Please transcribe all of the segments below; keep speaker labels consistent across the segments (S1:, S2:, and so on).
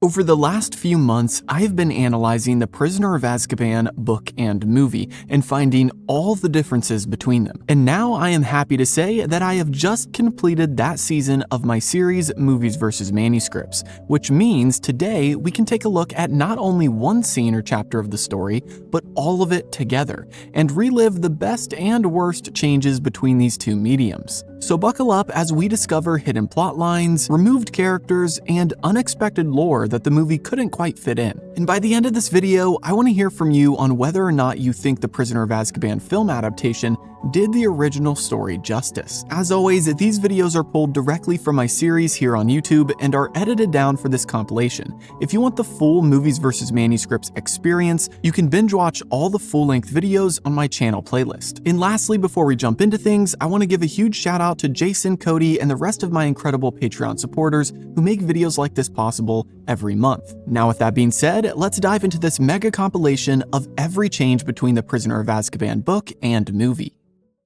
S1: Over the last few months, I have been analyzing the Prisoner of Azkaban book and movie and finding all the differences between them. And now I am happy to say that I have just completed that season of my series Movies vs. Manuscripts, which means today we can take a look at not only one scene or chapter of the story, but all of it together, and relive the best and worst changes between these two mediums. So buckle up as we discover hidden plot lines, removed characters, and unexpected lore that the movie couldn't quite fit in. And by the end of this video, I want to hear from you on whether or not you think the Prisoner of Azkaban film adaptation did the original story justice. As always, these videos are pulled directly from my series here on YouTube and are edited down for this compilation. If you want the full Movies vs. Manuscripts experience, you can binge watch all the full-length videos on my channel playlist. And lastly, before we jump into things, I want to give a huge shout out to Jason, Cody, and the rest of my incredible Patreon supporters who make videos like this possible every month. Now with that being said, let's dive into this mega compilation of every change between the Prisoner of Azkaban book and movie.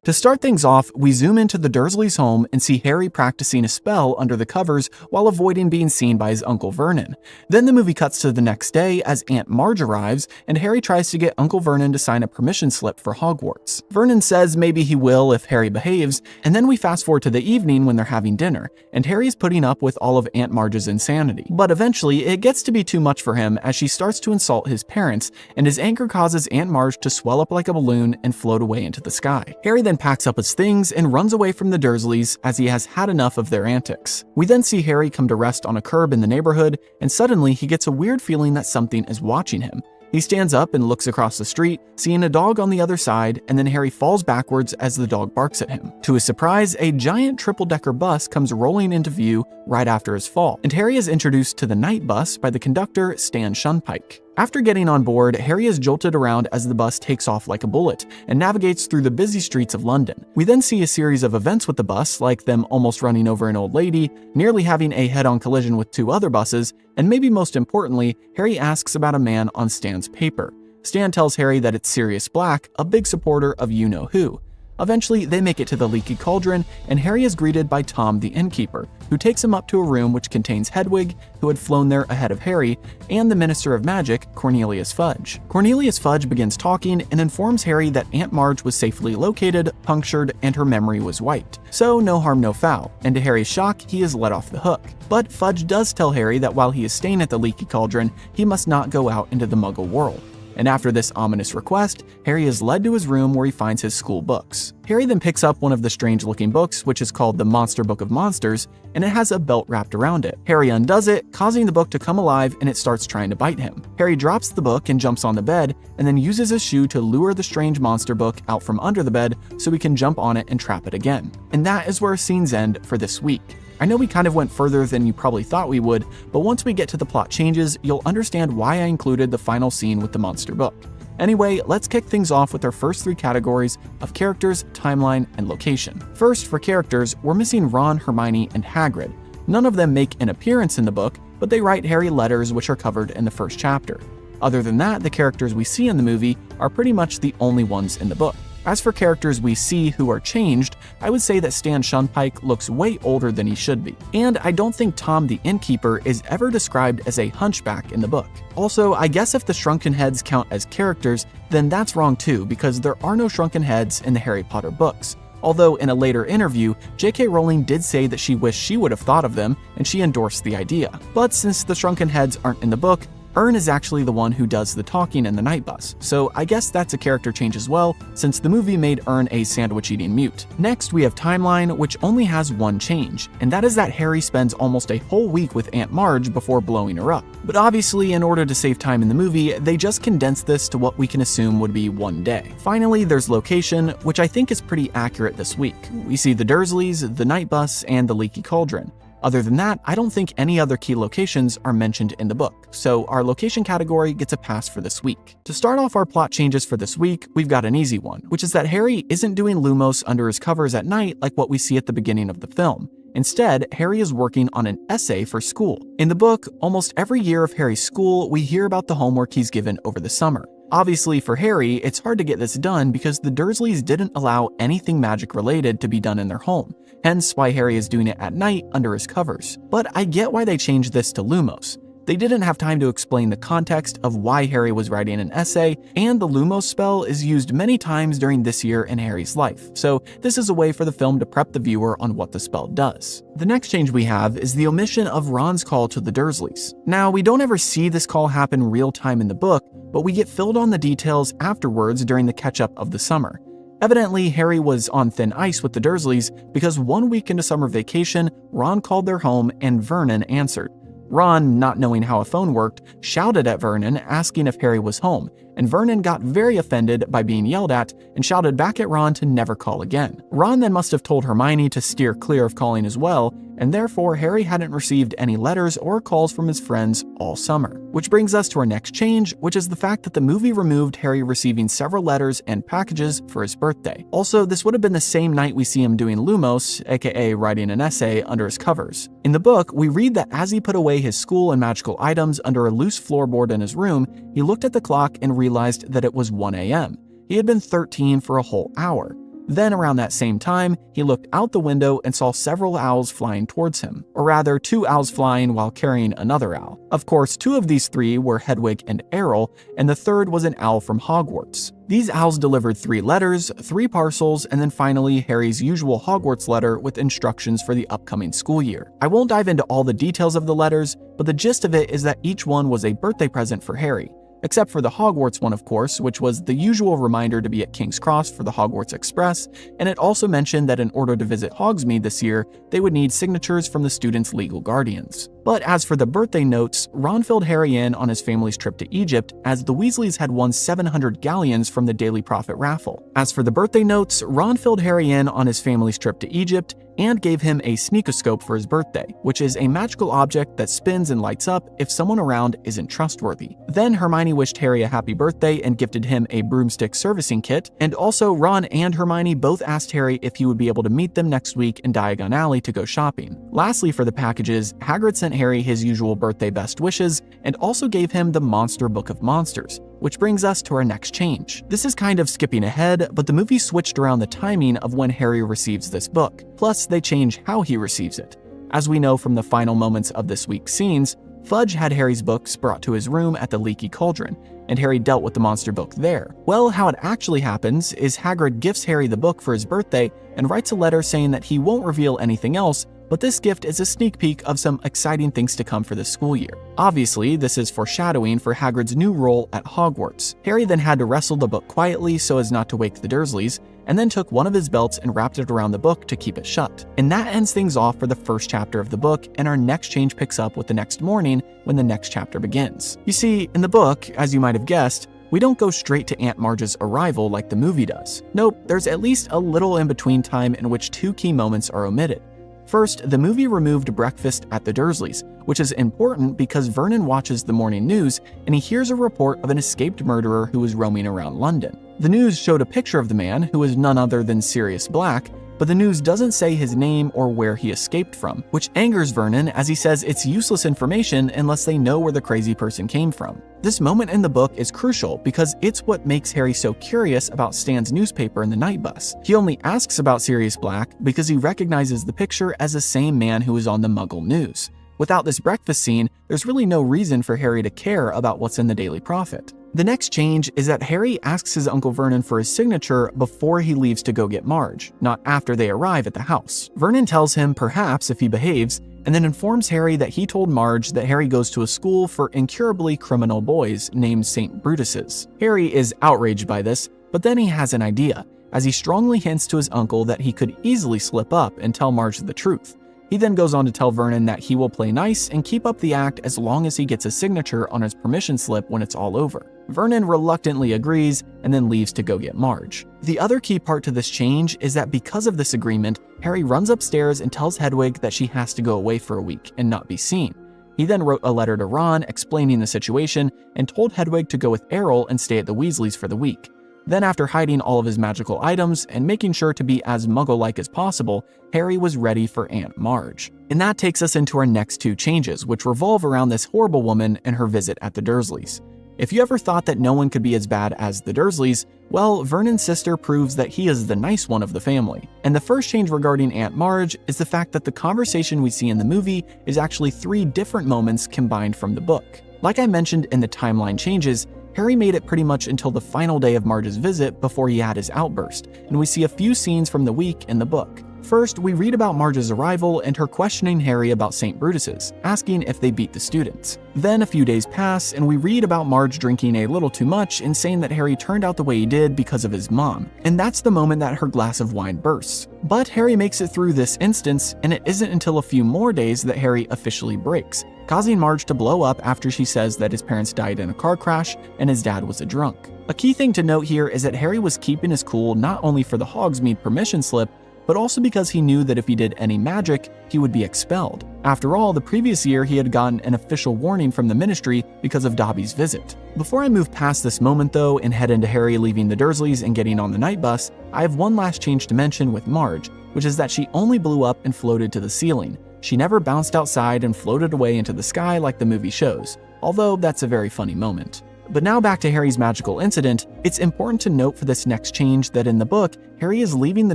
S1: To start things off, we zoom into the Dursleys' home and see Harry practicing a spell under the covers while avoiding being seen by his Uncle Vernon. Then the movie cuts to the next day as Aunt Marge arrives and Harry tries to get Uncle Vernon to sign a permission slip for Hogwarts. Vernon says maybe he will if Harry behaves, and then we fast forward to the evening when they're having dinner, and Harry is putting up with all of Aunt Marge's insanity. But eventually, it gets to be too much for him as she starts to insult his parents, and his anger causes Aunt Marge to swell up like a balloon and float away into the sky. Harry then packs up his things and runs away from the Dursleys as he has had enough of their antics. We then see Harry come to rest on a curb in the neighborhood, and suddenly he gets a weird feeling that something is watching him. He stands up and looks across the street, seeing a dog on the other side, and then Harry falls backwards as the dog barks at him. To his surprise, a giant triple-decker bus comes rolling into view right after his fall, and Harry is introduced to the night bus by the conductor, Stan Shunpike. After getting on board, Harry is jolted around as the bus takes off like a bullet and navigates through the busy streets of London. We then see a series of events with the bus, like them almost running over an old lady, nearly having a head-on collision with two other buses, and maybe most importantly, Harry asks about a man on Stan's paper. Stan tells Harry that it's Sirius Black, a big supporter of you-know-who. Eventually, they make it to the Leaky Cauldron, and Harry is greeted by Tom the innkeeper, who takes him up to a room which contains Hedwig, who had flown there ahead of Harry, and the Minister of Magic, Cornelius Fudge. Cornelius Fudge begins talking and informs Harry that Aunt Marge was safely located, punctured, and her memory was wiped. So no harm, no foul, and to Harry's shock, he is let off the hook. But Fudge does tell Harry that while he is staying at the Leaky Cauldron, he must not go out into the Muggle world. And after this ominous request, Harry is led to his room where he finds his school books. Harry then picks up one of the strange-looking books, which is called the Monster Book of Monsters, and it has a belt wrapped around it. Harry undoes it, causing the book to come alive, and it starts trying to bite him. Harry drops the book and jumps on the bed, and then uses his shoe to lure the strange monster book out from under the bed so he can jump on it and trap it again. And that is where scenes end for this week. I know we kind of went further than you probably thought we would, but once we get to the plot changes, you'll understand why I included the final scene with the monster book. Anyway, let's kick things off with our first three categories of characters, timeline, and location. First, for characters, we're missing Ron, Hermione, and Hagrid. None of them make an appearance in the book, but they write Harry letters which are covered in the first chapter. Other than that, the characters we see in the movie are pretty much the only ones in the book. As for characters we see who are changed, I would say that Stan Shunpike looks way older than he should be. And I don't think Tom the innkeeper is ever described as a hunchback in the book. Also, I guess if the shrunken heads count as characters, then that's wrong too, because there are no shrunken heads in the Harry Potter books. Although in a later interview, J.K. Rowling did say that she wished she would have thought of them, and she endorsed the idea. But since the shrunken heads aren't in the book, Ern is actually the one who does the talking in the night bus, so I guess that's a character change as well, since the movie made Ern a sandwich-eating mute. Next, we have timeline, which only has one change, and that is that Harry spends almost a whole week with Aunt Marge before blowing her up. But obviously, in order to save time in the movie, they just condensed this to what we can assume would be one day. Finally, there's location, which I think is pretty accurate this week. We see the Dursleys, the night bus, and the Leaky Cauldron. Other than that, I don't think any other key locations are mentioned in the book, so our location category gets a pass for this week. To start off our plot changes for this week, we've got an easy one, which is that Harry isn't doing Lumos under his covers at night like what we see at the beginning of the film. Instead, Harry is working on an essay for school. In the book, almost every year of Harry's school, we hear about the homework he's given over the summer. Obviously, for Harry, it's hard to get this done because the Dursleys didn't allow anything magic related to be done in their home, hence why Harry is doing it at night under his covers. But I get why they changed this to Lumos. They didn't have time to explain the context of why Harry was writing an essay, and the Lumos spell is used many times during this year in Harry's life, so this is a way for the film to prep the viewer on what the spell does. The next change we have is the omission of Ron's call to the Dursleys. Now, we don't ever see this call happen real time in the book, but we get filled on the details afterwards during the catch-up of the summer. Evidently, Harry was on thin ice with the Dursleys because 1 week into summer vacation, Ron called their home and Vernon answered. Ron, not knowing how a phone worked, shouted at Vernon asking if Harry was home, and Vernon got very offended by being yelled at and shouted back at Ron to never call again. Ron then must have told Hermione to steer clear of calling as well, and therefore Harry hadn't received any letters or calls from his friends all summer. Which brings us to our next change, which is the fact that the movie removed Harry receiving several letters and packages for his birthday. Also, this would have been the same night we see him doing Lumos, aka writing an essay, under his covers. In the book, we read that as he put away his school and magical items under a loose floorboard in his room, he looked at the clock and realized that it was 1 a.m. He had been 13 for a whole hour. Then around that same time, he looked out the window and saw several owls flying towards him, or rather 2 owls flying while carrying another owl. Of course, 2 of these 3 were Hedwig and Errol, and the third was an owl from Hogwarts. These owls delivered 3 letters, 3 parcels, and then finally Harry's usual Hogwarts letter with instructions for the upcoming school year. I won't dive into all the details of the letters, but the gist of it is that each one was a birthday present for Harry. Except for the Hogwarts one, of course, which was the usual reminder to be at King's Cross for the Hogwarts Express, and it also mentioned that in order to visit Hogsmeade this year, they would need signatures from the students' legal guardians. But as for the birthday notes, Ron filled Harry in on his family's trip to Egypt, as the Weasleys had won 700 galleons from the Daily Prophet raffle. As for the birthday notes, Ron filled Harry in on his family's trip to Egypt, and gave him a sneakoscope for his birthday, which is a magical object that spins and lights up if someone around isn't trustworthy. Then Hermione wished Harry a happy birthday and gifted him a broomstick servicing kit, and also Ron and Hermione both asked Harry if he would be able to meet them next week in Diagon Alley to go shopping. Lastly, for the packages, Hagrid sent Harry his usual birthday best wishes and also gave him the Monster Book of Monsters. Which brings us to our next change. This is kind of skipping ahead, but the movie switched around the timing of when Harry receives this book. Plus, they change how he receives it. As we know from the final moments of this week's scenes, Fudge had Harry's books brought to his room at the Leaky Cauldron, and Harry dealt with the monster book there. Well, how it actually happens is Hagrid gifts Harry the book for his birthday and writes a letter saying that he won't reveal anything else, but this gift is a sneak peek of some exciting things to come for this school year. Obviously, this is foreshadowing for Hagrid's new role at Hogwarts. Harry then had to wrestle the book quietly so as not to wake the Dursleys, and then took one of his belts and wrapped it around the book to keep it shut. And that ends things off for the first chapter of the book, and our next change picks up with the next morning when the next chapter begins. You see, in the book, as you might have guessed, we don't go straight to Aunt Marge's arrival like the movie does. Nope, there's at least a little in-between time in which 2 key moments are omitted. First, the movie removed breakfast at the Dursleys, which is important because Vernon watches the morning news and he hears a report of an escaped murderer who is roaming around London. The news showed a picture of the man, who is none other than Sirius Black, but the news doesn't say his name or where he escaped from, which angers Vernon as he says it's useless information unless they know where the crazy person came from. This moment in the book is crucial because it's what makes Harry so curious about Stan's newspaper in the night bus. He only asks about Sirius Black because he recognizes the picture as the same man who is on the Muggle news. Without this breakfast scene, there's really no reason for Harry to care about what's in the Daily Prophet. The next change is that Harry asks his Uncle Vernon for his signature before he leaves to go get Marge, not after they arrive at the house. Vernon tells him perhaps if he behaves, and then informs Harry that he told Marge that Harry goes to a school for incurably criminal boys named St. Brutus's. Harry is outraged by this, but then he has an idea, as he strongly hints to his uncle that he could easily slip up and tell Marge the truth. He then goes on to tell Vernon that he will play nice and keep up the act as long as he gets a signature on his permission slip when it's all over. Vernon reluctantly agrees and then leaves to go get Marge. The other key part to this change is that because of this agreement, Harry runs upstairs and tells Hedwig that she has to go away for a week and not be seen. He then wrote a letter to Ron explaining the situation and told Hedwig to go with Errol and stay at the Weasleys for the week. Then after hiding all of his magical items and making sure to be as Muggle-like as possible, Harry was ready for Aunt Marge. And that takes us into our next 2 changes, which revolve around this horrible woman and her visit at the Dursleys. If you ever thought that no one could be as bad as the Dursleys, well, Vernon's sister proves that he is the nice one of the family. And the first change regarding Aunt Marge is the fact that the conversation we see in the movie is actually 3 different moments combined from the book. Like I mentioned in the timeline changes, Harry made it pretty much until the final day of Marge's visit before he had his outburst, and we see a few scenes from the week in the book. First, we read about Marge's arrival and her questioning Harry about St. Brutus's, asking if they beat the students. Then a few days pass, and we read about Marge drinking a little too much and saying that Harry turned out the way he did because of his mom, and that's the moment that her glass of wine bursts. But Harry makes it through this instance, and it isn't until a few more days that Harry officially breaks, causing Marge to blow up after she says that his parents died in a car crash and his dad was a drunk. A key thing to note here is that Harry was keeping his cool not only for the Hogsmeade permission slip, but also because he knew that if he did any magic, he would be expelled. After all, the previous year he had gotten an official warning from the Ministry because of Dobby's visit. Before I move past this moment though and head into Harry leaving the Dursleys and getting on the night bus, I have one last change to mention with Marge, which is that she only blew up and floated to the ceiling. She never bounced outside and floated away into the sky like the movie shows, although that's a very funny moment. But now back to Harry's magical incident, it's important to note for this next change that in the book, Harry is leaving the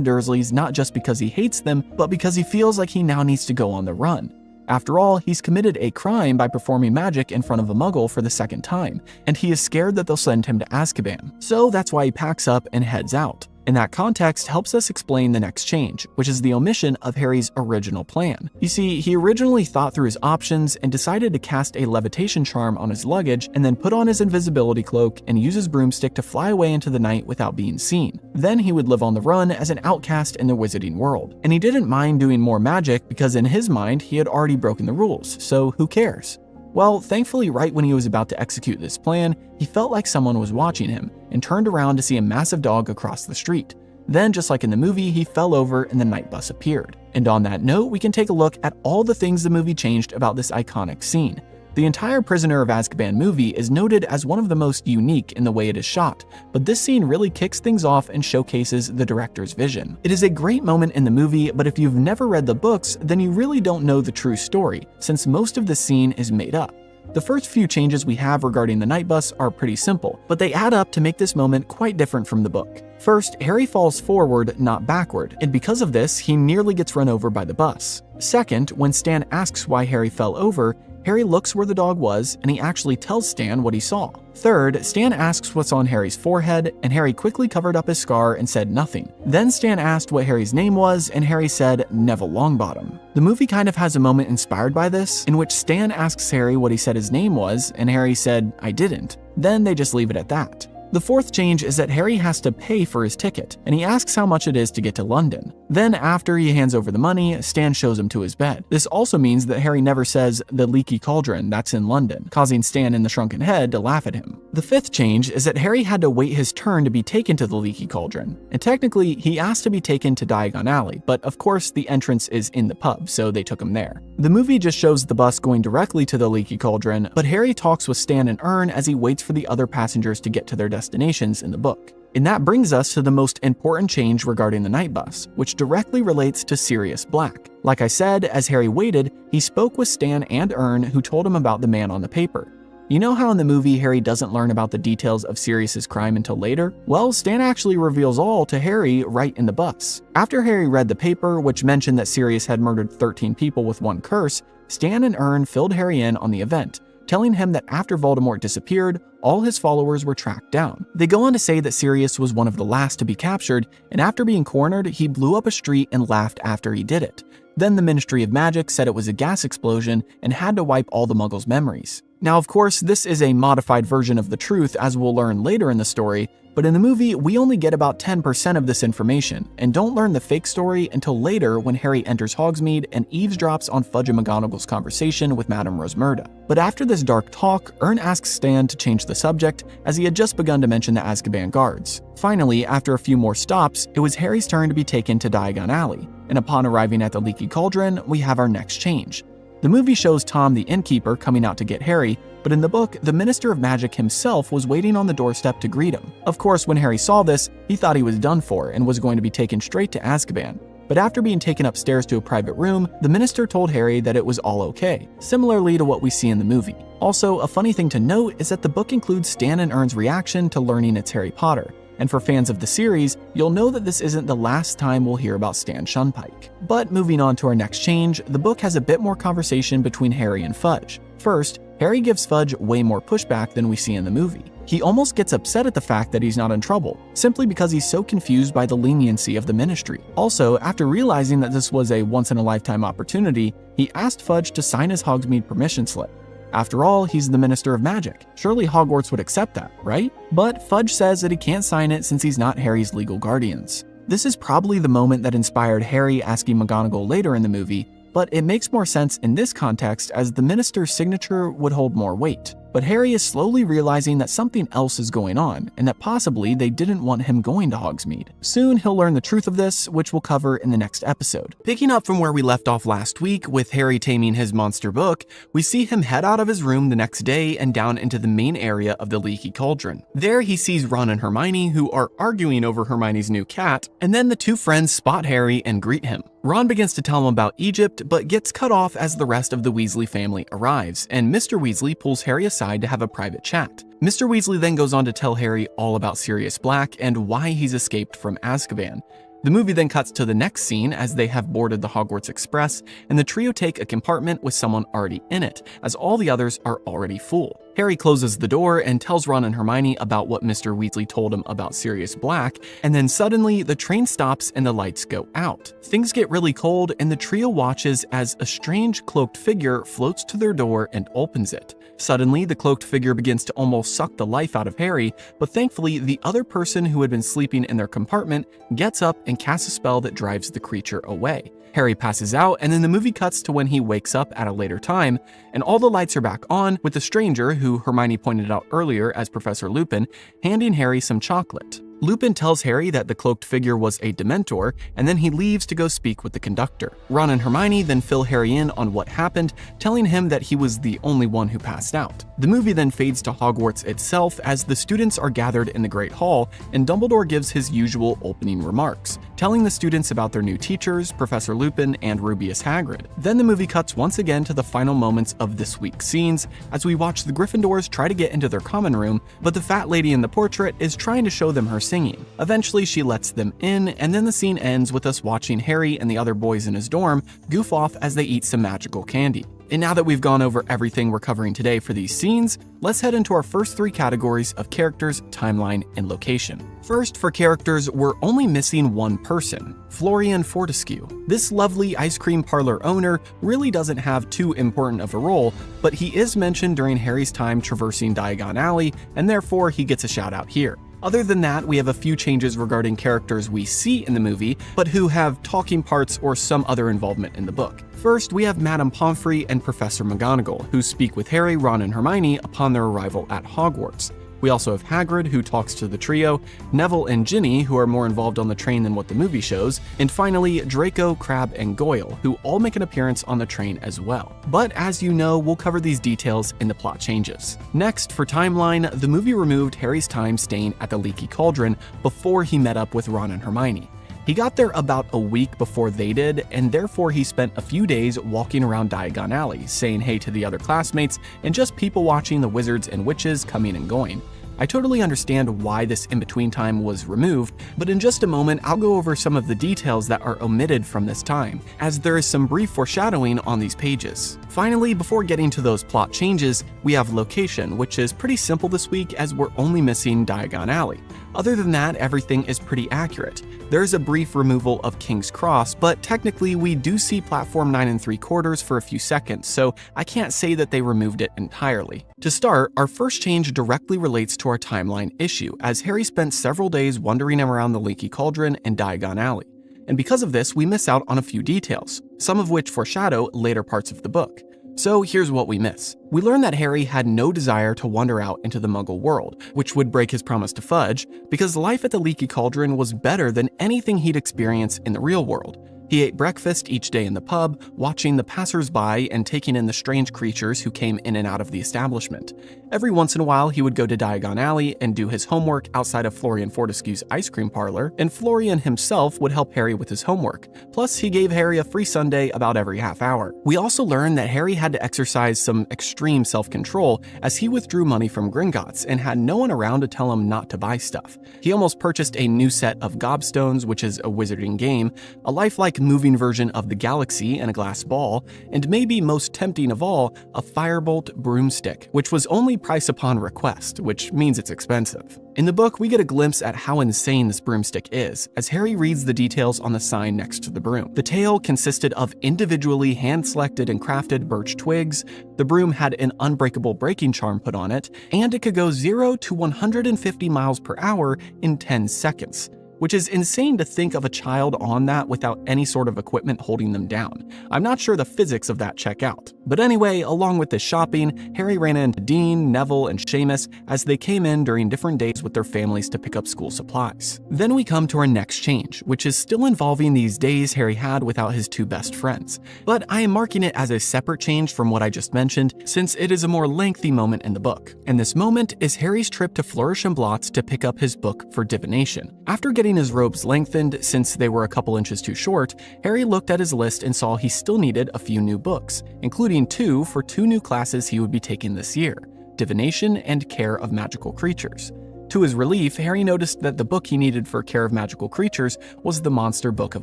S1: Dursleys not just because he hates them, but because he feels like he now needs to go on the run. After all, he's committed a crime by performing magic in front of a Muggle for the 2nd time, and he is scared that they'll send him to Azkaban. So that's why he packs up and heads out. And that context helps us explain the next change, which is the omission of Harry's original plan. You see, he originally thought through his options and decided to cast a levitation charm on his luggage and then put on his invisibility cloak and use his broomstick to fly away into the night without being seen. Then he would live on the run as an outcast in the wizarding world. And he didn't mind doing more magic because in his mind, he had already broken the rules, so who cares? Well, thankfully, right when he was about to execute this plan, he felt like someone was watching him and turned around to see a massive dog across the street. Then, just like in the movie, he fell over and the night bus appeared. And on that note, we can take a look at all the things the movie changed about this iconic scene. The entire Prisoner of Azkaban movie is noted as one of the most unique in the way it is shot, but this scene really kicks things off and showcases the director's vision. It is a great moment in the movie, but if you've never read the books, then you really don't know the true story, since most of the scene is made up. The first few changes we have regarding the night bus are pretty simple, but they add up to make this moment quite different from the book. First, Harry falls forward, not backward, and because of this, he nearly gets run over by the bus. Second, when Stan asks why Harry fell over, Harry looks where the dog was, and he actually tells Stan what he saw. Third, Stan asks what's on Harry's forehead, and Harry quickly covered up his scar and said nothing. Then Stan asked what Harry's name was, and Harry said Neville Longbottom. The movie kind of has a moment inspired by this, in which Stan asks Harry what he said his name was, and Harry said, "I didn't." Then they just leave it at that. The fourth change is that Harry has to pay for his ticket, and he asks how much it is to get to London. Then after he hands over the money, Stan shows him to his bed. This also means that Harry never says the leaky cauldron that's in London, causing Stan in the Shrunken Head to laugh at him. The fifth change is that Harry had to wait his turn to be taken to the leaky cauldron, and technically he asked to be taken to Diagon Alley, but of course the entrance is in the pub, so they took him there. The movie just shows the bus going directly to the leaky cauldron, but Harry talks with Stan and Ern as he waits for the other passengers to get to their destinations in the book. And that brings us to the most important change regarding the night bus, which directly relates to Sirius Black. Like I said, as Harry waited, he spoke with Stan and Ern, who told him about the man on the paper. You know how in the movie Harry doesn't learn about the details of Sirius's crime until later? Well, Stan actually reveals all to Harry right in the bus. After Harry read the paper, which mentioned that Sirius had murdered 13 people with one curse, Stan and Ern filled Harry in on the event, telling him that after Voldemort disappeared, all his followers were tracked down. They go on to say that Sirius was one of the last to be captured, and after being cornered, he blew up a street and laughed after he did it. Then the Ministry of Magic said it was a gas explosion and had to wipe all the Muggles' memories. Now, of course, this is a modified version of the truth, as we'll learn later in the story, but in the movie, we only get about 10% of this information, and don't learn the fake story until later when Harry enters Hogsmeade and eavesdrops on Fudge and McGonagall's conversation with Madame Rosmerta. But after this dark talk, Ern asks Stan to change the subject, as he had just begun to mention the Azkaban guards. Finally, after a few more stops, it was Harry's turn to be taken to Diagon Alley, and upon arriving at the Leaky Cauldron, we have our next change. The movie shows Tom the innkeeper coming out to get Harry, but in the book, the Minister of Magic himself was waiting on the doorstep to greet him. Of course, when Harry saw this, he thought he was done for and was going to be taken straight to Azkaban. But after being taken upstairs to a private room, the minister told Harry that it was all okay, similarly to what we see in the movie. Also, a funny thing to note is that the book includes Stan and Ern's reaction to learning it's Harry Potter. And for fans of the series, you'll know that this isn't the last time we'll hear about Stan Shunpike. But moving on to our next change, the book has a bit more conversation between Harry and Fudge. First, Harry gives Fudge way more pushback than we see in the movie. He almost gets upset at the fact that he's not in trouble, simply because he's so confused by the leniency of the Ministry. Also, after realizing that this was a once-in-a-lifetime opportunity, he asked Fudge to sign his Hogsmeade permission slip. After all, he's the Minister of Magic. Surely Hogwarts would accept that, right? But Fudge says that he can't sign it since he's not Harry's legal guardians. This is probably the moment that inspired Harry asking McGonagall later in the movie, but it makes more sense in this context as the minister's signature would hold more weight. But Harry is slowly realizing that something else is going on, and that possibly they didn't want him going to Hogsmeade. Soon he'll learn the truth of this, which we'll cover in the next episode. Picking up from where we left off last week with Harry taming his monster book, we see him head out of his room the next day and down into the main area of the Leaky Cauldron. There he sees Ron and Hermione, who are arguing over Hermione's new cat, and then the two friends spot Harry and greet him. Ron begins to tell him about Egypt, but gets cut off as the rest of the Weasley family arrives, and Mr. Weasley pulls Harry aside to have a private chat. Mr. Weasley then goes on to tell Harry all about Sirius Black and why he's escaped from Azkaban. The movie then cuts to the next scene as they have boarded the Hogwarts Express, and the trio take a compartment with someone already in it, as all the others are already full. Harry closes the door and tells Ron and Hermione about what Mr. Weasley told him about Sirius Black, and then suddenly the train stops and the lights go out. Things get really cold, and the trio watches as a strange cloaked figure floats to their door and opens it. Suddenly, the cloaked figure begins to almost suck the life out of Harry, but thankfully, the other person who had been sleeping in their compartment gets up and casts a spell that drives the creature away. Harry passes out, and then the movie cuts to when he wakes up at a later time, and all the lights are back on, with the stranger, who Hermione pointed out earlier as Professor Lupin, handing Harry some chocolate. Lupin tells Harry that the cloaked figure was a Dementor, and then he leaves to go speak with the conductor. Ron and Hermione then fill Harry in on what happened, telling him that he was the only one who passed out. The movie then fades to Hogwarts itself as the students are gathered in the Great Hall, and Dumbledore gives his usual opening remarks, telling the students about their new teachers, Professor Lupin and Rubeus Hagrid. Then the movie cuts once again to the final moments of this week's scenes, as we watch the Gryffindors try to get into their common room, but the fat lady in the portrait is trying to show them her singing. Eventually, she lets them in, and then the scene ends with us watching Harry and the other boys in his dorm goof off as they eat some magical candy. And now that we've gone over everything we're covering today for these scenes, let's head into our first three categories of characters, timeline, and location. First, for characters, we're only missing one person, Florian Fortescue. This lovely ice cream parlor owner really doesn't have too important of a role, but he is mentioned during Harry's time traversing Diagon Alley, and therefore he gets a shout out here. Other than that, we have a few changes regarding characters we see in the movie, but who have talking parts or some other involvement in the book. First, we have Madame Pomfrey and Professor McGonagall, who speak with Harry, Ron, and Hermione upon their arrival at Hogwarts. We also have Hagrid, who talks to the trio, Neville and Ginny, who are more involved on the train than what the movie shows, and finally, Draco, Crabbe, and Goyle, who all make an appearance on the train as well. But as you know, we'll cover these details in the plot changes. Next, for timeline, the movie removed Harry's time staying at the Leaky Cauldron before he met up with Ron and Hermione. He got there about a week before they did, and therefore he spent a few days walking around Diagon Alley, saying hey to the other classmates, and just people watching the wizards and witches coming and going. I totally understand why this in-between time was removed, but in just a moment I'll go over some of the details that are omitted from this time, as there is some brief foreshadowing on these pages. Finally, before getting to those plot changes, we have location, which is pretty simple this week as we're only missing Diagon Alley. Other than that, everything is pretty accurate. There's a brief removal of King's Cross, but technically we do see platform 9 3/4 for a few seconds, so I can't say that they removed it entirely. To start, our first change directly relates to our timeline issue, as Harry spent several days wandering around the Leaky Cauldron and Diagon Alley. And because of this, we miss out on a few details, some of which foreshadow later parts of the book. So here's what we miss. We learn that Harry had no desire to wander out into the Muggle world, which would break his promise to Fudge, because life at the Leaky Cauldron was better than anything he'd experienced in the real world. He ate breakfast each day in the pub, watching the passers-by and taking in the strange creatures who came in and out of the establishment. Every once in a while, he would go to Diagon Alley and do his homework outside of Florian Fortescue's ice cream parlor, and Florian himself would help Harry with his homework. Plus, he gave Harry a free sundae about every half hour. We also learn that Harry had to exercise some extreme self-control as he withdrew money from Gringotts and had no one around to tell him not to buy stuff. He almost purchased a new set of gobstones, which is a wizarding game, a lifelike moving version of the galaxy and a glass ball, and maybe most tempting of all, a firebolt broomstick, which was only priced upon request, which means it's expensive. In the book, we get a glimpse at how insane this broomstick is, as Harry reads the details on the sign next to the broom. The tail consisted of individually hand-selected and crafted birch twigs, the broom had an unbreakable braking charm put on it, and it could go 0 to 150 miles per hour in 10 seconds. Which is insane to think of a child on that without any sort of equipment holding them down. I'm not sure the physics of that check out. But anyway, along with this shopping, Harry ran into Dean, Neville, and Seamus as they came in during different days with their families to pick up school supplies. Then we come to our next change, which is still involving these days Harry had without his two best friends. But I am marking it as a separate change from what I just mentioned, since it is a more lengthy moment in the book. And this moment is Harry's trip to Flourish and Blotts to pick up his book for divination. After getting his robes lengthened since they were a couple inches too short, Harry looked at his list and saw he still needed a few new books, including 2 for 2 new classes he would be taking this year: Divination and Care of Magical Creatures. To his relief, Harry noticed that the book he needed for Care of Magical Creatures was the Monster Book of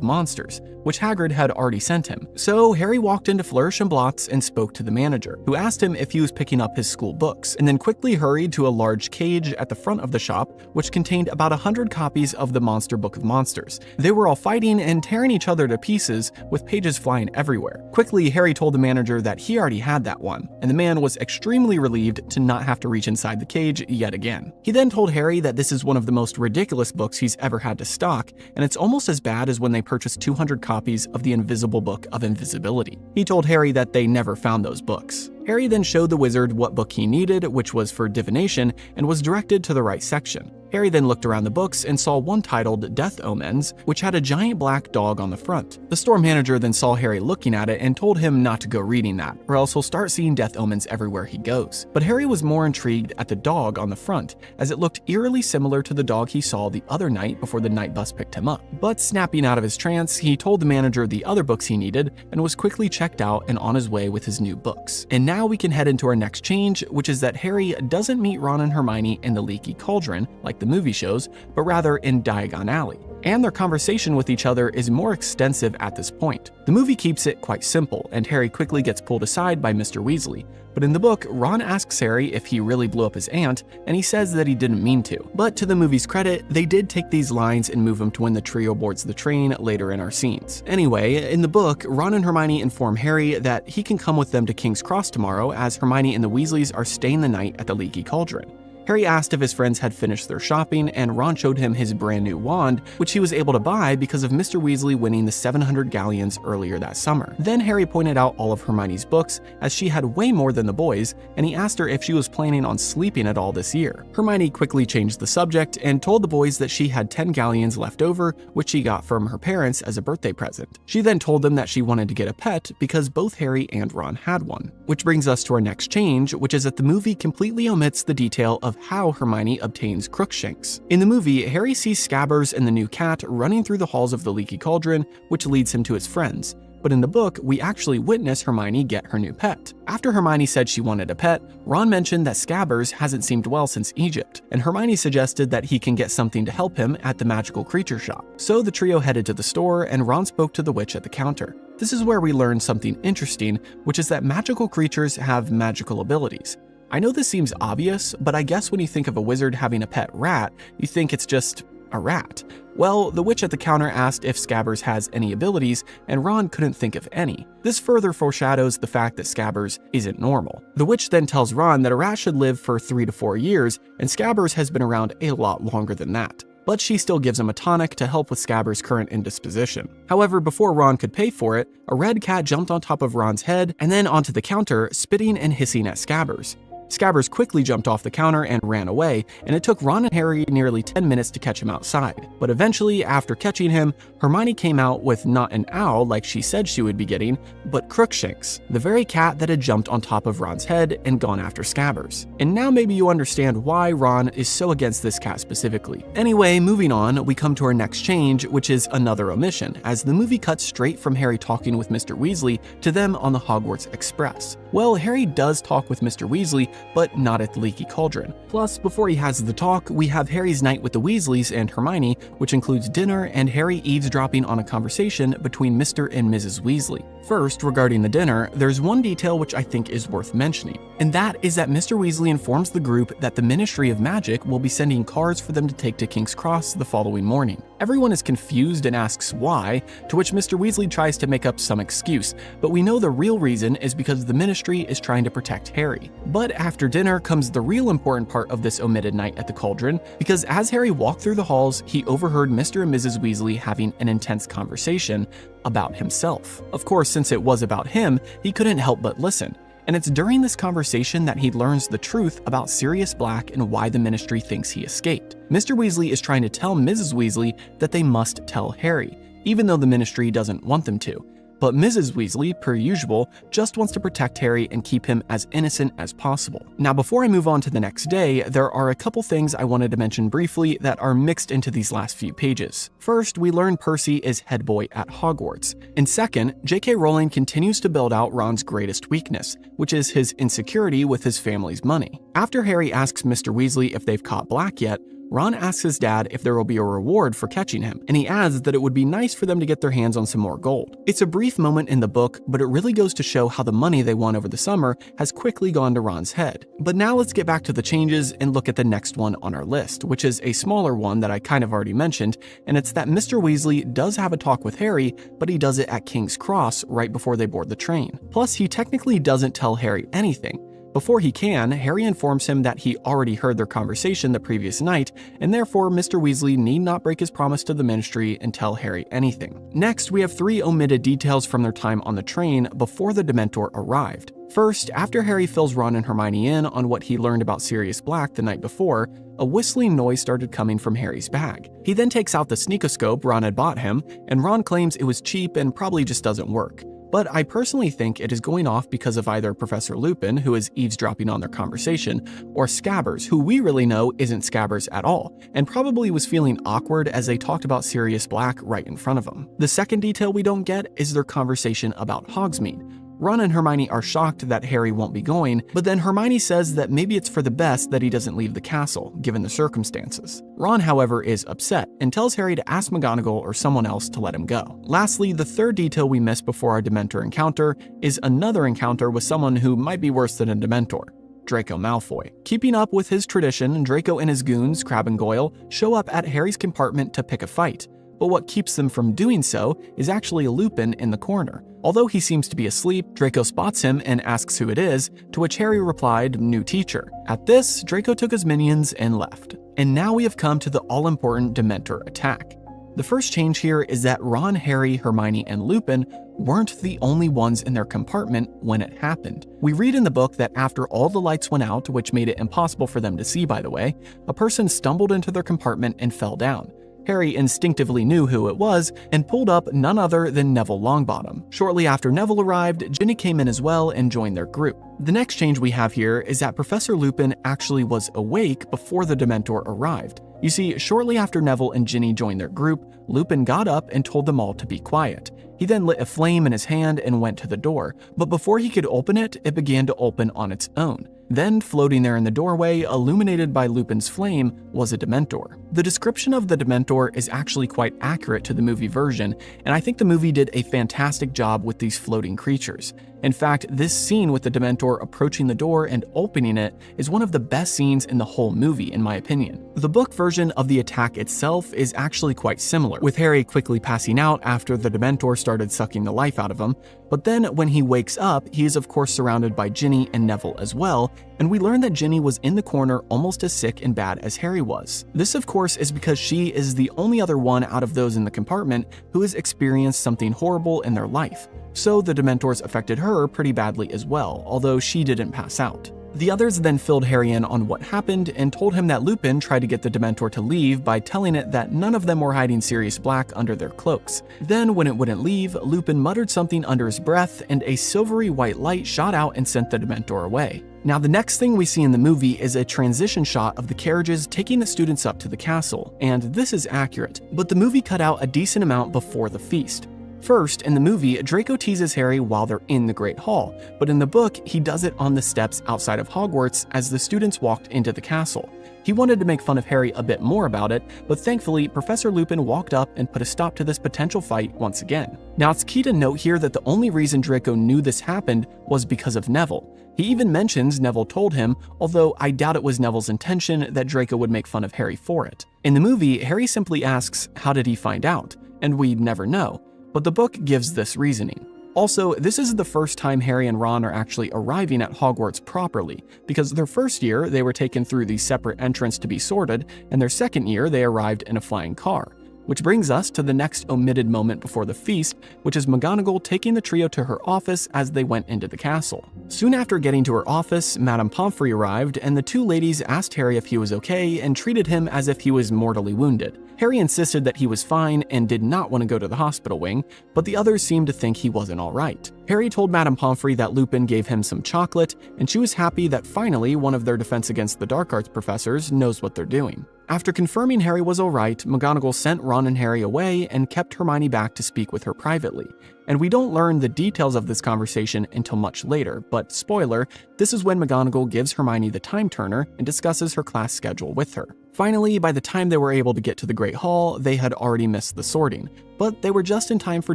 S1: Monsters, which Hagrid had already sent him. So Harry walked into Flourish and Blotts and spoke to the manager, who asked him if he was picking up his school books, and then quickly hurried to a large cage at the front of the shop, which contained about 100 copies of the Monster Book of Monsters. They were all fighting and tearing each other to pieces, with pages flying everywhere. Quickly, Harry told the manager that he already had that one, and the man was extremely relieved to not have to reach inside the cage yet again. He then told Harry that this is one of the most ridiculous books he's ever had to stock, and it's almost as bad as when they purchased 200 copies of the Invisible Book of Invisibility. He told Harry that they never found those books. Harry then showed the wizard what book he needed, which was for divination, and was directed to the right section. Harry then looked around the books and saw one titled Death Omens, which had a giant black dog on the front. The store manager then saw Harry looking at it and told him not to go reading that, or else he'll start seeing death omens everywhere he goes. But Harry was more intrigued at the dog on the front, as it looked eerily similar to the dog he saw the other night before the night bus picked him up. But snapping out of his trance, he told the manager the other books he needed and was quickly checked out and on his way with his new books. And now we can head into our next change, which is that Harry doesn't meet Ron and Hermione in the Leaky Cauldron, like the movie shows, but rather in Diagon Alley. And their conversation with each other is more extensive at this point. The movie keeps it quite simple, and Harry quickly gets pulled aside by Mr. Weasley. But in the book, Ron asks Harry if he really blew up his aunt, and he says that he didn't mean to. But to the movie's credit, they did take these lines and move them to when the trio boards the train later in our scenes. Anyway, in the book, Ron and Hermione inform Harry that he can come with them to King's Cross tomorrow, as Hermione and the Weasleys are staying the night at the Leaky Cauldron. Harry asked if his friends had finished their shopping, and Ron showed him his brand new wand, which he was able to buy because of Mr. Weasley winning the 700 galleons earlier that summer. Then Harry pointed out all of Hermione's books, as she had way more than the boys, and he asked her if she was planning on sleeping at all this year. Hermione quickly changed the subject and told the boys that she had 10 galleons left over, which she got from her parents as a birthday present. She then told them that she wanted to get a pet because both Harry and Ron had one. Which brings us to our next change, which is that the movie completely omits the detail of how Hermione obtains Crookshanks. In the movie, Harry sees Scabbers and the new cat running through the halls of the Leaky Cauldron, which leads him to his friends. But in the book, we actually witness Hermione get her new pet. After Hermione said she wanted a pet, Ron mentioned that Scabbers hasn't seemed well since Egypt, and Hermione suggested that he can get something to help him at the magical creature shop. So the trio headed to the store, and Ron spoke to the witch at the counter. This is where we learn something interesting, which is that magical creatures have magical abilities. I know this seems obvious, but I guess when you think of a wizard having a pet rat, you think it's just a rat. Well, the witch at the counter asked if Scabbers has any abilities, and Ron couldn't think of any. This further foreshadows the fact that Scabbers isn't normal. The witch then tells Ron that a rat should live for 3 to 4 years, and Scabbers has been around a lot longer than that. But she still gives him a tonic to help with Scabbers' current indisposition. However, before Ron could pay for it, a red cat jumped on top of Ron's head and then onto the counter, spitting and hissing at Scabbers. Scabbers quickly jumped off the counter and ran away, and it took Ron and Harry nearly 10 minutes to catch him outside. But eventually, after catching him, Hermione came out with not an owl like she said she would be getting, but Crookshanks, the very cat that had jumped on top of Ron's head and gone after Scabbers. And now maybe you understand why Ron is so against this cat specifically. Anyway, moving on, we come to our next change, which is another omission, as the movie cuts straight from Harry talking with Mr. Weasley to them on the Hogwarts Express. Well, Harry does talk with Mr. Weasley, but not at the Leaky Cauldron. Plus, before he has the talk, we have Harry's night with the Weasleys and Hermione, which includes dinner and Harry eavesdropping on a conversation between Mr. and Mrs. Weasley. First, regarding the dinner, there's one detail which I think is worth mentioning, and that is that Mr. Weasley informs the group that the Ministry of Magic will be sending cards for them to take to King's Cross the following morning. Everyone is confused and asks why, to which Mr. Weasley tries to make up some excuse, but we know the real reason is because the Ministry is trying to protect Harry. But after dinner comes the real important part of this omitted night at the Cauldron, because as Harry walked through the halls, he overheard Mr. and Mrs. Weasley having an intense conversation about himself. Of course, since it was about him, he couldn't help but listen. And it's during this conversation that he learns the truth about Sirius Black and why the Ministry thinks he escaped. Mr. Weasley is trying to tell Mrs. Weasley that they must tell Harry, even though the Ministry doesn't want them to. But Mrs. Weasley, per usual, just wants to protect Harry and keep him as innocent as possible. Now, before I move on to the next day, there are a couple things I wanted to mention briefly that are mixed into these last few pages. First, we learn Percy is head boy at Hogwarts. And second, J.K. Rowling continues to build out Ron's greatest weakness, which is his insecurity with his family's money. After Harry asks Mr. Weasley if they've caught Black yet, Ron asks his dad if there will be a reward for catching him, and he adds that it would be nice for them to get their hands on some more gold. It's a brief moment in the book, but it really goes to show how the money they won over the summer has quickly gone to Ron's head. But now let's get back to the changes and look at the next one on our list, which is a smaller one that I kind of already mentioned, and it's that Mr. Weasley does have a talk with Harry, but he does it at King's Cross right before they board the train. Plus, he technically doesn't tell Harry anything. Before he can, Harry informs him that he already heard their conversation the previous night, and therefore Mr. Weasley need not break his promise to the Ministry and tell Harry anything. Next, we have 3 omitted details from their time on the train before the Dementor arrived. First, after Harry fills Ron and Hermione in on what he learned about Sirius Black the night before, a whistling noise started coming from Harry's bag. He then takes out the sneakoscope Ron had bought him, and Ron claims it was cheap and probably just doesn't work. But I personally think it is going off because of either Professor Lupin, who is eavesdropping on their conversation, or Scabbers, who we really know isn't Scabbers at all, and probably was feeling awkward as they talked about Sirius Black right in front of him. The second detail we don't get is their conversation about Hogsmeade. Ron and Hermione are shocked that Harry won't be going, but then Hermione says that maybe it's for the best that he doesn't leave the castle, given the circumstances. Ron, however, is upset and tells Harry to ask McGonagall or someone else to let him go. Lastly, the third detail we missed before our Dementor encounter is another encounter with someone who might be worse than a Dementor. Draco Malfoy. Keeping up with his tradition, Draco and his goons, Crabbe and Goyle, show up at Harry's compartment to pick a fight. But what keeps them from doing so is actually Lupin in the corner. Although he seems to be asleep, Draco spots him and asks who it is, to which Harry replied, "New teacher." At this, Draco took his minions and left. And now we have come to the all-important Dementor attack. The first change here is that Ron, Harry, Hermione, and Lupin weren't the only ones in their compartment when it happened. We read in the book that after all the lights went out, which made it impossible for them to see by the way, a person stumbled into their compartment and fell down. Harry instinctively knew who it was and pulled up none other than Neville Longbottom. Shortly after Neville arrived, Ginny came in as well and joined their group. The next change we have here is that Professor Lupin actually was awake before the Dementor arrived. You see, shortly after Neville and Ginny joined their group, Lupin got up and told them all to be quiet. He then lit a flame in his hand and went to the door, but before he could open it, it began to open on its own. Then, floating there in the doorway, illuminated by Lupin's flame, was a Dementor. The description of the Dementor is actually quite accurate to the movie version, and I think the movie did a fantastic job with these floating creatures. In fact, this scene with the Dementor approaching the door and opening it is one of the best scenes in the whole movie, in my opinion. The book version of the attack itself is actually quite similar, with Harry quickly passing out after the Dementor started sucking the life out of him, but then when he wakes up, he is of course surrounded by Ginny and Neville as well, and we learn that Ginny was in the corner almost as sick and bad as Harry was. This of course is because she is the only other one out of those in the compartment who has experienced something horrible in their life. So the Dementors affected her pretty badly as well, although she didn't pass out. The others then filled Harry in on what happened and told him that Lupin tried to get the Dementor to leave by telling it that none of them were hiding Sirius Black under their cloaks. Then, when it wouldn't leave, Lupin muttered something under his breath and a silvery white light shot out and sent the Dementor away. Now, the next thing we see in the movie is a transition shot of the carriages taking the students up to the castle, and this is accurate, but the movie cut out a decent amount before the feast. First, in the movie, Draco teases Harry while they're in the Great Hall, but in the book, he does it on the steps outside of Hogwarts as the students walked into the castle. He wanted to make fun of Harry a bit more about it, but thankfully, Professor Lupin walked up and put a stop to this potential fight once again. Now, it's key to note here that the only reason Draco knew this happened was because of Neville. He even mentions Neville told him, although I doubt it was Neville's intention that Draco would make fun of Harry for it. In the movie, Harry simply asks, how did he find out? And we never know. But the book gives this reasoning. Also, this is the first time Harry and Ron are actually arriving at Hogwarts properly, because their first year they were taken through the separate entrance to be sorted, and their second year they arrived in a flying car. Which brings us to the next omitted moment before the feast, which is McGonagall taking the trio to her office as they went into the castle. Soon after getting to her office, Madame Pomfrey arrived, and the two ladies asked Harry if he was okay and treated him as if he was mortally wounded. Harry insisted that he was fine and did not want to go to the hospital wing, but the others seemed to think he wasn't alright. Harry told Madame Pomfrey that Lupin gave him some chocolate, and she was happy that finally one of their Defense Against the Dark Arts professors knows what they're doing. After confirming Harry was alright, McGonagall sent Ron and Harry away and kept Hermione back to speak with her privately. And we don't learn the details of this conversation until much later, but spoiler, this is when McGonagall gives Hermione the time turner and discusses her class schedule with her. Finally, by the time they were able to get to the Great Hall, they had already missed the sorting, but they were just in time for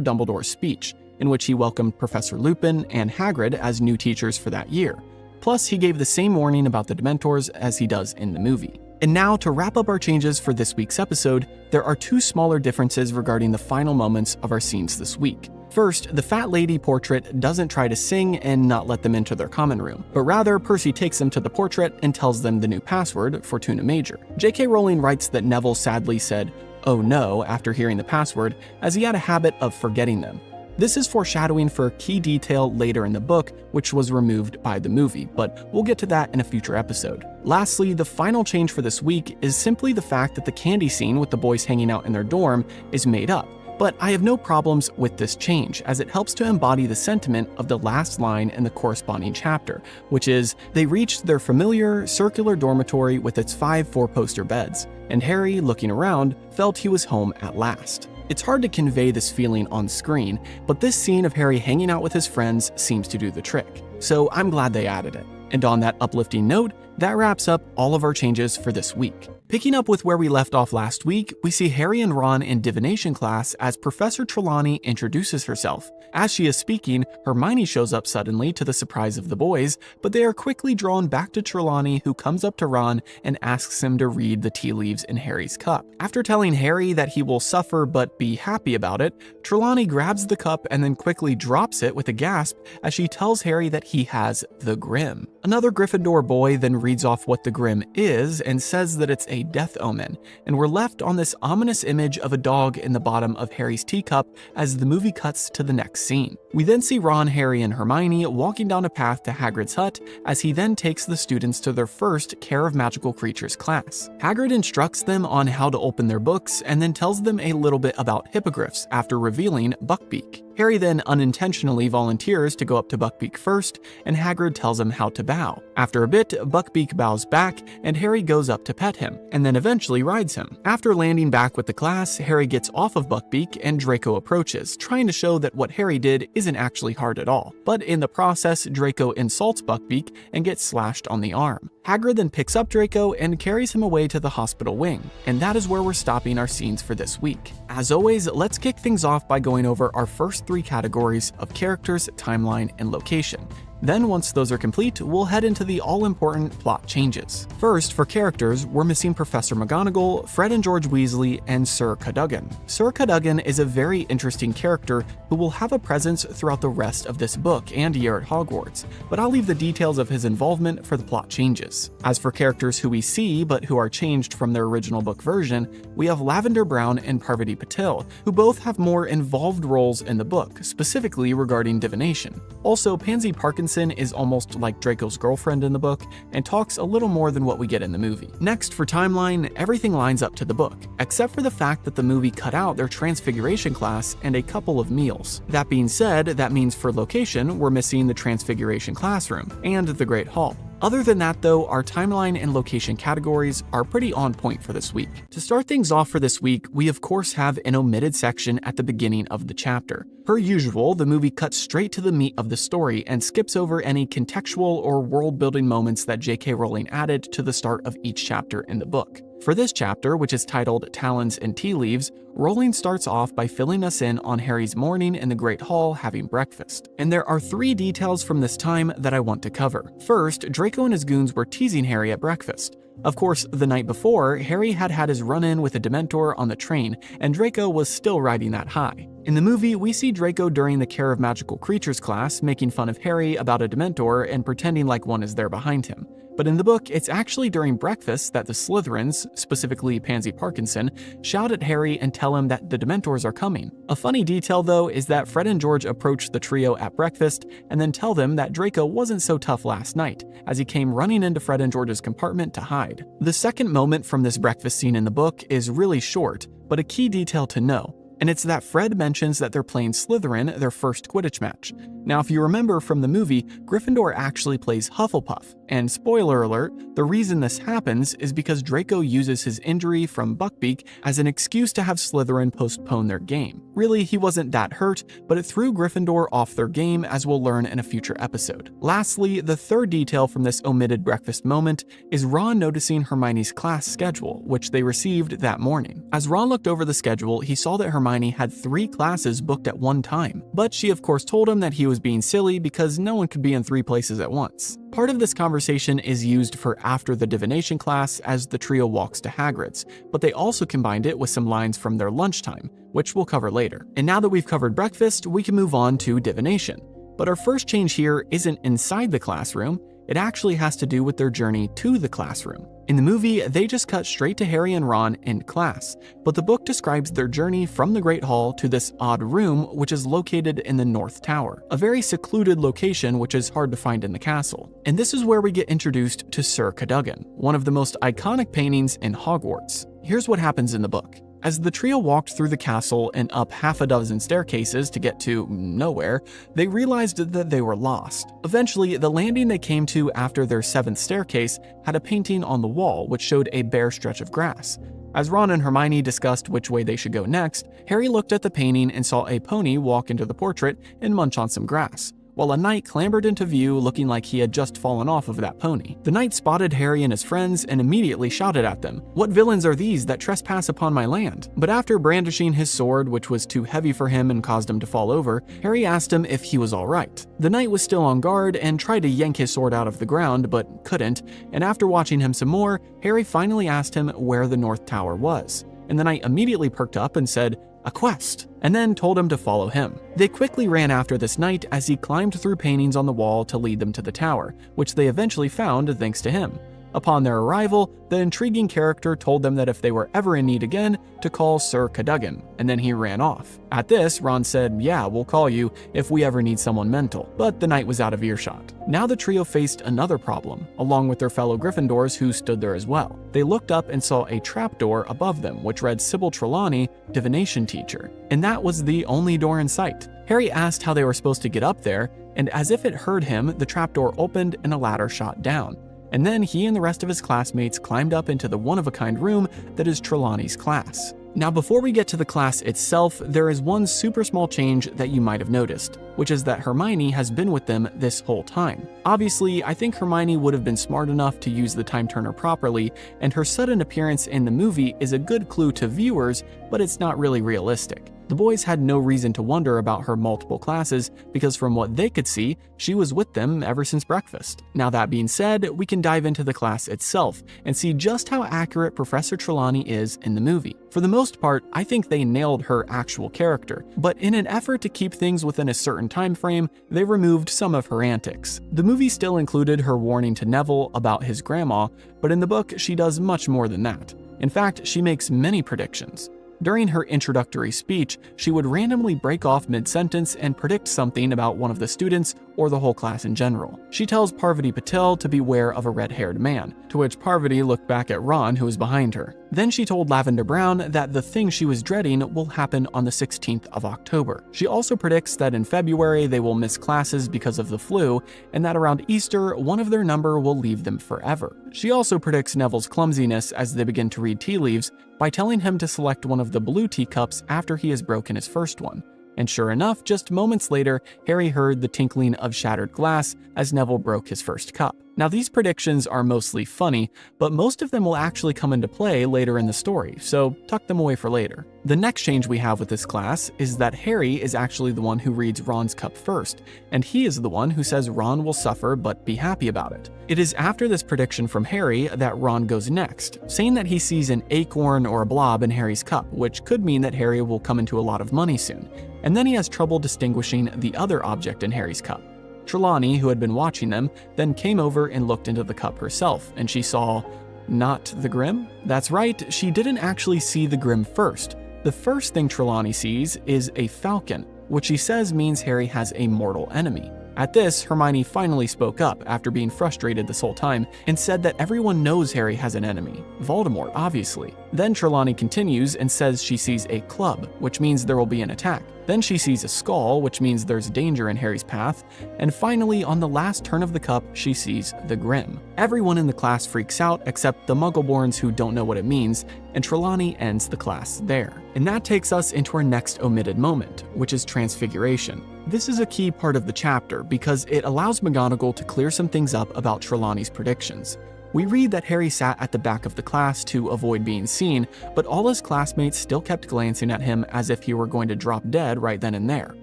S1: Dumbledore's speech, in which he welcomed Professor Lupin and Hagrid as new teachers for that year. Plus, he gave the same warning about the Dementors as he does in the movie. And now, to wrap up our changes for this week's episode, there are two smaller differences regarding the final moments of our scenes this week. First, the fat lady portrait doesn't try to sing and not let them into their common room, but rather Percy takes them to the portrait and tells them the new password, Fortuna Major. J.K. Rowling writes that Neville sadly said, "Oh no," after hearing the password, as he had a habit of forgetting them. This is foreshadowing for a key detail later in the book, which was removed by the movie, but we'll get to that in a future episode. Lastly, the final change for this week is simply the fact that the candy scene with the boys hanging out in their dorm is made up. But I have no problems with this change, as it helps to embody the sentiment of the last line in the corresponding chapter, which is, they reached their familiar circular dormitory with its 5 four-poster beds, and Harry, looking around, felt he was home at last. It's hard to convey this feeling on screen, but this scene of Harry hanging out with his friends seems to do the trick. So I'm glad they added it. And on that uplifting note, that wraps up all of our changes for this week. Picking up with where we left off last week, we see Harry and Ron in divination class as Professor Trelawney introduces herself. As she is speaking, Hermione shows up suddenly to the surprise of the boys, but they are quickly drawn back to Trelawney, who comes up to Ron and asks him to read the tea leaves in Harry's cup. After telling Harry that he will suffer but be happy about it, Trelawney grabs the cup and then quickly drops it with a gasp as she tells Harry that he has the Grim. Another Gryffindor boy then reads off what the Grim is and says that it's a death omen, and we're left on this ominous image of a dog in the bottom of Harry's teacup as the movie cuts to the next scene. We then see Ron, Harry, and Hermione walking down a path to Hagrid's hut as he then takes the students to their first Care of Magical Creatures class. Hagrid instructs them on how to open their books and then tells them a little bit about hippogriffs after revealing Buckbeak. Harry then unintentionally volunteers to go up to Buckbeak first, and Hagrid tells him how to bow. After a bit, Buckbeak bows back, and Harry goes up to pet him, and then eventually rides him. After landing back with the class, Harry gets off of Buckbeak, and Draco approaches, trying to show that what Harry did isn't actually hard at all. But in the process, Draco insults Buckbeak and gets slashed on the arm. Hagrid then picks up Draco and carries him away to the hospital wing, and that is where we're stopping our scenes for this week. As always, let's kick things off by going over our first 3 categories of characters, timeline, and location. Then once those are complete, we'll head into the all-important plot changes. First, for characters, we're missing Professor McGonagall, Fred and George Weasley, and Sir Cadogan. Sir Cadogan is a very interesting character who will have a presence throughout the rest of this book and year at Hogwarts, but I'll leave the details of his involvement for the plot changes. As for characters who we see but who are changed from their original book version, we have Lavender Brown and Parvati Patil, who both have more involved roles in the book, specifically regarding divination. Also, Pansy Parkinson Parkinson is almost like Draco's girlfriend in the book and talks a little more than what we get in the movie. Next, for timeline, everything lines up to the book, except for the fact that the movie cut out their Transfiguration class and a couple of meals. That being said, that means for location, we're missing the Transfiguration classroom and the Great Hall. Other than that though, our timeline and location categories are pretty on point for this week. To start things off for this week, we of course have an omitted section at the beginning of the chapter. Per usual, the movie cuts straight to the meat of the story and skips over any contextual or world-building moments that J.K. Rowling added to the start of each chapter in the book. For this chapter, which is titled Talons and Tea Leaves, Rowling starts off by filling us in on Harry's morning in the Great Hall having breakfast. And there are 3 details from this time that I want to cover. First, Draco and his goons were teasing Harry at breakfast. Of course, the night before, Harry had had his run-in with a Dementor on the train, and Draco was still riding that high. In the movie, we see Draco during the Care of Magical Creatures class making fun of Harry about a Dementor and pretending like one is there behind him. But in the book, it's actually during breakfast that the Slytherins, specifically Pansy Parkinson, shout at Harry and tell him that the Dementors are coming. A funny detail though is that Fred and George approach the trio at breakfast and then tell them that Draco wasn't so tough last night, as he came running into Fred and George's compartment to hide. The second moment from this breakfast scene in the book is really short, but a key detail to know. And it's that Fred mentions that they're playing Slytherin their first Quidditch match. Now, if you remember from the movie, Gryffindor actually plays Hufflepuff, and spoiler alert, the reason this happens is because Draco uses his injury from Buckbeak as an excuse to have Slytherin postpone their game. Really, he wasn't that hurt, but it threw Gryffindor off their game, as we'll learn in a future episode. Lastly, the third detail from this omitted breakfast moment is Ron noticing Hermione's class schedule, which they received that morning. As Ron looked over the schedule, he saw that Hermione had 3 classes booked at one time, but she of course told him that he was being silly because no one could be in 3 places at once. Part of this conversation is used for after the divination class as the trio walks to Hagrid's, but they also combined it with some lines from their lunchtime, which we'll cover later. And now that we've covered breakfast, we can move on to divination. But our first change here isn't inside the classroom, it actually has to do with their journey to the classroom. In the movie, they just cut straight to Harry and Ron in class, but the book describes their journey from the Great Hall to this odd room which is located in the North Tower, a very secluded location which is hard to find in the castle. And this is where we get introduced to Sir Cadogan, one of the most iconic paintings in Hogwarts. Here's what happens in the book. As the trio walked through the castle and up half a dozen staircases to get to nowhere, they realized that they were lost. Eventually, the landing they came to after their 7th staircase had a painting on the wall which showed a bare stretch of grass. As Ron and Hermione discussed which way they should go next, Harry looked at the painting and saw a pony walk into the portrait and munch on some grass, while a knight clambered into view looking like he had just fallen off of that pony. The knight spotted Harry and his friends and immediately shouted at them, "What villains are these that trespass upon my land?" But after brandishing his sword, which was too heavy for him and caused him to fall over, Harry asked him if he was alright. The knight was still on guard and tried to yank his sword out of the ground, but couldn't, and after watching him some more, Harry finally asked him where the North Tower was. And the knight immediately perked up and said, "A quest," and then told him to follow him. They quickly ran after this knight as he climbed through paintings on the wall to lead them to the tower, which they eventually found thanks to him. Upon their arrival, the intriguing character told them that if they were ever in need again, to call Sir Cadogan, and then he ran off. At this, Ron said, "Yeah, we'll call you if we ever need someone mental," but the knight was out of earshot. Now the trio faced another problem, along with their fellow Gryffindors who stood there as well. They looked up and saw a trapdoor above them which read Sybil Trelawney, Divination Teacher, and that was the only door in sight. Harry asked how they were supposed to get up there, and as if it heard him, the trapdoor opened and a ladder shot down. And then he and the rest of his classmates climbed up into the one-of-a-kind room that is Trelawney's class. Now before we get to the class itself, there is one super small change that you might have noticed, which is that Hermione has been with them this whole time. Obviously, I think Hermione would have been smart enough to use the time turner properly, and her sudden appearance in the movie is a good clue to viewers, but it's not really realistic. The boys had no reason to wonder about her multiple classes because from what they could see, she was with them ever since breakfast. Now that being said, we can dive into the class itself and see just how accurate Professor Trelawney is in the movie. For the most part, I think they nailed her actual character, but in an effort to keep things within a certain time frame, they removed some of her antics. The movie still included her warning to Neville about his grandma, but in the book, she does much more than that. In fact, she makes many predictions. During her introductory speech, she would randomly break off mid-sentence and predict something about one of the students or the whole class in general. She tells Parvati Patil to beware of a red-haired man, to which Parvati looked back at Ron, who was behind her. Then she told Lavender Brown that the thing she was dreading will happen on the 16th of October. She also predicts that in February they will miss classes because of the flu, and that around Easter, one of their number will leave them forever. She also predicts Neville's clumsiness as they begin to read tea leaves by telling him to select one of the blue teacups after he has broken his first one. And sure enough, just moments later, Harry heard the tinkling of shattered glass as Neville broke his first cup. Now, these predictions are mostly funny, but most of them will actually come into play later in the story, so tuck them away for later. The next change we have with this class is that Harry is actually the one who reads Ron's cup first, and he is the one who says Ron will suffer but be happy about it. It is after this prediction from Harry that Ron goes next, saying that he sees an acorn or a blob in Harry's cup, which could mean that Harry will come into a lot of money soon, and then he has trouble distinguishing the other object in Harry's cup. Trelawney, who had been watching them, then came over and looked into the cup herself, and she saw not the Grim? That's right, she didn't actually see the Grim first. The first thing Trelawney sees is a falcon, which she says means Harry has a mortal enemy. At this, Hermione finally spoke up after being frustrated this whole time and said that everyone knows Harry has an enemy, Voldemort, obviously. Then Trelawney continues and says she sees a club, which means there will be an attack. Then she sees a skull, which means there's danger in Harry's path. And finally, on the last turn of the cup, she sees the Grim. Everyone in the class freaks out except the Muggleborns who don't know what it means, and Trelawney ends the class there. And that takes us into our next omitted moment, which is Transfiguration. This is a key part of the chapter because it allows McGonagall to clear some things up about Trelawney's predictions. We read that Harry sat at the back of the class to avoid being seen, but all his classmates still kept glancing at him as if he were going to drop dead right then and there.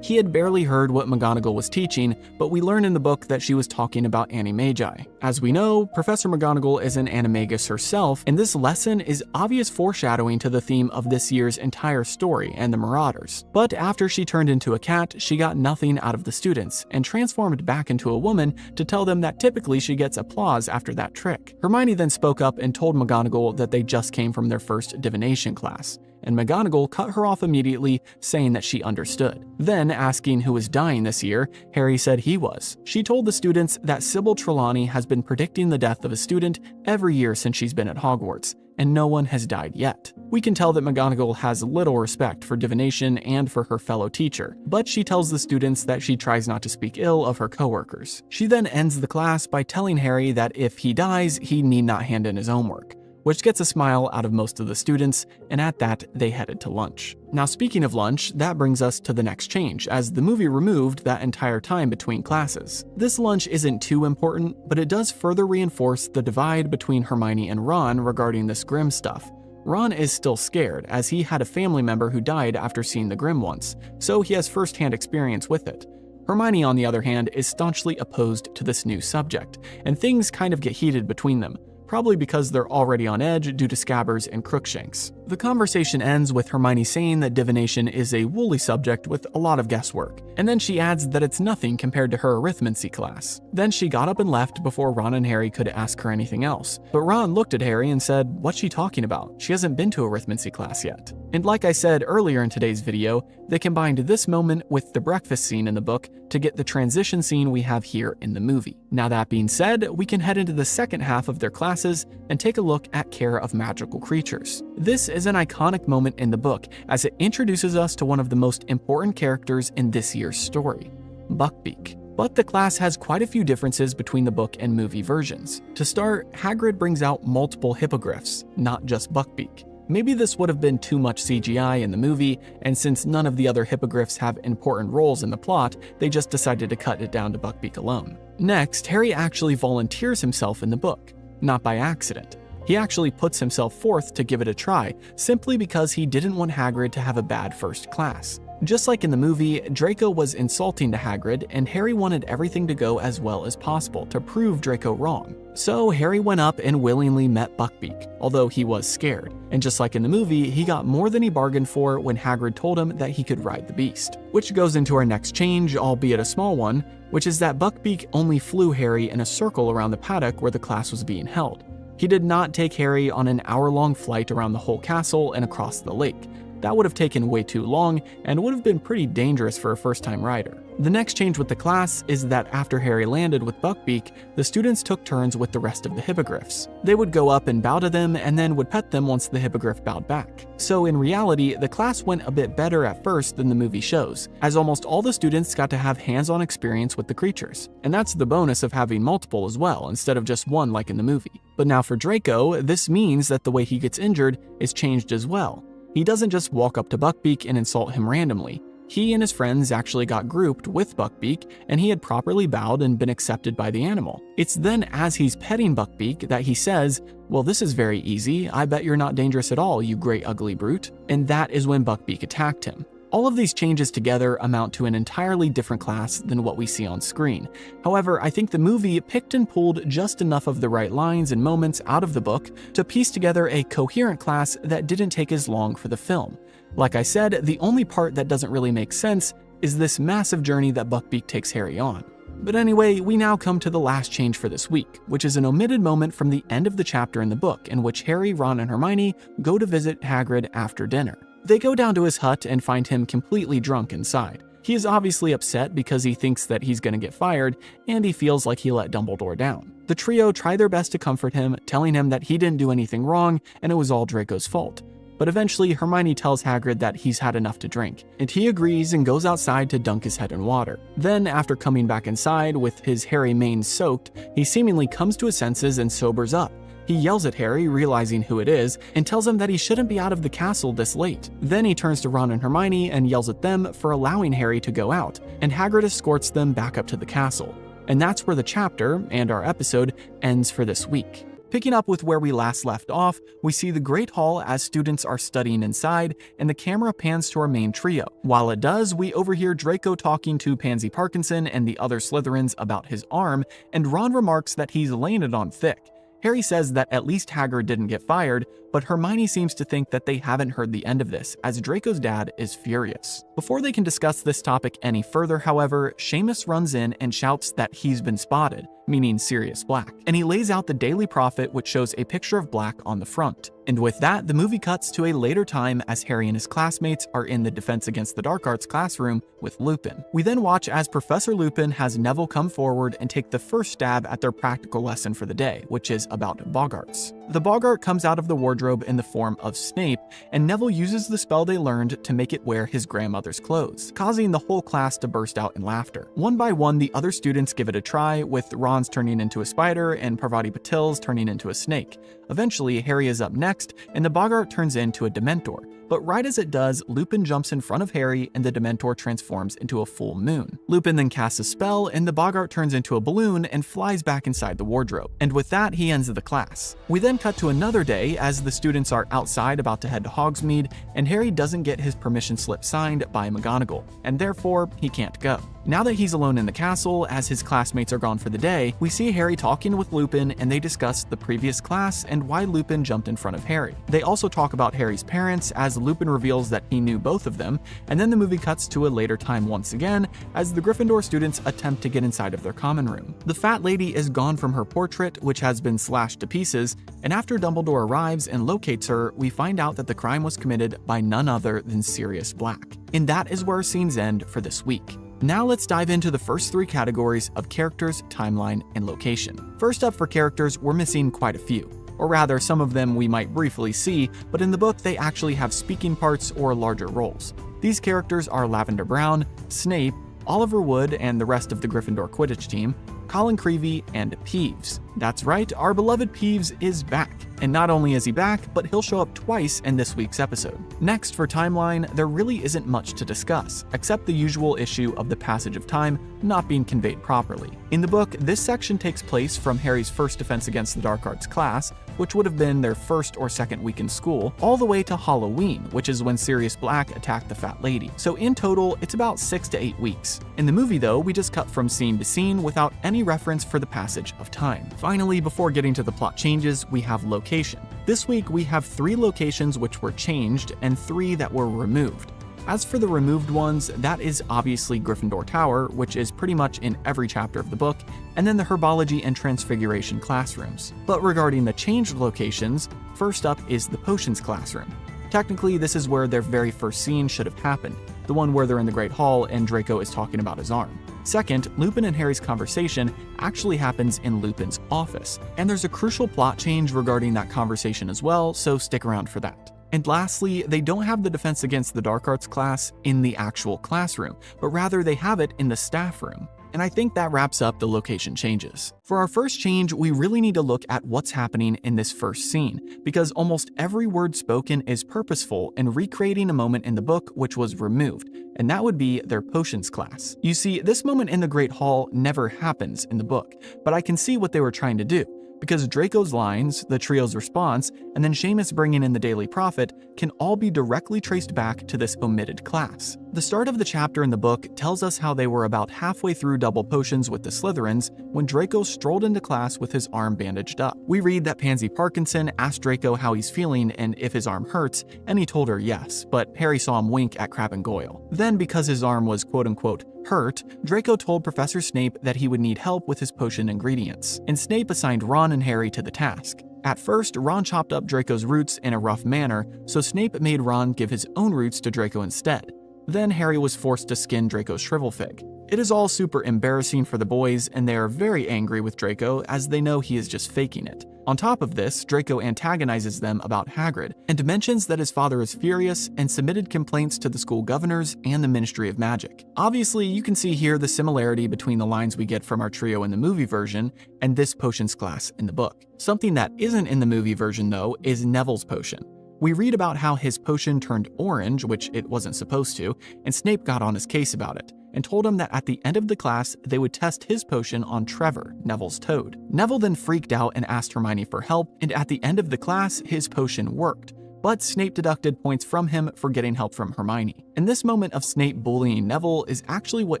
S1: He had barely heard what McGonagall was teaching, but we learn in the book that she was talking about Animagi. As we know, Professor McGonagall is an animagus herself, and this lesson is obvious foreshadowing to the theme of this year's entire story and the Marauders. But after she turned into a cat, she got nothing out of the students, and transformed back into a woman to tell them that typically she gets applause after that trick. Hermione then spoke up and told McGonagall that they just came from their first divination class, and McGonagall cut her off immediately, saying that she understood. Then, asking who was dying this year, Harry said he was. She told the students that Sybil Trelawney has been predicting the death of a student every year since she's been at Hogwarts, and no one has died yet. We can tell that McGonagall has little respect for divination and for her fellow teacher, but she tells the students that she tries not to speak ill of her coworkers. She then ends the class by telling Harry that if he dies, he need not hand in his homework, which gets a smile out of most of the students, and at that, they headed to lunch. Now, speaking of lunch, that brings us to the next change, as the movie removed that entire time between classes. This lunch isn't too important, but it does further reinforce the divide between Hermione and Ron regarding this Grim stuff. Ron is still scared, as he had a family member who died after seeing the Grim once, so he has first-hand experience with it. Hermione, on the other hand, is staunchly opposed to this new subject, and things kind of get heated between them, probably because they're already on edge due to Scabbers and Crookshanks. The conversation ends with Hermione saying that divination is a woolly subject with a lot of guesswork, and then she adds that it's nothing compared to her arithmancy class. Then she got up and left before Ron and Harry could ask her anything else. But Ron looked at Harry and said, "What's she talking about? She hasn't been to arithmancy class yet." And like I said earlier in today's video, they combined this moment with the breakfast scene in the book to get the transition scene we have here in the movie. Now that being said, we can head into the second half of their classes and take a look at Care of Magical Creatures. This is an iconic moment in the book as it introduces us to one of the most important characters in this year's story, Buckbeak. But the class has quite a few differences between the book and movie versions. To start, Hagrid brings out multiple hippogriffs, not just Buckbeak. Maybe this would have been too much CGI in the movie, and since none of the other hippogriffs have important roles in the plot, they just decided to cut it down to Buckbeak alone. Next, Harry actually volunteers himself in the book, not by accident. He actually puts himself forth to give it a try, simply because he didn't want Hagrid to have a bad first class. Just like in the movie, Draco was insulting to Hagrid, and Harry wanted everything to go as well as possible to prove Draco wrong. So Harry went up and willingly met Buckbeak, although he was scared. And just like in the movie, he got more than he bargained for when Hagrid told him that he could ride the beast. Which goes into our next change, albeit a small one, which is that Buckbeak only flew Harry in a circle around the paddock where the class was being held. He did not take Harry on an hour-long flight around the whole castle and across the lake. That would have taken way too long and would have been pretty dangerous for a first-time rider. The next change with the class is that after Harry landed with Buckbeak, the students took turns with the rest of the hippogriffs. They would go up and bow to them and then would pet them once the hippogriff bowed back. So in reality, the class went a bit better at first than the movie shows, as almost all the students got to have hands-on experience with the creatures. And that's the bonus of having multiple as well, instead of just one like in the movie. But now for Draco, this means that the way he gets injured is changed as well. He doesn't just walk up to Buckbeak and insult him randomly. He and his friends actually got grouped with Buckbeak, and he had properly bowed and been accepted by the animal. It's then as he's petting Buckbeak that he says, "Well, this is very easy. I bet you're not dangerous at all, you great ugly brute." And that is when Buckbeak attacked him. All of these changes together amount to an entirely different class than what we see on screen. However, I think the movie picked and pulled just enough of the right lines and moments out of the book to piece together a coherent class that didn't take as long for the film. Like I said, the only part that doesn't really make sense is this massive journey that Buckbeak takes Harry on. But anyway, we now come to the last change for this week, which is an omitted moment from the end of the chapter in the book in which Harry, Ron, and Hermione go to visit Hagrid after dinner. They go down to his hut and find him completely drunk inside. He is obviously upset because he thinks that he's going to get fired, and he feels like he let Dumbledore down. The trio try their best to comfort him, telling him that he didn't do anything wrong and it was all Draco's fault. But eventually, Hermione tells Hagrid that he's had enough to drink, and he agrees and goes outside to dunk his head in water. Then, after coming back inside with his hairy mane soaked, he seemingly comes to his senses and sobers up. He yells at Harry, realizing who it is, and tells him that he shouldn't be out of the castle this late. Then he turns to Ron and Hermione and yells at them for allowing Harry to go out, and Hagrid escorts them back up to the castle. And that's where the chapter, and our episode, ends for this week. Picking up with where we last left off, we see the Great Hall as students are studying inside, and the camera pans to our main trio. While it does, we overhear Draco talking to Pansy Parkinson and the other Slytherins about his arm, and Ron remarks that he's laying it on thick. Harry says that at least Hagrid didn't get fired, but Hermione seems to think that they haven't heard the end of this, as Draco's dad is furious. Before they can discuss this topic any further, however, Seamus runs in and shouts that he's been spotted, meaning Sirius Black, and he lays out the Daily Prophet, which shows a picture of Black on the front. And with that, the movie cuts to a later time as Harry and his classmates are in the Defense Against the Dark Arts classroom with Lupin. We then watch as Professor Lupin has Neville come forward and take the first stab at their practical lesson for the day, which is about Boggarts. The Boggart comes out of the wardrobe in the form of Snape, and Neville uses the spell they learned to make it wear his grandmother's clothes, causing the whole class to burst out in laughter. One by one, the other students give it a try, with Ron's turning into a spider and Parvati Patil's turning into a snake. Eventually, Harry is up next, and the Boggart turns into a Dementor. But right as it does, Lupin jumps in front of Harry and the Dementor transforms into a full moon. Lupin then casts a spell and the Boggart turns into a balloon and flies back inside the wardrobe. And with that, he ends the class. We then cut to another day as the students are outside about to head to Hogsmeade, and Harry doesn't get his permission slip signed by McGonagall, and therefore he can't go. Now that he's alone in the castle, as his classmates are gone for the day, we see Harry talking with Lupin, and they discuss the previous class and why Lupin jumped in front of Harry. They also talk about Harry's parents, as Lupin reveals that he knew both of them, and then the movie cuts to a later time once again, as the Gryffindor students attempt to get inside of their common room. The fat lady is gone from her portrait, which has been slashed to pieces, and after Dumbledore arrives and locates her, we find out that the crime was committed by none other than Sirius Black. And that is where scenes end for this week. Now let's dive into the first three categories of characters, timeline, and location. First up for characters, we're missing quite a few. Or rather, some of them we might briefly see, but in the book they actually have speaking parts or larger roles. These characters are Lavender Brown, Snape, Oliver Wood and the rest of the Gryffindor Quidditch team, Colin Creevey, and Peeves. That's right, our beloved Peeves is back. And not only is he back, but he'll show up twice in this week's episode. Next, for timeline, there really isn't much to discuss, except the usual issue of the passage of time not being conveyed properly. In the book, this section takes place from Harry's first Defense Against the Dark Arts class, which would have been their first or second week in school, all the way to Halloween, which is when Sirius Black attacked the fat lady. So in total, it's about 6 to 8 weeks. In the movie though, we just cut from scene to scene without any reference for the passage of time. Finally, before getting to the plot changes, we have location. This week we have 3 locations which were changed and 3 that were removed. As for the removed ones, that is obviously Gryffindor Tower, which is pretty much in every chapter of the book, and then the Herbology and Transfiguration classrooms. But regarding the changed locations, first up is the Potions classroom. Technically, this is where their very first scene should have happened, the one where they're in the Great Hall and Draco is talking about his arm. Second, Lupin and Harry's conversation actually happens in Lupin's office, and there's a crucial plot change regarding that conversation as well, so stick around for that. And lastly, they don't have the Defense Against the Dark Arts class in the actual classroom, but rather they have it in the staff room. And I think that wraps up the location changes. For our first change, we really need to look at what's happening in this first scene, because almost every word spoken is purposeful in recreating a moment in the book which was removed, and that would be their potions class. You see, this moment in the Great Hall never happens in the book, but I can see what they were trying to do, because Draco's lines, the trio's response, and then Seamus bringing in the Daily Prophet can all be directly traced back to this omitted class. The start of the chapter in the book tells us how they were about halfway through double potions with the Slytherins when Draco strolled into class with his arm bandaged up. We read that Pansy Parkinson asked Draco how he's feeling and if his arm hurts, and he told her yes, but Harry saw him wink at Crabbe and Goyle. Then, because his arm was quote-unquote hurt, Draco told Professor Snape that he would need help with his potion ingredients, and Snape assigned Ron and Harry to the task. At first, Ron chopped up Draco's roots in a rough manner, so Snape made Ron give his own roots to Draco instead. Then Harry was forced to skin Draco's shrivel fig. It is all super embarrassing for the boys, and they are very angry with Draco as they know he is just faking it. On top of this, Draco antagonizes them about Hagrid and mentions that his father is furious and submitted complaints to the school governors and the Ministry of Magic. Obviously, you can see here the similarity between the lines we get from our trio in the movie version and this potions class in the book. Something that isn't in the movie version, though, is Neville's potion. We read about how his potion turned orange, which it wasn't supposed to, and Snape got on his case about it, and told him that at the end of the class, they would test his potion on Trevor, Neville's toad. Neville then freaked out and asked Hermione for help, and at the end of the class, his potion worked. But Snape deducted points from him for getting help from Hermione. And this moment of Snape bullying Neville is actually what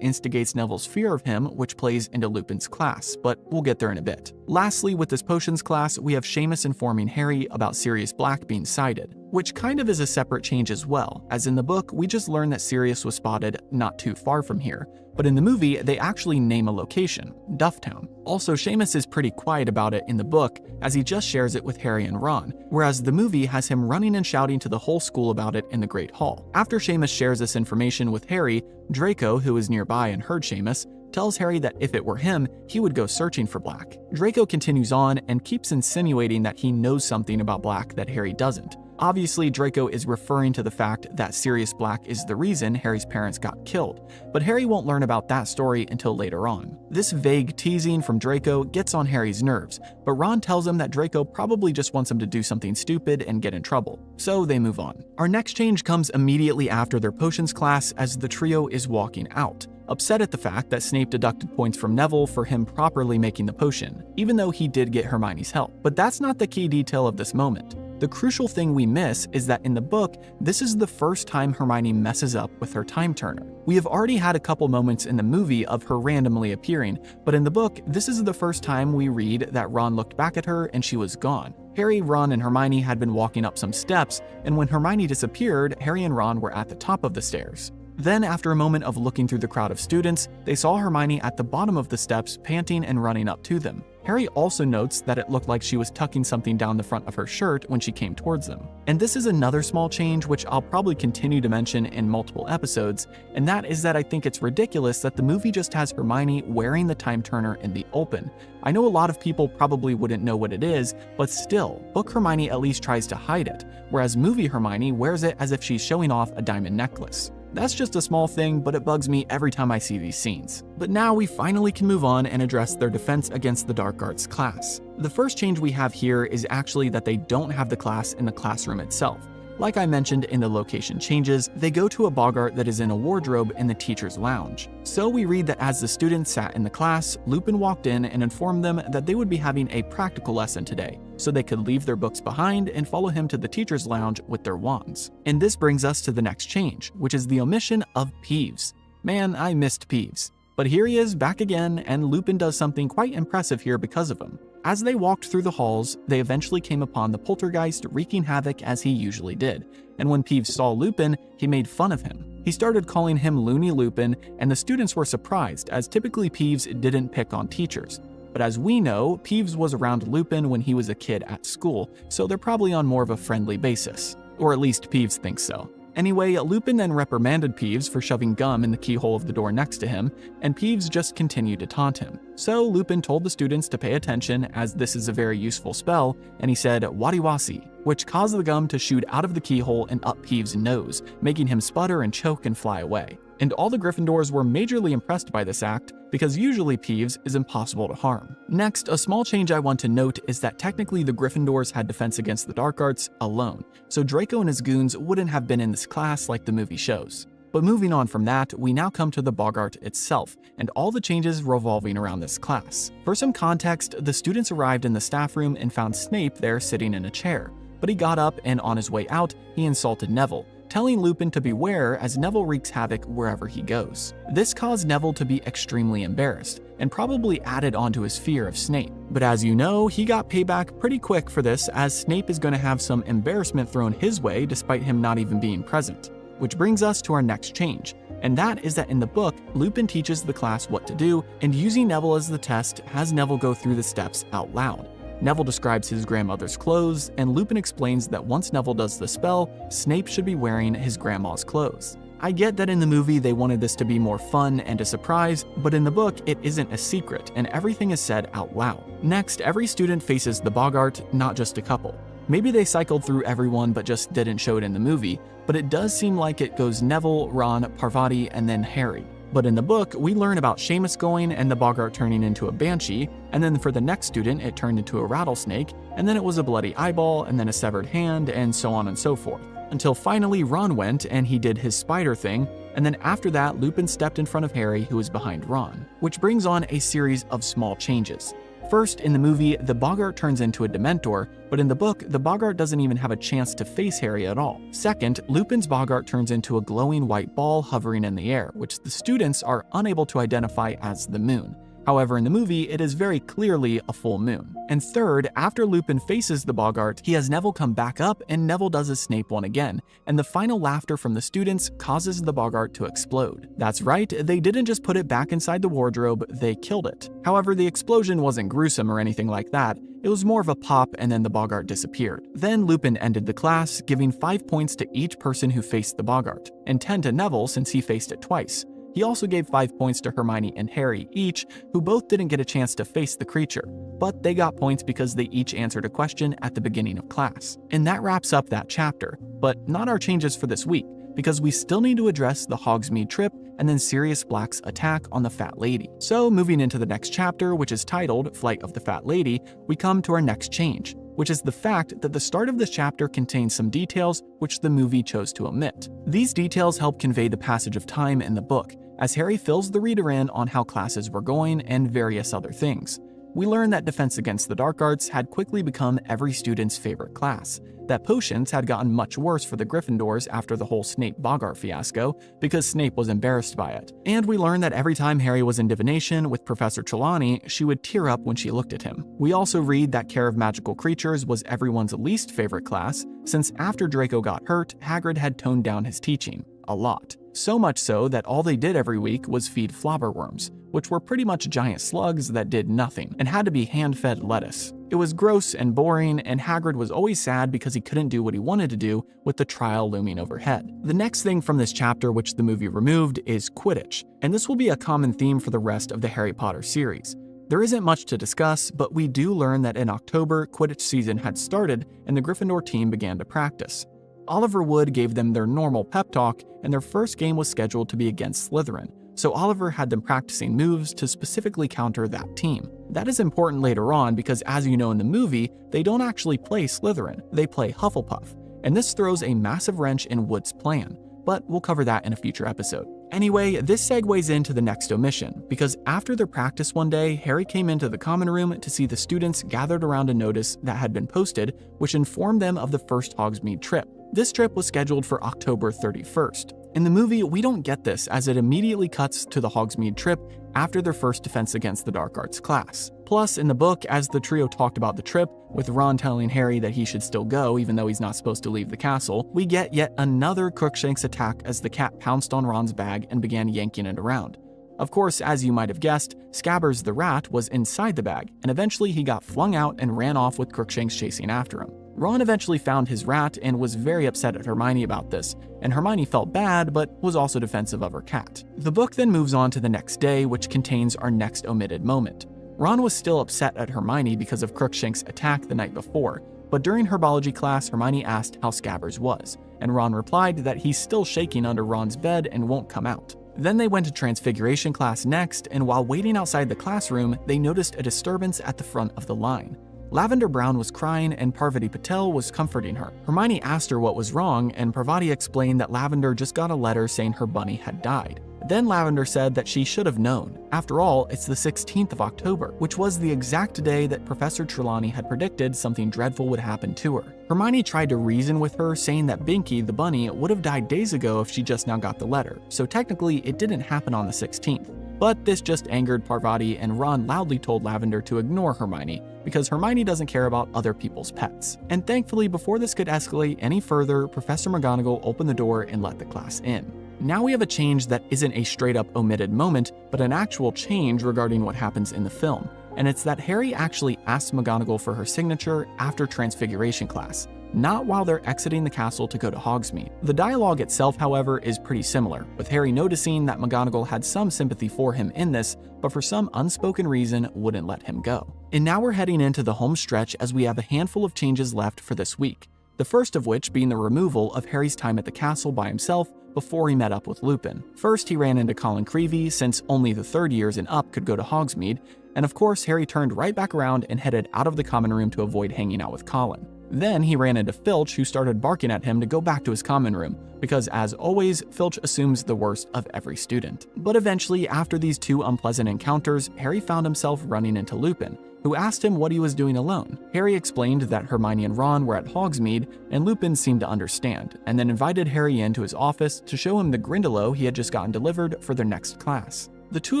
S1: instigates Neville's fear of him, which plays into Lupin's class, but we'll get there in a bit. Lastly, with this potions class, we have Seamus informing Harry about Sirius Black being sighted, which kind of is a separate change as well, as in the book, we just learn that Sirius was spotted not too far from here, but in the movie, they actually name a location, Dufftown. Also, Seamus is pretty quiet about it in the book, as he just shares it with Harry and Ron, whereas the movie has him running and shouting to the whole school about it in the Great Hall. After Seamus shares this information with Harry, Draco, who is nearby and heard Seamus, tells Harry that if it were him, he would go searching for Black. Draco continues on and keeps insinuating that he knows something about Black that Harry doesn't. Obviously, Draco is referring to the fact that Sirius Black is the reason Harry's parents got killed, but Harry won't learn about that story until later on. This vague teasing from Draco gets on Harry's nerves, but Ron tells him that Draco probably just wants him to do something stupid and get in trouble, so they move on. Our next change comes immediately after their potions class as the trio is walking out, upset at the fact that Snape deducted points from Neville for him properly making the potion, even though he did get Hermione's help. But that's not the key detail of this moment. The crucial thing we miss is that in the book, this is the first time Hermione messes up with her time turner. We have already had a couple moments in the movie of her randomly appearing, but in the book, this is the first time we read that Ron looked back at her and she was gone. Harry, Ron, and Hermione had been walking up some steps, and when Hermione disappeared, Harry and Ron were at the top of the stairs. Then, after a moment of looking through the crowd of students, they saw Hermione at the bottom of the steps, panting and running up to them. Harry also notes that it looked like she was tucking something down the front of her shirt when she came towards them. And this is another small change which I'll probably continue to mention in multiple episodes, and that is that I think it's ridiculous that the movie just has Hermione wearing the time turner in the open. I know a lot of people probably wouldn't know what it is, but still, book Hermione at least tries to hide it, whereas movie Hermione wears it as if she's showing off a diamond necklace. That's just a small thing, but it bugs me every time I see these scenes. But now we finally can move on and address their Defense Against the Dark Arts class. The first change we have here is actually that they don't have the class in the classroom itself. Like I mentioned in the location changes, they go to a boggart that is in a wardrobe in the teacher's lounge. So we read that as the students sat in the class, Lupin walked in and informed them that they would be having a practical lesson today, so they could leave their books behind and follow him to the teacher's lounge with their wands. And this brings us to the next change, which is the omission of Peeves. Man, I missed Peeves. But here he is back again, and Lupin does something quite impressive here because of him. As they walked through the halls, they eventually came upon the poltergeist wreaking havoc as he usually did, and when Peeves saw Lupin, he made fun of him. He started calling him Loony Lupin, and the students were surprised, as typically Peeves didn't pick on teachers. But as we know, Peeves was around Lupin when he was a kid at school, so they're probably on more of a friendly basis. Or at least Peeves thinks so. Anyway, Lupin then reprimanded Peeves for shoving gum in the keyhole of the door next to him, and Peeves just continued to taunt him. So Lupin told the students to pay attention, as this is a very useful spell, and he said wadiwasi, which caused the gum to shoot out of the keyhole and up Peeves' nose, making him sputter and choke and fly away. And all the Gryffindors were majorly impressed by this act, because usually Peeves is impossible to harm. Next, a small change I want to note is that technically the Gryffindors had defense against the dark arts alone, so Draco and his goons wouldn't have been in this class like the movie shows. But moving on from that, we now come to the Boggart itself, and all the changes revolving around this class. For some context, the students arrived in the staff room and found Snape there sitting in a chair, but he got up and on his way out, he insulted Neville, telling Lupin to beware as Neville wreaks havoc wherever he goes. This caused Neville to be extremely embarrassed, and probably added onto his fear of Snape. But as you know, he got payback pretty quick for this, as Snape is going to have some embarrassment thrown his way despite him not even being present. Which brings us to our next change, and that is that in the book, Lupin teaches the class what to do, and using Neville as the test has Neville go through the steps out loud. Neville describes his grandmother's clothes, and Lupin explains that once Neville does the spell, Snape should be wearing his grandma's clothes. I get that in the movie they wanted this to be more fun and a surprise, but in the book it isn't a secret, and everything is said out loud. Next, every student faces the Boggart, not just a couple. Maybe they cycled through everyone but just didn't show it in the movie, but it does seem like it goes Neville, Ron, Parvati, and then Harry. But in the book, we learn about Seamus going and the Boggart turning into a banshee, and then for the next student it turned into a rattlesnake, and then it was a bloody eyeball, and then a severed hand, and so on and so forth. Until finally Ron went and he did his spider thing, and then after that Lupin stepped in front of Harry, who was behind Ron. Which brings on a series of small changes. First, in the movie, the Boggart turns into a Dementor, but in the book, the Boggart doesn't even have a chance to face Harry at all. Second, Lupin's Boggart turns into a glowing white ball hovering in the air, which the students are unable to identify as the moon. However, in the movie, it is very clearly a full moon. And third, after Lupin faces the Boggart, he has Neville come back up, and Neville does his Snape one again, and the final laughter from the students causes the Boggart to explode. That's right, they didn't just put it back inside the wardrobe, they killed it. However, the explosion wasn't gruesome or anything like that, it was more of a pop and then the Boggart disappeared. Then Lupin ended the class, giving 5 points to each person who faced the Boggart, and 10 to Neville since he faced it twice. He also gave 5 points to Hermione and Harry each, who both didn't get a chance to face the creature, but they got points because they each answered a question at the beginning of class. And that wraps up that chapter, but not our changes for this week, because we still need to address the Hogsmeade trip and then Sirius Black's attack on the Fat Lady. So moving into the next chapter, which is titled Flight of the Fat Lady, we come to our next change, which is the fact that the start of this chapter contains some details which the movie chose to omit. These details help convey the passage of time in the book, as Harry fills the reader in on how classes were going and various other things. We learn that Defense Against the Dark Arts had quickly become every student's favorite class, that potions had gotten much worse for the Gryffindors after the whole Snape-Boggart fiasco, because Snape was embarrassed by it. And we learn that every time Harry was in divination with Professor Trelawney, she would tear up when she looked at him. We also read that Care of Magical Creatures was everyone's least favorite class, since after Draco got hurt, Hagrid had toned down his teaching. A lot. So much so that all they did every week was feed flobberworms, which were pretty much giant slugs that did nothing, and had to be hand-fed lettuce. It was gross and boring, and Hagrid was always sad because he couldn't do what he wanted to do with the trial looming overhead. The next thing from this chapter which the movie removed is Quidditch, and this will be a common theme for the rest of the Harry Potter series. There isn't much to discuss, but we do learn that in October, Quidditch season had started and the Gryffindor team began to practice. Oliver Wood gave them their normal pep talk, and their first game was scheduled to be against Slytherin, so Oliver had them practicing moves to specifically counter that team. That is important later on because, as you know in the movie, they don't actually play Slytherin, they play Hufflepuff, and this throws a massive wrench in Wood's plan, but we'll cover that in a future episode. Anyway, this segues into the next omission, because after their practice one day, Harry came into the common room to see the students gathered around a notice that had been posted, which informed them of the first Hogsmeade trip. This trip was scheduled for October 31st. In the movie, we don't get this as it immediately cuts to the Hogsmeade trip after their first Defense Against the Dark Arts class. Plus, in the book, as the trio talked about the trip, with Ron telling Harry that he should still go even though he's not supposed to leave the castle, we get yet another Crookshanks attack as the cat pounced on Ron's bag and began yanking it around. Of course, as you might have guessed, Scabbers the rat was inside the bag, and eventually he got flung out and ran off with Crookshanks chasing after him. Ron eventually found his rat and was very upset at Hermione about this, and Hermione felt bad but was also defensive of her cat. The book then moves on to the next day, which contains our next omitted moment. Ron was still upset at Hermione because of Crookshank's attack the night before, but during herbology class, Hermione asked how Scabbers was, and Ron replied that he's still shaking under Ron's bed and won't come out. Then they went to Transfiguration class next, and while waiting outside the classroom, they noticed a disturbance at the front of the line. Lavender Brown was crying and Parvati Patel was comforting her. Hermione asked her what was wrong, and Parvati explained that Lavender just got a letter saying her bunny had died. Then Lavender said that she should have known. After all, it's the 16th of October, which was the exact day that Professor Trelawney had predicted something dreadful would happen to her. Hermione tried to reason with her, saying that Binky, the bunny, would have died days ago if she just now got the letter, so technically it didn't happen on the 16th. But this just angered Parvati, and Ron loudly told Lavender to ignore Hermione, because Hermione doesn't care about other people's pets. And thankfully, before this could escalate any further, Professor McGonagall opened the door and let the class in. Now we have a change that isn't a straight-up omitted moment, but an actual change regarding what happens in the film. And it's that Harry actually asks McGonagall for her signature after Transfiguration class, not while they're exiting the castle to go to Hogsmeade. The dialogue itself, however, is pretty similar, with Harry noticing that McGonagall had some sympathy for him in this, but for some unspoken reason wouldn't let him go. And now we're heading into the home stretch as we have a handful of changes left for this week. The first of which being the removal of Harry's time at the castle by himself before he met up with Lupin. First, he ran into Colin Creevey, since only the third years and up could go to Hogsmeade, and of course Harry turned right back around and headed out of the common room to avoid hanging out with Colin. Then he ran into Filch, who started barking at him to go back to his common room, because as always, Filch assumes the worst of every student. But eventually, after these two unpleasant encounters, Harry found himself running into Lupin, who asked him what he was doing alone. Harry explained that Hermione and Ron were at Hogsmeade, and Lupin seemed to understand, and then invited Harry into his office to show him the Grindylow he had just gotten delivered for their next class. The two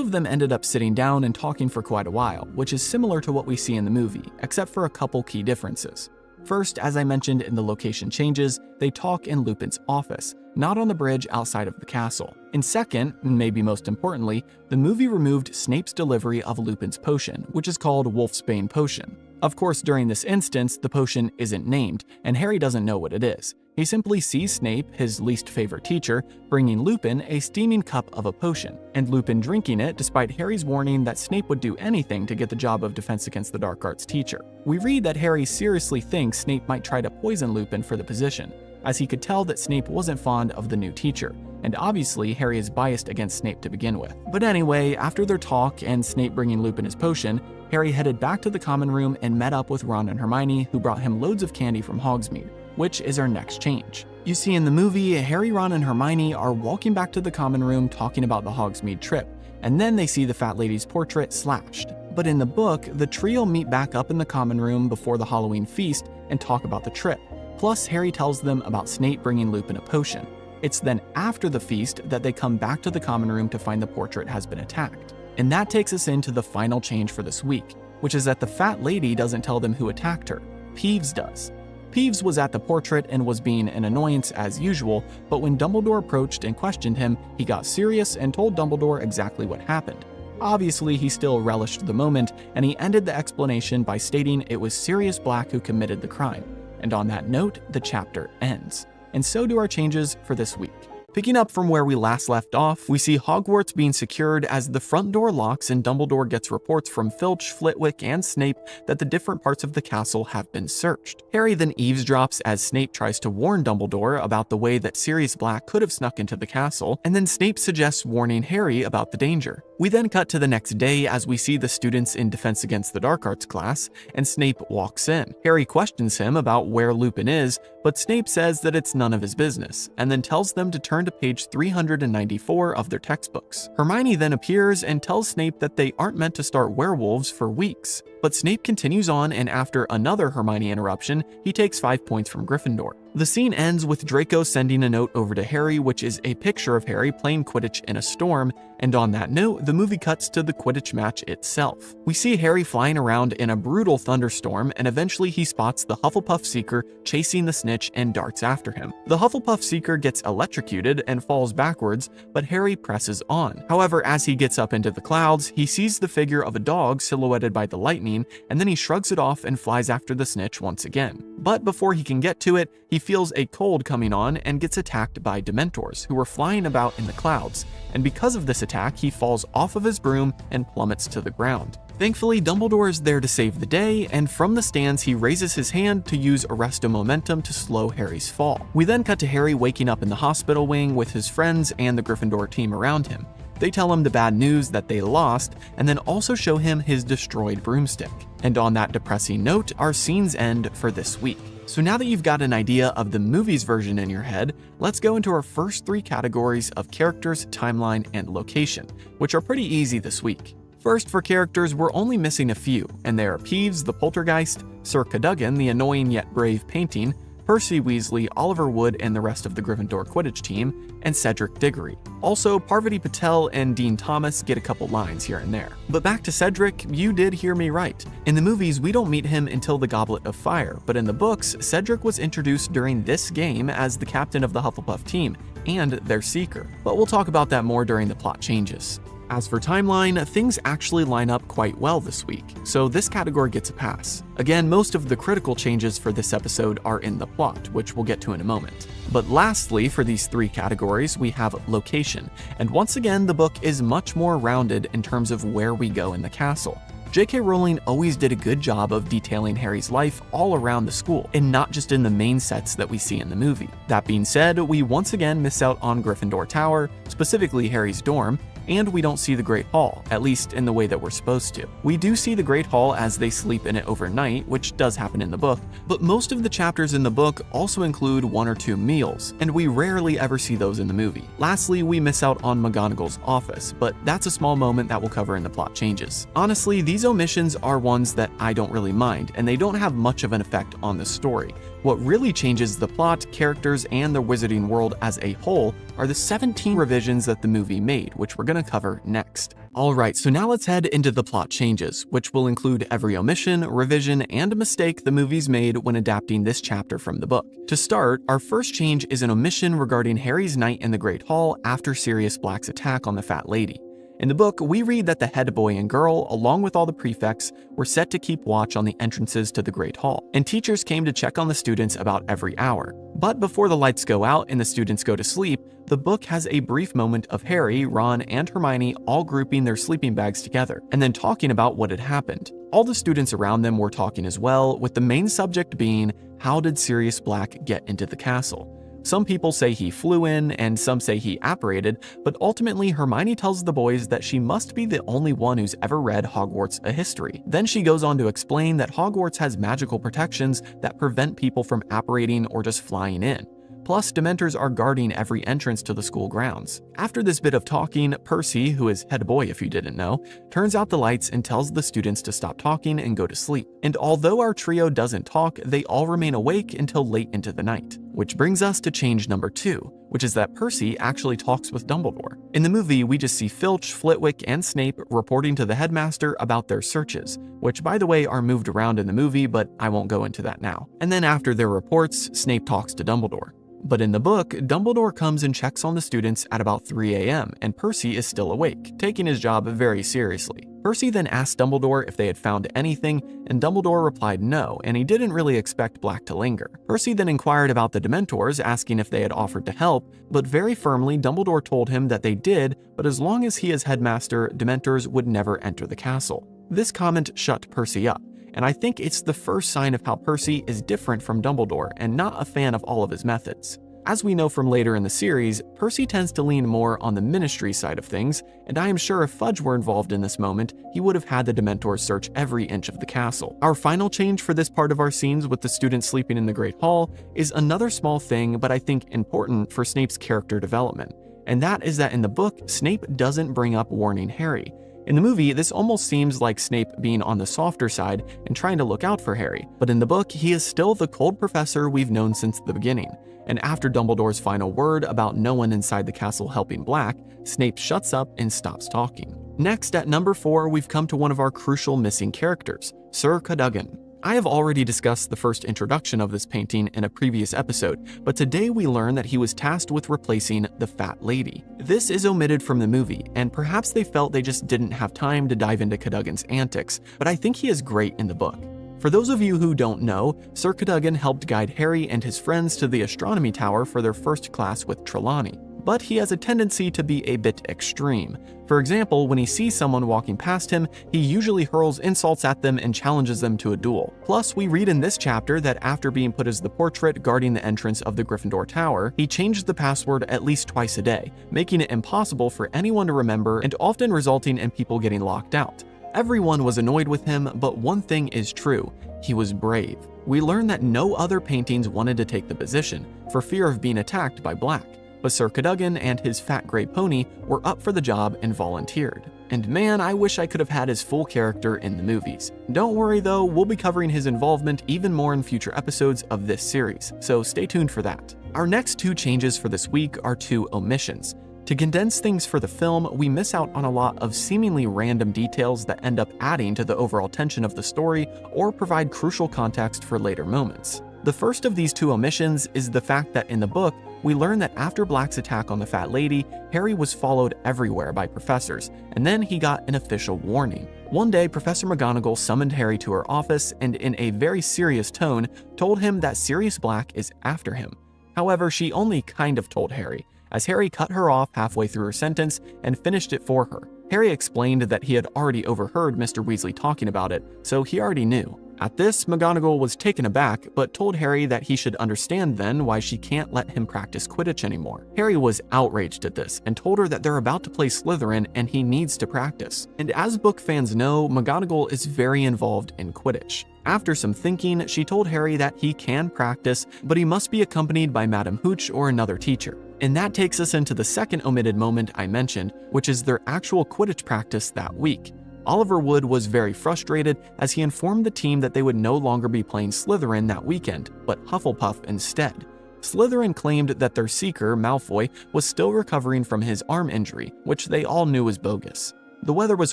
S1: of them ended up sitting down and talking for quite a while, which is similar to what we see in the movie, except for a couple key differences. First, as I mentioned in the location changes, they talk in Lupin's office, not on the bridge outside of the castle. And second, and maybe most importantly, the movie removed Snape's delivery of Lupin's potion, which is called Wolfsbane Potion. Of course, during this instance, the potion isn't named, and Harry doesn't know what it is. He simply sees Snape, his least favorite teacher, bringing Lupin a steaming cup of a potion, and Lupin drinking it despite Harry's warning that Snape would do anything to get the job of Defense Against the Dark Arts teacher. We read that Harry seriously thinks Snape might try to poison Lupin for the position, as he could tell that Snape wasn't fond of the new teacher, and obviously Harry is biased against Snape to begin with. But anyway, after their talk and Snape bringing Lupin his potion, Harry headed back to the common room and met up with Ron and Hermione, who brought him loads of candy from Hogsmeade, which is our next change. You see, in the movie, Harry, Ron, and Hermione are walking back to the common room talking about the Hogsmeade trip, and then they see the fat lady's portrait slashed. But in the book, the trio meet back up in the common room before the Halloween feast and talk about the trip. Plus, Harry tells them about Snape bringing Lupin a potion. It's then after the feast that they come back to the common room to find the portrait has been attacked. And that takes us into the final change for this week, which is that the fat lady doesn't tell them who attacked her. Peeves does. Peeves was at the portrait and was being an annoyance as usual, but when Dumbledore approached and questioned him, he got serious and told Dumbledore exactly what happened. Obviously, he still relished the moment, and he ended the explanation by stating it was Sirius Black who committed the crime. And on that note, the chapter ends. And so do our changes for this week. Picking up from where we last left off, we see Hogwarts being secured as the front door locks and Dumbledore gets reports from Filch, Flitwick, and Snape that the different parts of the castle have been searched. Harry then eavesdrops as Snape tries to warn Dumbledore about the way that Sirius Black could have snuck into the castle, and then Snape suggests warning Harry about the danger. We then cut to the next day as we see the students in Defense Against the Dark Arts class, and Snape walks in. Harry questions him about where Lupin is, but Snape says that it's none of his business, and then tells them to turn to page 394 of their textbooks. Hermione then appears and tells Snape that they aren't meant to start werewolves for weeks. But Snape continues on, and after another Hermione interruption, he takes 5 points from Gryffindor. The scene ends with Draco sending a note over to Harry, which is a picture of Harry playing Quidditch in a storm, and on that note, the movie cuts to the Quidditch match itself. We see Harry flying around in a brutal thunderstorm, and eventually he spots the Hufflepuff Seeker chasing the snitch and darts after him. The Hufflepuff Seeker gets electrocuted and falls backwards, but Harry presses on. However, as he gets up into the clouds, he sees the figure of a dog silhouetted by the lightning, and then he shrugs it off and flies after the snitch once again. But before he can get to it, he feels a cold coming on and gets attacked by Dementors, who are flying about in the clouds, and because of this attack, he falls off of his broom and plummets to the ground. Thankfully, Dumbledore is there to save the day, and from the stands he raises his hand to use Arresto Momentum to slow Harry's fall. We then cut to Harry waking up in the hospital wing with his friends and the Gryffindor team around him. They tell him the bad news that they lost, and then also show him his destroyed broomstick. And on that depressing note, our scenes end for this week. So now that you've got an idea of the movie's version in your head, let's go into our first 3 categories of characters, timeline, and location, which are pretty easy this week. First, for characters, we're only missing a few, and they are Peeves the Poltergeist, Sir Cadogan the annoying yet brave painting, Percy Weasley, Oliver Wood, and the rest of the Gryffindor Quidditch team, and Cedric Diggory. Also, Parvati Patel and Dean Thomas get a couple lines here and there. But back to Cedric, you did hear me right. In the movies, we don't meet him until the Goblet of Fire, but in the books, Cedric was introduced during this game as the captain of the Hufflepuff team, and their Seeker. But we'll talk about that more during the plot changes. As for timeline, things actually line up quite well this week, so this category gets a pass. Again, most of the critical changes for this episode are in the plot, which we'll get to in a moment. But lastly, for these 3 categories, we have location, and once again, the book is much more rounded in terms of where we go in the castle. J.K. Rowling always did a good job of detailing Harry's life all around the school, and not just in the main sets that we see in the movie. That being said, we once again miss out on Gryffindor Tower, specifically Harry's dorm, and we don't see the Great Hall, at least in the way that we're supposed to. We do see the Great Hall as they sleep in it overnight, which does happen in the book, but most of the chapters in the book also include 1 or 2 meals, and we rarely ever see those in the movie. Lastly, we miss out on McGonagall's office, but that's a small moment that we'll cover in the plot changes. Honestly, these omissions are ones that I don't really mind, and they don't have much of an effect on the story. What really changes the plot, characters, and the wizarding world as a whole are the 17 revisions that the movie made, which we're going to cover next. Alright, so now let's head into the plot changes, which will include every omission, revision, and mistake the movies made when adapting this chapter from the book. To start, our first change is an omission regarding Harry's night in the Great Hall after Sirius Black's attack on the Fat Lady. In the book, we read that the head boy and girl, along with all the prefects, were set to keep watch on the entrances to the Great Hall, and teachers came to check on the students about every hour. But before the lights go out and the students go to sleep, the book has a brief moment of Harry, Ron, and Hermione all grouping their sleeping bags together, and then talking about what had happened. All the students around them were talking as well, with the main subject being, how did Sirius Black get into the castle? Some people say he flew in, and some say he apparated, but ultimately Hermione tells the boys that she must be the only one who's ever read Hogwarts: A History. Then she goes on to explain that Hogwarts has magical protections that prevent people from apparating or just flying in. Plus, Dementors are guarding every entrance to the school grounds. After this bit of talking, Percy, who is head boy if you didn't know, turns out the lights and tells the students to stop talking and go to sleep. And although our trio doesn't talk, they all remain awake until late into the night. Which brings us to change number 2, which is that Percy actually talks with Dumbledore. In the movie, we just see Filch, Flitwick, and Snape reporting to the headmaster about their searches, which by the way are moved around in the movie, but I won't go into that now. And then after their reports, Snape talks to Dumbledore. But in the book, Dumbledore comes and checks on the students at about 3 a.m., and Percy is still awake, taking his job very seriously. Percy then asked Dumbledore if they had found anything, and Dumbledore replied no, and he didn't really expect Black to linger. Percy then inquired about the Dementors, asking if they had offered to help, but very firmly Dumbledore told him that they did, but as long as he is headmaster, Dementors would never enter the castle. This comment shut Percy up, and I think it's the first sign of how Percy is different from Dumbledore and not a fan of all of his methods. As we know from later in the series, Percy tends to lean more on the ministry side of things, and I am sure if Fudge were involved in this moment, he would have had the Dementors search every inch of the castle. Our final change for this part of our scenes with the students sleeping in the Great Hall is another small thing, but I think important for Snape's character development, and that is that in the book, Snape doesn't bring up warning Harry. In the movie, this almost seems like Snape being on the softer side and trying to look out for Harry, but in the book, he is still the cold professor we've known since the beginning. And after Dumbledore's final word about no one inside the castle helping Black, Snape shuts up and stops talking. Next, at number 4, we've come to one of our crucial missing characters, Sir Cadogan. I have already discussed the first introduction of this painting in a previous episode, but today we learn that he was tasked with replacing the Fat Lady. This is omitted from the movie, and perhaps they felt they just didn't have time to dive into Cadogan's antics, but I think he is great in the book. For those of you who don't know, Sir Cadogan helped guide Harry and his friends to the astronomy tower for their first class with Trelawney. But he has a tendency to be a bit extreme. For example, when he sees someone walking past him, he usually hurls insults at them and challenges them to a duel. Plus, we read in this chapter that after being put as the portrait guarding the entrance of the Gryffindor Tower, he changed the password at least twice a day, making it impossible for anyone to remember and often resulting in people getting locked out. Everyone was annoyed with him, but one thing is true: he was brave. We learn that no other paintings wanted to take the position, for fear of being attacked by Black. But Sir Cadogan and his fat gray pony were up for the job and volunteered. And man, I wish I could have had his full character in the movies. Don't worry though, we'll be covering his involvement even more in future episodes of this series, so stay tuned for that. Our next 2 changes for this week are 2 omissions. To condense things for the film, we miss out on a lot of seemingly random details that end up adding to the overall tension of the story or provide crucial context for later moments. The first of these 2 omissions is the fact that in the book, we learn that after Black's attack on the Fat Lady, Harry was followed everywhere by professors, and then he got an official warning. One day, Professor McGonagall summoned Harry to her office and in a very serious tone told him that Sirius Black is after him. However, she only kind of told Harry, as Harry cut her off halfway through her sentence and finished it for her. Harry explained that he had already overheard Mr. Weasley talking about it, so he already knew. At this, McGonagall was taken aback, but told Harry that he should understand then why she can't let him practice Quidditch anymore. Harry was outraged at this and told her that they're about to play Slytherin and he needs to practice. And as book fans know, McGonagall is very involved in Quidditch. After some thinking, she told Harry that he can practice, but he must be accompanied by Madam Hooch or another teacher. And that takes us into the second omitted moment I mentioned, which is their actual Quidditch practice that week. Oliver Wood was very frustrated as he informed the team that they would no longer be playing Slytherin that weekend, but Hufflepuff instead. Slytherin claimed that their seeker, Malfoy, was still recovering from his arm injury, which they all knew was bogus. The weather was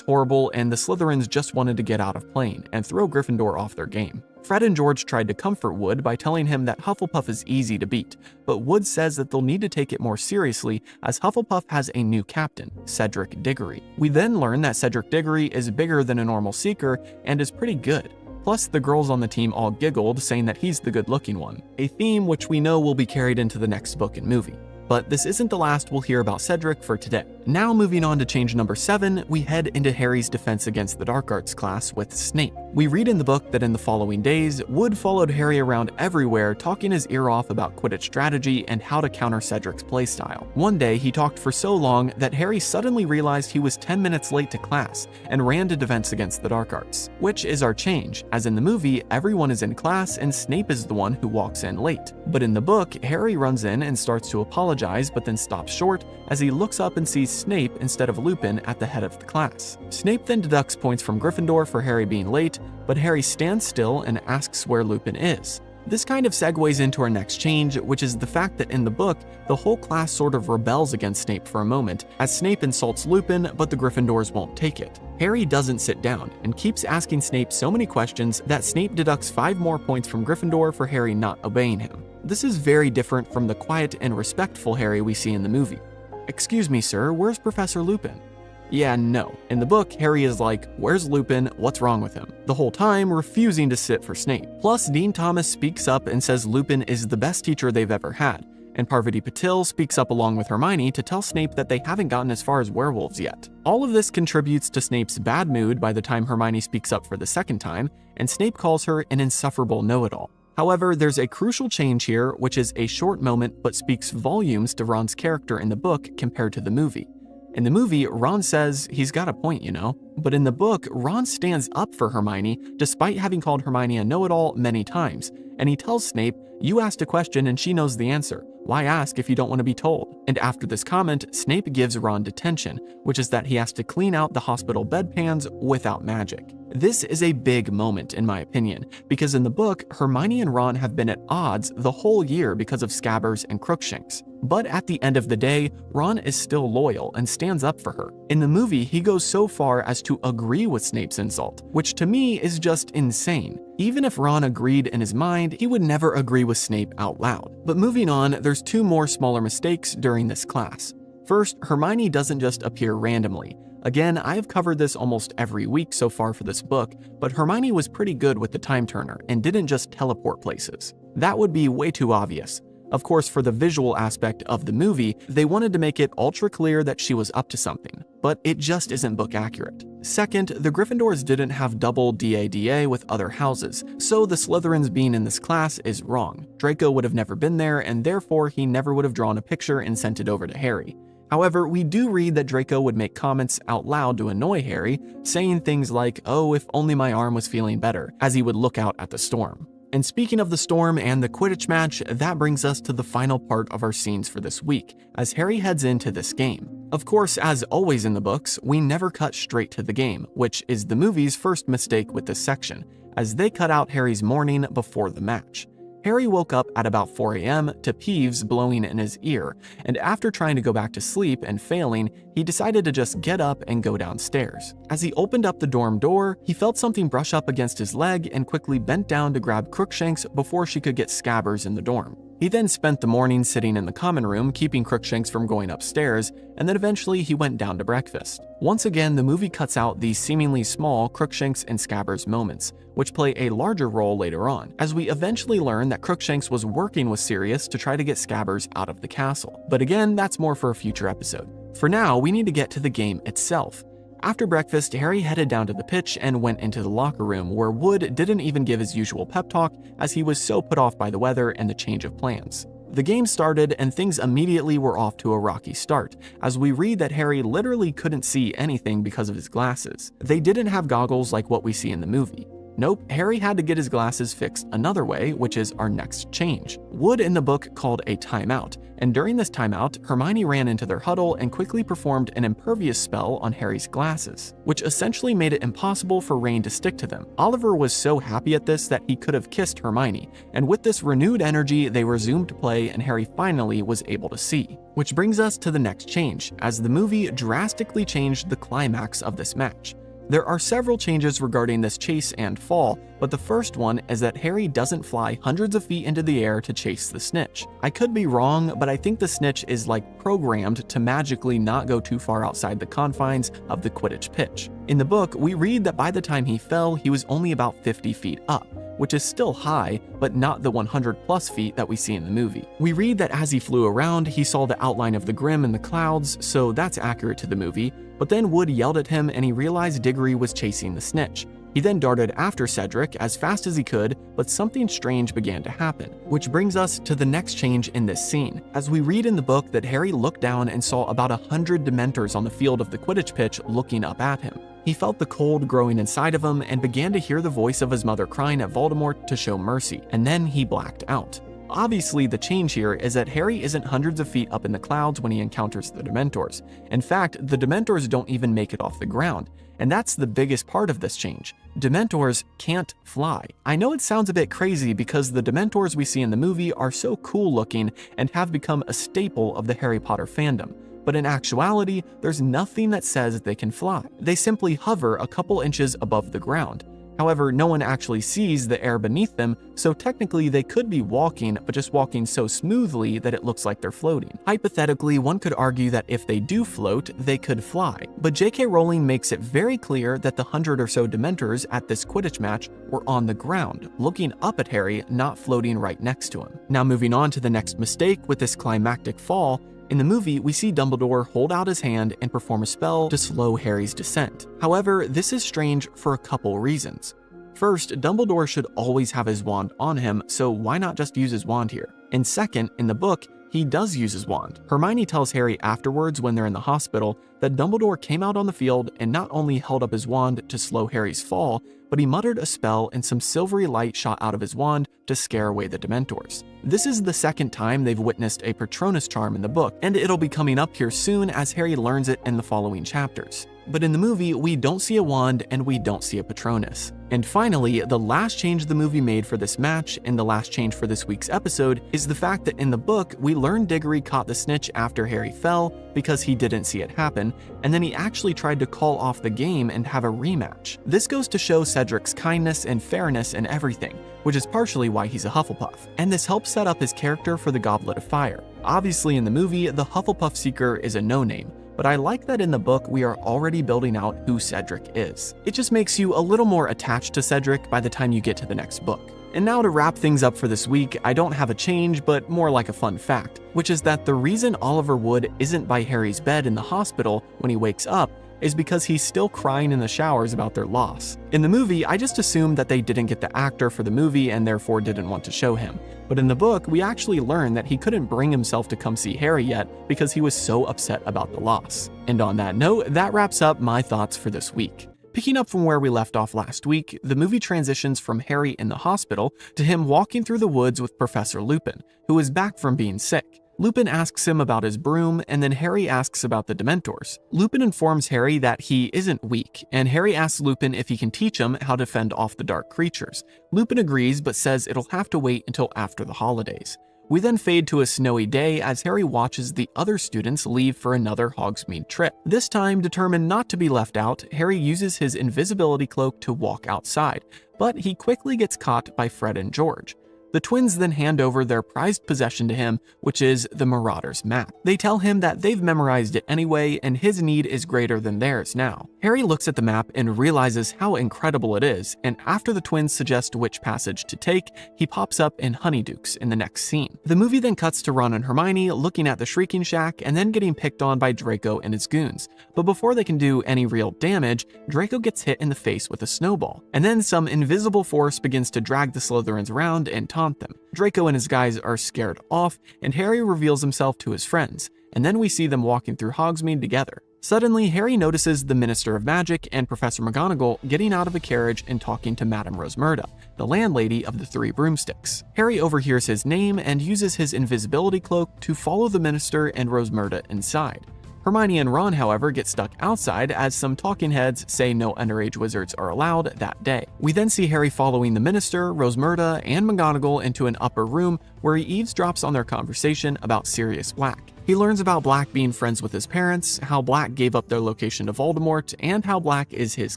S1: horrible and the Slytherins just wanted to get out of playing and throw Gryffindor off their game. Fred and George tried to comfort Wood by telling him that Hufflepuff is easy to beat, but Wood says that they'll need to take it more seriously as Hufflepuff has a new captain, Cedric Diggory. We then learn that Cedric Diggory is bigger than a normal seeker and is pretty good. Plus, the girls on the team all giggled, saying that he's the good-looking one, a theme which we know will be carried into the next book and movie. But this isn't the last we'll hear about Cedric for today. Now moving on to change number 7, we head into Harry's defense against the dark arts class with Snape. We read in the book that in the following days, Wood followed Harry around everywhere, talking his ear off about Quidditch strategy and how to counter Cedric's playstyle. One day, he talked for so long that Harry suddenly realized he was 10 minutes late to class and ran to defense against the dark arts, which is our change, as in the movie, everyone is in class and Snape is the one who walks in late. But in the book, Harry runs in and starts to apologize, but then stops short as he looks up and sees Snape instead of Lupin at the head of the class. Snape then deducts points from Gryffindor for Harry being late, but Harry stands still and asks where Lupin is. This kind of segues into our next change, which is the fact that in the book, the whole class sort of rebels against Snape for a moment, as Snape insults Lupin, but the Gryffindors won't take it. Harry doesn't sit down, and keeps asking Snape so many questions that Snape deducts 5 more points from Gryffindor for Harry not obeying him. This is very different from the quiet and respectful Harry we see in the movie. "Excuse me, sir, where's Professor Lupin?" Yeah, no. In the book, Harry is like, "Where's Lupin? What's wrong with him?" the whole time refusing to sit for Snape. Plus, Dean Thomas speaks up and says Lupin is the best teacher they've ever had, and Parvati Patil speaks up along with Hermione to tell Snape that they haven't gotten as far as werewolves yet. All of this contributes to Snape's bad mood by the time Hermione speaks up for the second time, and Snape calls her an insufferable know-it-all. However, there's a crucial change here, which is a short moment but speaks volumes to Ron's character in the book compared to the movie. In the movie, Ron says he's got a point, you know. But in the book, Ron stands up for Hermione despite having called Hermione a know-it-all many times, and he tells Snape, "You asked a question and she knows the answer. Why ask if you don't want to be told? And after this comment, Snape gives Ron detention, which is that he has to clean out the hospital bedpans without magic. This is a big moment in my opinion, because in the book, Hermione and Ron have been at odds the whole year because of Scabbers and Crookshanks. But at the end of the day, Ron is still loyal and stands up for her. In the movie, he goes so far as to agree with Snape's insult, which to me is just insane. Even if Ron agreed in his mind, he would never agree with Snape out loud. But moving on, there's two more smaller mistakes during this class. First, Hermione doesn't just appear randomly. Again, I have covered this almost every week so far for this book, but Hermione was pretty good with the time turner and didn't just teleport places. That would be way too obvious. Of course, for the visual aspect of the movie, they wanted to make it ultra clear that she was up to something, but it just isn't book accurate. Second, the Gryffindors didn't have double DADA with other houses, so the Slytherins being in this class is wrong. Draco would have never been there, and therefore he never would have drawn a picture and sent it over to Harry. However, we do read that Draco would make comments out loud to annoy Harry, saying things like, "Oh, if only my arm was feeling better," as he would look out at the storm. And speaking of the storm and the Quidditch match, that brings us to the final part of our scenes for this week, as Harry heads into this game. Of course, as always in the books, we never cut straight to the game, which is the movie's first mistake with this section, as they cut out Harry's morning before the match. Harry woke up at about 4 a.m. to Peeves blowing in his ear, and after trying to go back to sleep and failing, he decided to just get up and go downstairs. As he opened up the dorm door, he felt something brush up against his leg and quickly bent down to grab Crookshanks before she could get Scabbers in the dorm. He then spent the morning sitting in the common room, keeping Crookshanks from going upstairs, and then eventually he went down to breakfast. Once again, the movie cuts out these seemingly small Crookshanks and Scabbers moments, which play a larger role later on, as we eventually learn that Crookshanks was working with Sirius to try to get Scabbers out of the castle. But again, that's more for a future episode. For now, we need to get to the game itself. After breakfast, Harry headed down to the pitch and went into the locker room, where Wood didn't even give his usual pep talk as he was so put off by the weather and the change of plans. The game started and things immediately were off to a rocky start, as we read that Harry literally couldn't see anything because of his glasses. They didn't have goggles like what we see in the movie. Nope, Harry had to get his glasses fixed another way, which is our next change. Wood in the book called a timeout, and during this timeout, Hermione ran into their huddle and quickly performed an impervious spell on Harry's glasses, which essentially made it impossible for rain to stick to them. Oliver was so happy at this that he could have kissed Hermione, and with this renewed energy, they resumed play and Harry finally was able to see. Which brings us to the next change, as the movie drastically changed the climax of this match. There are several changes regarding this chase and fall, but the first one is that Harry doesn't fly hundreds of feet into the air to chase the snitch. I could be wrong, but I think the snitch is like programmed to magically not go too far outside the confines of the Quidditch pitch. In the book, we read that by the time he fell, he was only about 50 feet up, which is still high, but not the 100+ feet that we see in the movie. We read that as he flew around, he saw the outline of the Grim in the clouds, so that's accurate to the movie, but then Wood yelled at him and he realized Diggory was chasing the snitch. He then darted after Cedric as fast as he could, but something strange began to happen, which brings us to the next change in this scene, as we read in the book that Harry looked down and saw about 100 Dementors on the field of the Quidditch pitch looking up at him. He felt the cold growing inside of him and began to hear the voice of his mother crying at Voldemort to show mercy, and then he blacked out. Obviously, the change here is that Harry isn't hundreds of feet up in the clouds when he encounters the Dementors. In fact, the Dementors don't even make it off the ground, and that's the biggest part of this change. Dementors can't fly. I know it sounds a bit crazy because the Dementors we see in the movie are so cool looking and have become a staple of the Harry Potter fandom. But in actuality, there's nothing that says they can fly. They simply hover a couple inches above the ground. However, no one actually sees the air beneath them, so technically they could be walking, but just walking so smoothly that it looks like they're floating. Hypothetically, one could argue that if they do float, they could fly. But J.K. Rowling makes it very clear that the 100 or so Dementors at this Quidditch match were on the ground, looking up at Harry, not floating right next to him. Now moving on to the next mistake with this climactic fall, in the movie, we see Dumbledore hold out his hand and perform a spell to slow Harry's descent. However, this is strange for a couple reasons. First, Dumbledore should always have his wand on him, so why not just use his wand here? And second, in the book, he does use his wand. Hermione tells Harry afterwards when they're in the hospital that Dumbledore came out on the field and not only held up his wand to slow Harry's fall, but he muttered a spell and some silvery light shot out of his wand to scare away the Dementors. This is the second time they've witnessed a Patronus charm in the book, and it'll be coming up here soon as Harry learns it in the following chapters. But in the movie, we don't see a wand and we don't see a Patronus. And finally, the last change the movie made for this match and the last change for this week's episode is the fact that in the book, we learn Diggory caught the snitch after Harry fell because he didn't see it happen, and then he actually tried to call off the game and have a rematch. This goes to show Cedric's kindness and fairness in everything, which is partially why he's a Hufflepuff. And this helps set up his character for the Goblet of Fire. Obviously in the movie, the Hufflepuff Seeker is a no-name, but I like that in the book we are already building out who Cedric is. It just makes you a little more attached to Cedric by the time you get to the next book. And now to wrap things up for this week, I don't have a change, but more like a fun fact, which is that the reason Oliver Wood isn't by Harry's bed in the hospital when he wakes up is because he's still crying in the showers about their loss. In the movie, I just assumed that they didn't get the actor for the movie and therefore didn't want to show him. But in the book, we actually learn that he couldn't bring himself to come see Harry yet because he was so upset about the loss. And on that note, that wraps up my thoughts for this week. Picking up from where we left off last week, the movie transitions from Harry in the hospital to him walking through the woods with Professor Lupin, who is back from being sick. Lupin asks him about his broom, and then Harry asks about the Dementors. Lupin informs Harry that he isn't weak, and Harry asks Lupin if he can teach him how to fend off the dark creatures. Lupin agrees, but says it'll have to wait until after the holidays. We then fade to a snowy day as Harry watches the other students leave for another Hogsmeade trip. This time, determined not to be left out, Harry uses his invisibility cloak to walk outside, but he quickly gets caught by Fred and George. The twins then hand over their prized possession to him, which is the Marauder's map. They tell him that they've memorized it anyway, and his need is greater than theirs now. Harry looks at the map and realizes how incredible it is, and after the twins suggest which passage to take, he pops up in Honeydukes in the next scene. The movie then cuts to Ron and Hermione looking at the Shrieking Shack and then getting picked on by Draco and his goons. But before they can do any real damage, Draco gets hit in the face with a snowball. And then some invisible force begins to drag the Slytherins around and taunt them. Draco and his guys are scared off, and Harry reveals himself to his friends, and then we see them walking through Hogsmeade together. Suddenly, Harry notices the Minister of Magic and Professor McGonagall getting out of a carriage and talking to Madame Rosmerta, the landlady of the Three Broomsticks. Harry overhears his name and uses his invisibility cloak to follow the Minister and Rosmerta inside. Hermione and Ron, however, get stuck outside as some talking heads say no underage wizards are allowed that day. We then see Harry following the Minister, Rosmerta, and McGonagall into an upper room where he eavesdrops on their conversation about Sirius Black. He learns about Black being friends with his parents, how Black gave up their location to Voldemort, and how Black is his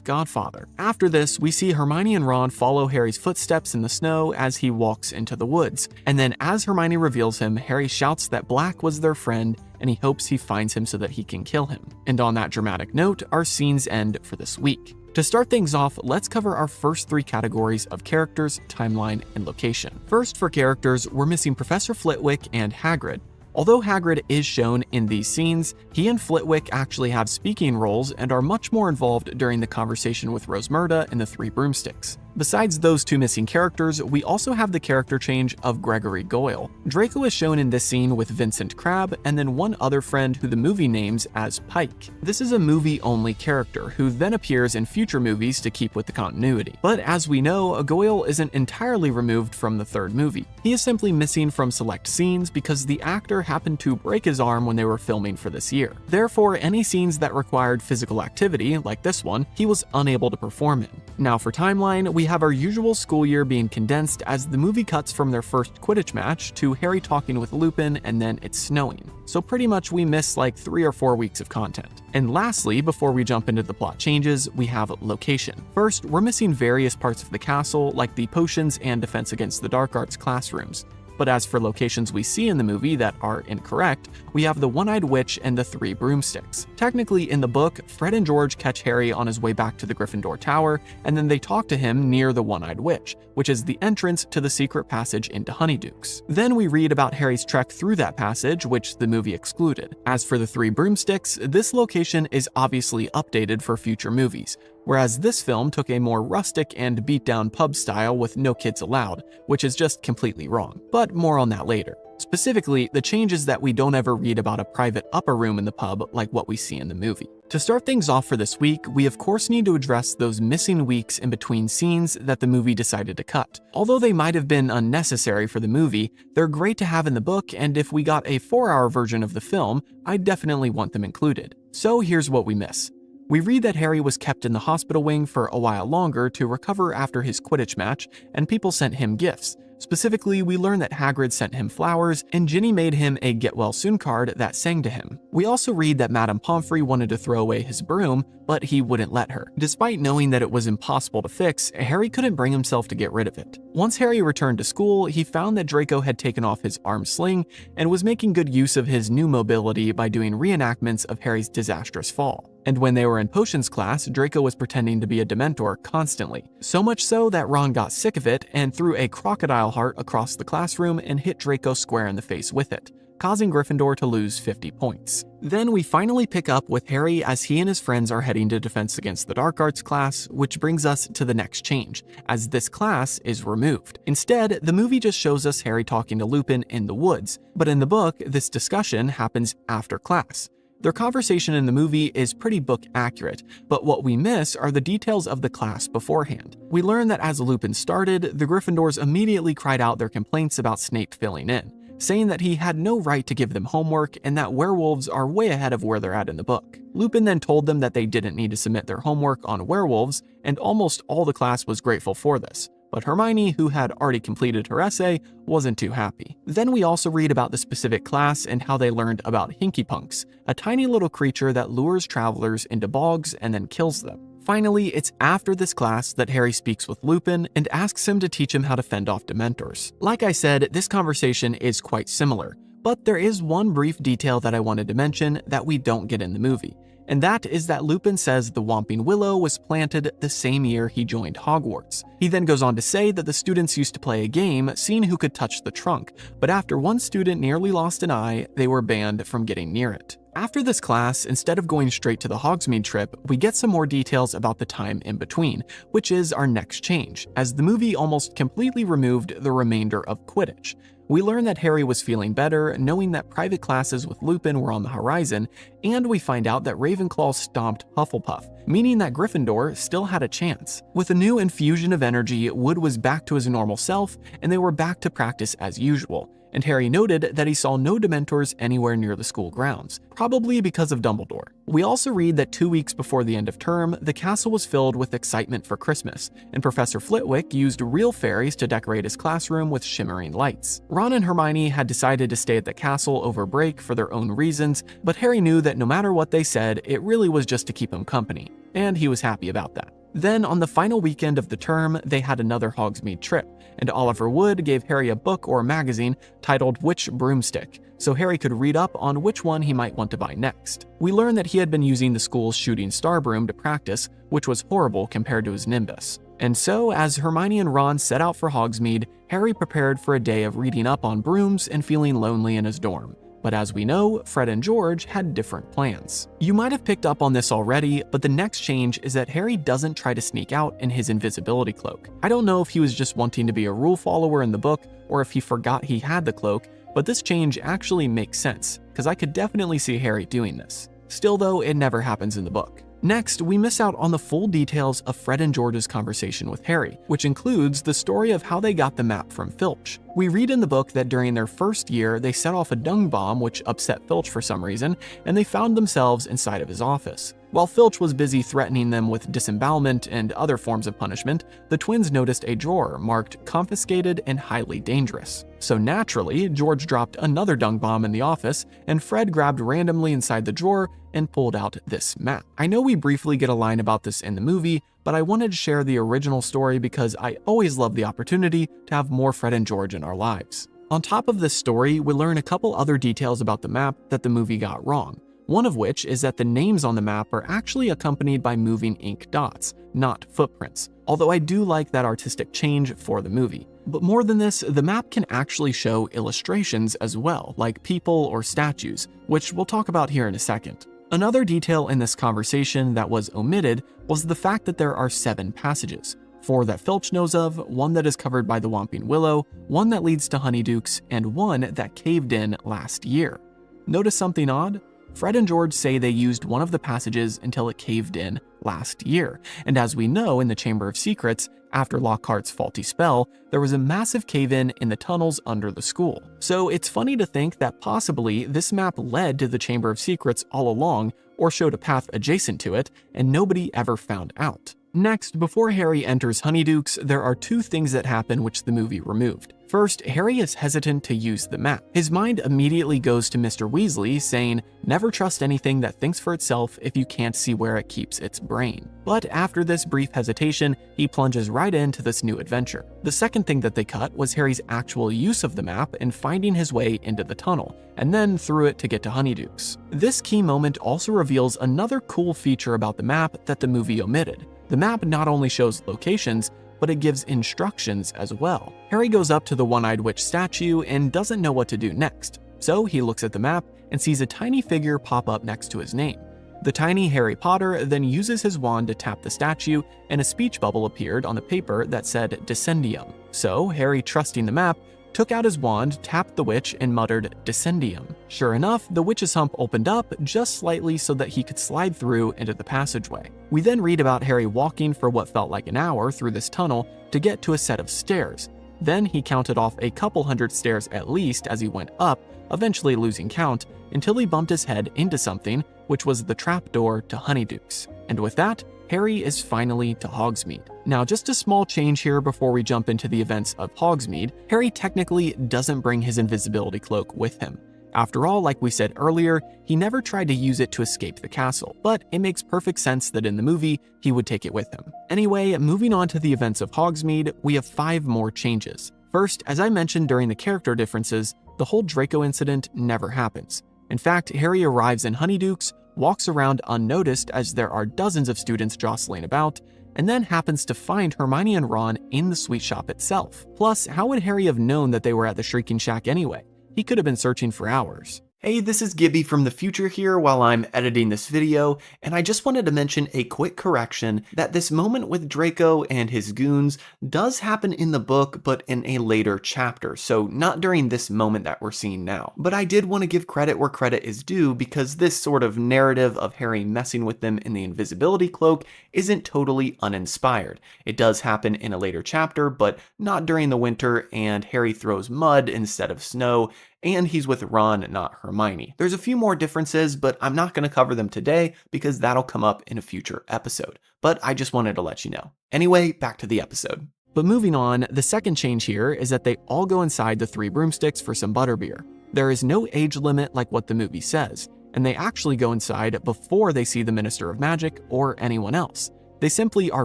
S1: godfather. After this, we see Hermione and Ron follow Harry's footsteps in the snow as he walks into the woods. And then as Hermione reveals him, Harry shouts that Black was their friend and he hopes he finds him so that he can kill him. And on that dramatic note, our scenes end for this week. To start things off, let's cover our first three categories of characters, timeline, and location. First, for characters, we're missing Professor Flitwick and Hagrid. Although Hagrid is shown in these scenes, he and Flitwick actually have speaking roles and are much more involved during the conversation with Rosmerta and the Three Broomsticks. Besides those two missing characters, we also have the character change of Gregory Goyle. Draco is shown in this scene with Vincent Crabbe and then one other friend who the movie names as Pike. This is a movie-only character who then appears in future movies to keep with the continuity. But as we know, Goyle isn't entirely removed from the third movie. He is simply missing from select scenes because the actor happened to break his arm when they were filming for this year. Therefore, any scenes that required physical activity, like this one, he was unable to perform in. Now for timeline, we have our usual school year being condensed as the movie cuts from their first Quidditch match to Harry talking with Lupin and then it's snowing. So pretty much we miss like 3 or 4 weeks of content. And lastly, before we jump into the plot changes, we have location. First, we're missing various parts of the castle like the potions and defense against the dark arts classrooms. But as for locations we see in the movie that are incorrect, we have the One-Eyed Witch and the Three Broomsticks. Technically, in the book, Fred and George catch Harry on his way back to the Gryffindor Tower, and then they talk to him near the One-Eyed Witch, which is the entrance to the secret passage into Honeydukes. Then we read about Harry's trek through that passage, which the movie excluded. As for the Three Broomsticks, this location is obviously updated for future movies. whereas this film took a more rustic and beat-down pub style with no kids allowed, which is just completely wrong. But more on that later. Specifically, the change is that we don't ever read about a private upper room in the pub like what we see in the movie. To start things off for this week, we of course need to address those missing weeks in between scenes that the movie decided to cut. Although they might have been unnecessary for the movie, they're great to have in the book, and if we got a 4-hour version of the film, I'd definitely want them included. So here's what we miss. We read that Harry was kept in the hospital wing for a while longer to recover after his Quidditch match, and people sent him gifts. Specifically, we learn that Hagrid sent him flowers, and Ginny made him a get-well-soon card that sang to him. We also read that Madame Pomfrey wanted to throw away his broom, but he wouldn't let her. Despite knowing that it was impossible to fix, Harry couldn't bring himself to get rid of it. Once Harry returned to school, he found that Draco had taken off his arm sling and was making good use of his new mobility by doing reenactments of Harry's disastrous fall. And when they were in potions class, Draco was pretending to be a Dementor constantly. So much so that Ron got sick of it and threw a crocodile heart across the classroom and hit Draco square in the face with it, causing Gryffindor to lose 50 points. Then we finally pick up with Harry as he and his friends are heading to Defense Against the Dark Arts class, which brings us to the next change, as this class is removed. Instead, the movie just shows us Harry talking to Lupin in the woods, but in the book, this discussion happens after class. Their conversation in the movie is pretty book accurate, but what we miss are the details of the class beforehand. We learn that as Lupin started, the Gryffindors immediately cried out their complaints about Snape filling in, saying that he had no right to give them homework and that werewolves are way ahead of where they're at in the book. Lupin then told them that they didn't need to submit their homework on werewolves, and almost all the class was grateful for this. But Hermione, who had already completed her essay, wasn't too happy. Then we also read about the specific class and how they learned about Hinkypunks, a tiny little creature that lures travelers into bogs and then kills them. Finally, it's after this class that Harry speaks with Lupin and asks him to teach him how to fend off Dementors. Like I said, this conversation is quite similar, but there is one brief detail that I wanted to mention that we don't get in the movie. And that is that Lupin says the Whomping Willow was planted the same year he joined Hogwarts. He then goes on to say that the students used to play a game seeing who could touch the trunk, but after one student nearly lost an eye, they were banned from getting near it. After this class, instead of going straight to the Hogsmeade trip, we get some more details about the time in between, which is our next change, as the movie almost completely removed the remainder of Quidditch. We learn that Harry was feeling better, knowing that private classes with Lupin were on the horizon, and we find out that Ravenclaw stomped Hufflepuff, meaning that Gryffindor still had a chance. With a new infusion of energy, Wood was back to his normal self, and they were back to practice as usual. And Harry noted that he saw no Dementors anywhere near the school grounds, probably because of Dumbledore. We also read that 2 weeks before the end of term, the castle was filled with excitement for Christmas, and Professor Flitwick used real fairies to decorate his classroom with shimmering lights. Ron and Hermione had decided to stay at the castle over break for their own reasons, but Harry knew that no matter what they said, it really was just to keep him company, and he was happy about that. Then, on the final weekend of the term, they had another Hogsmeade trip, and Oliver Wood gave Harry a book or a magazine titled Which Broomstick, so Harry could read up on which one he might want to buy next. We learned that he had been using the school's shooting star broom to practice, which was horrible compared to his Nimbus. And so, as Hermione and Ron set out for Hogsmeade, Harry prepared for a day of reading up on brooms and feeling lonely in his dorm. But as we know, Fred and George had different plans. You might have picked up on this already, but the next change is that Harry doesn't try to sneak out in his invisibility cloak. I don't know if he was just wanting to be a rule follower in the book or if he forgot he had the cloak, but this change actually makes sense, because I could definitely see Harry doing this. Still though, it never happens in the book. Next, we miss out on the full details of Fred and George's conversation with Harry, which includes the story of how they got the map from Filch. We read in the book that during their first year, they set off a dung bomb which upset Filch for some reason, and they found themselves inside of his office. While Filch was busy threatening them with disembowelment and other forms of punishment, the twins noticed a drawer marked confiscated and highly dangerous. So naturally, George dropped another dung bomb in the office, and Fred grabbed randomly inside the drawer and pulled out this map. I know we briefly get a line about this in the movie, but I wanted to share the original story because I always love the opportunity to have more Fred and George in our lives. On top of this story, we learn a couple other details about the map that the movie got wrong. One of which is that the names on the map are actually accompanied by moving ink dots, not footprints, although I do like that artistic change for the movie. But more than this, the map can actually show illustrations as well, like people or statues, which we'll talk about here in a second. Another detail in this conversation that was omitted was the fact that there are 7 passages. 4 that Filch knows of, 1 that is covered by the Whomping Willow, 1 that leads to Honeydukes, and 1 that caved in last year. Notice something odd? Fred and George say they used one of the passages until it caved in last year, and as we know in the Chamber of Secrets, after Lockhart's faulty spell, there was a massive cave-in in the tunnels under the school. So it's funny to think that possibly this map led to the Chamber of Secrets all along, or showed a path adjacent to it, and nobody ever found out. Next, before Harry enters Honeydukes, there are 2 things that happen which the movie removed. First, Harry is hesitant to use the map. His mind immediately goes to Mr. Weasley, saying, "Never trust anything that thinks for itself if you can't see where it keeps its brain." But after this brief hesitation, he plunges right into this new adventure. The second thing that they cut was Harry's actual use of the map and finding his way into the tunnel, and then through it to get to Honeydukes. This key moment also reveals another cool feature about the map that the movie omitted. The map not only shows locations, but it gives instructions as well. Harry goes up to the one-eyed witch statue and doesn't know what to do next, so he looks at the map and sees a tiny figure pop up next to his name. The tiny Harry Potter then uses his wand to tap the statue, and a speech bubble appeared on the paper that said Descendium. So Harry, trusting the map, took out his wand, tapped the witch, and muttered Descendium. Sure enough, the witch's hump opened up just slightly so that he could slide through into the passageway. We then read about Harry walking for what felt like an hour through this tunnel to get to a set of stairs. Then he counted off a couple hundred stairs at least as he went up, eventually losing count, until he bumped his head into something, which was the trapdoor to Honeydukes. And with that, Harry is finally to Hogsmeade. Now, just a small change here before we jump into the events of Hogsmeade. Harry technically doesn't bring his invisibility cloak with him. After all, like we said earlier, he never tried to use it to escape the castle, but it makes perfect sense that in the movie, he would take it with him. Anyway, moving on to the events of Hogsmeade, we have 5 more changes. First, as I mentioned during the character differences, the whole Draco incident never happens. In fact, Harry arrives in Honeydukes, walks around unnoticed as there are dozens of students jostling about, and then happens to find Hermione and Ron in the sweet shop itself. Plus, how would Harry have known that they were at the Shrieking Shack anyway? He could have been searching for hours. Hey, this is Gibby from the future here while I'm editing this video, and I just wanted to mention a quick correction that this moment with Draco and his goons does happen in the book, but in a later chapter, so not during this moment that we're seeing now. But I did want to give credit where credit is due, because this sort of narrative of Harry messing with them in the invisibility cloak isn't totally uninspired. It does happen in a later chapter, but not during the winter, and Harry throws mud instead of snow, and he's with Ron, not Hermione. There's a few more differences, but I'm not going to cover them today because that'll come up in a future episode. But I just wanted to let you know. Anyway, back to the episode. But moving on, the second change here is that they all go inside the 3 broomsticks for some butterbeer. There is no age limit like what the movie says, and they actually go inside before they see the Minister of Magic or anyone else. They simply are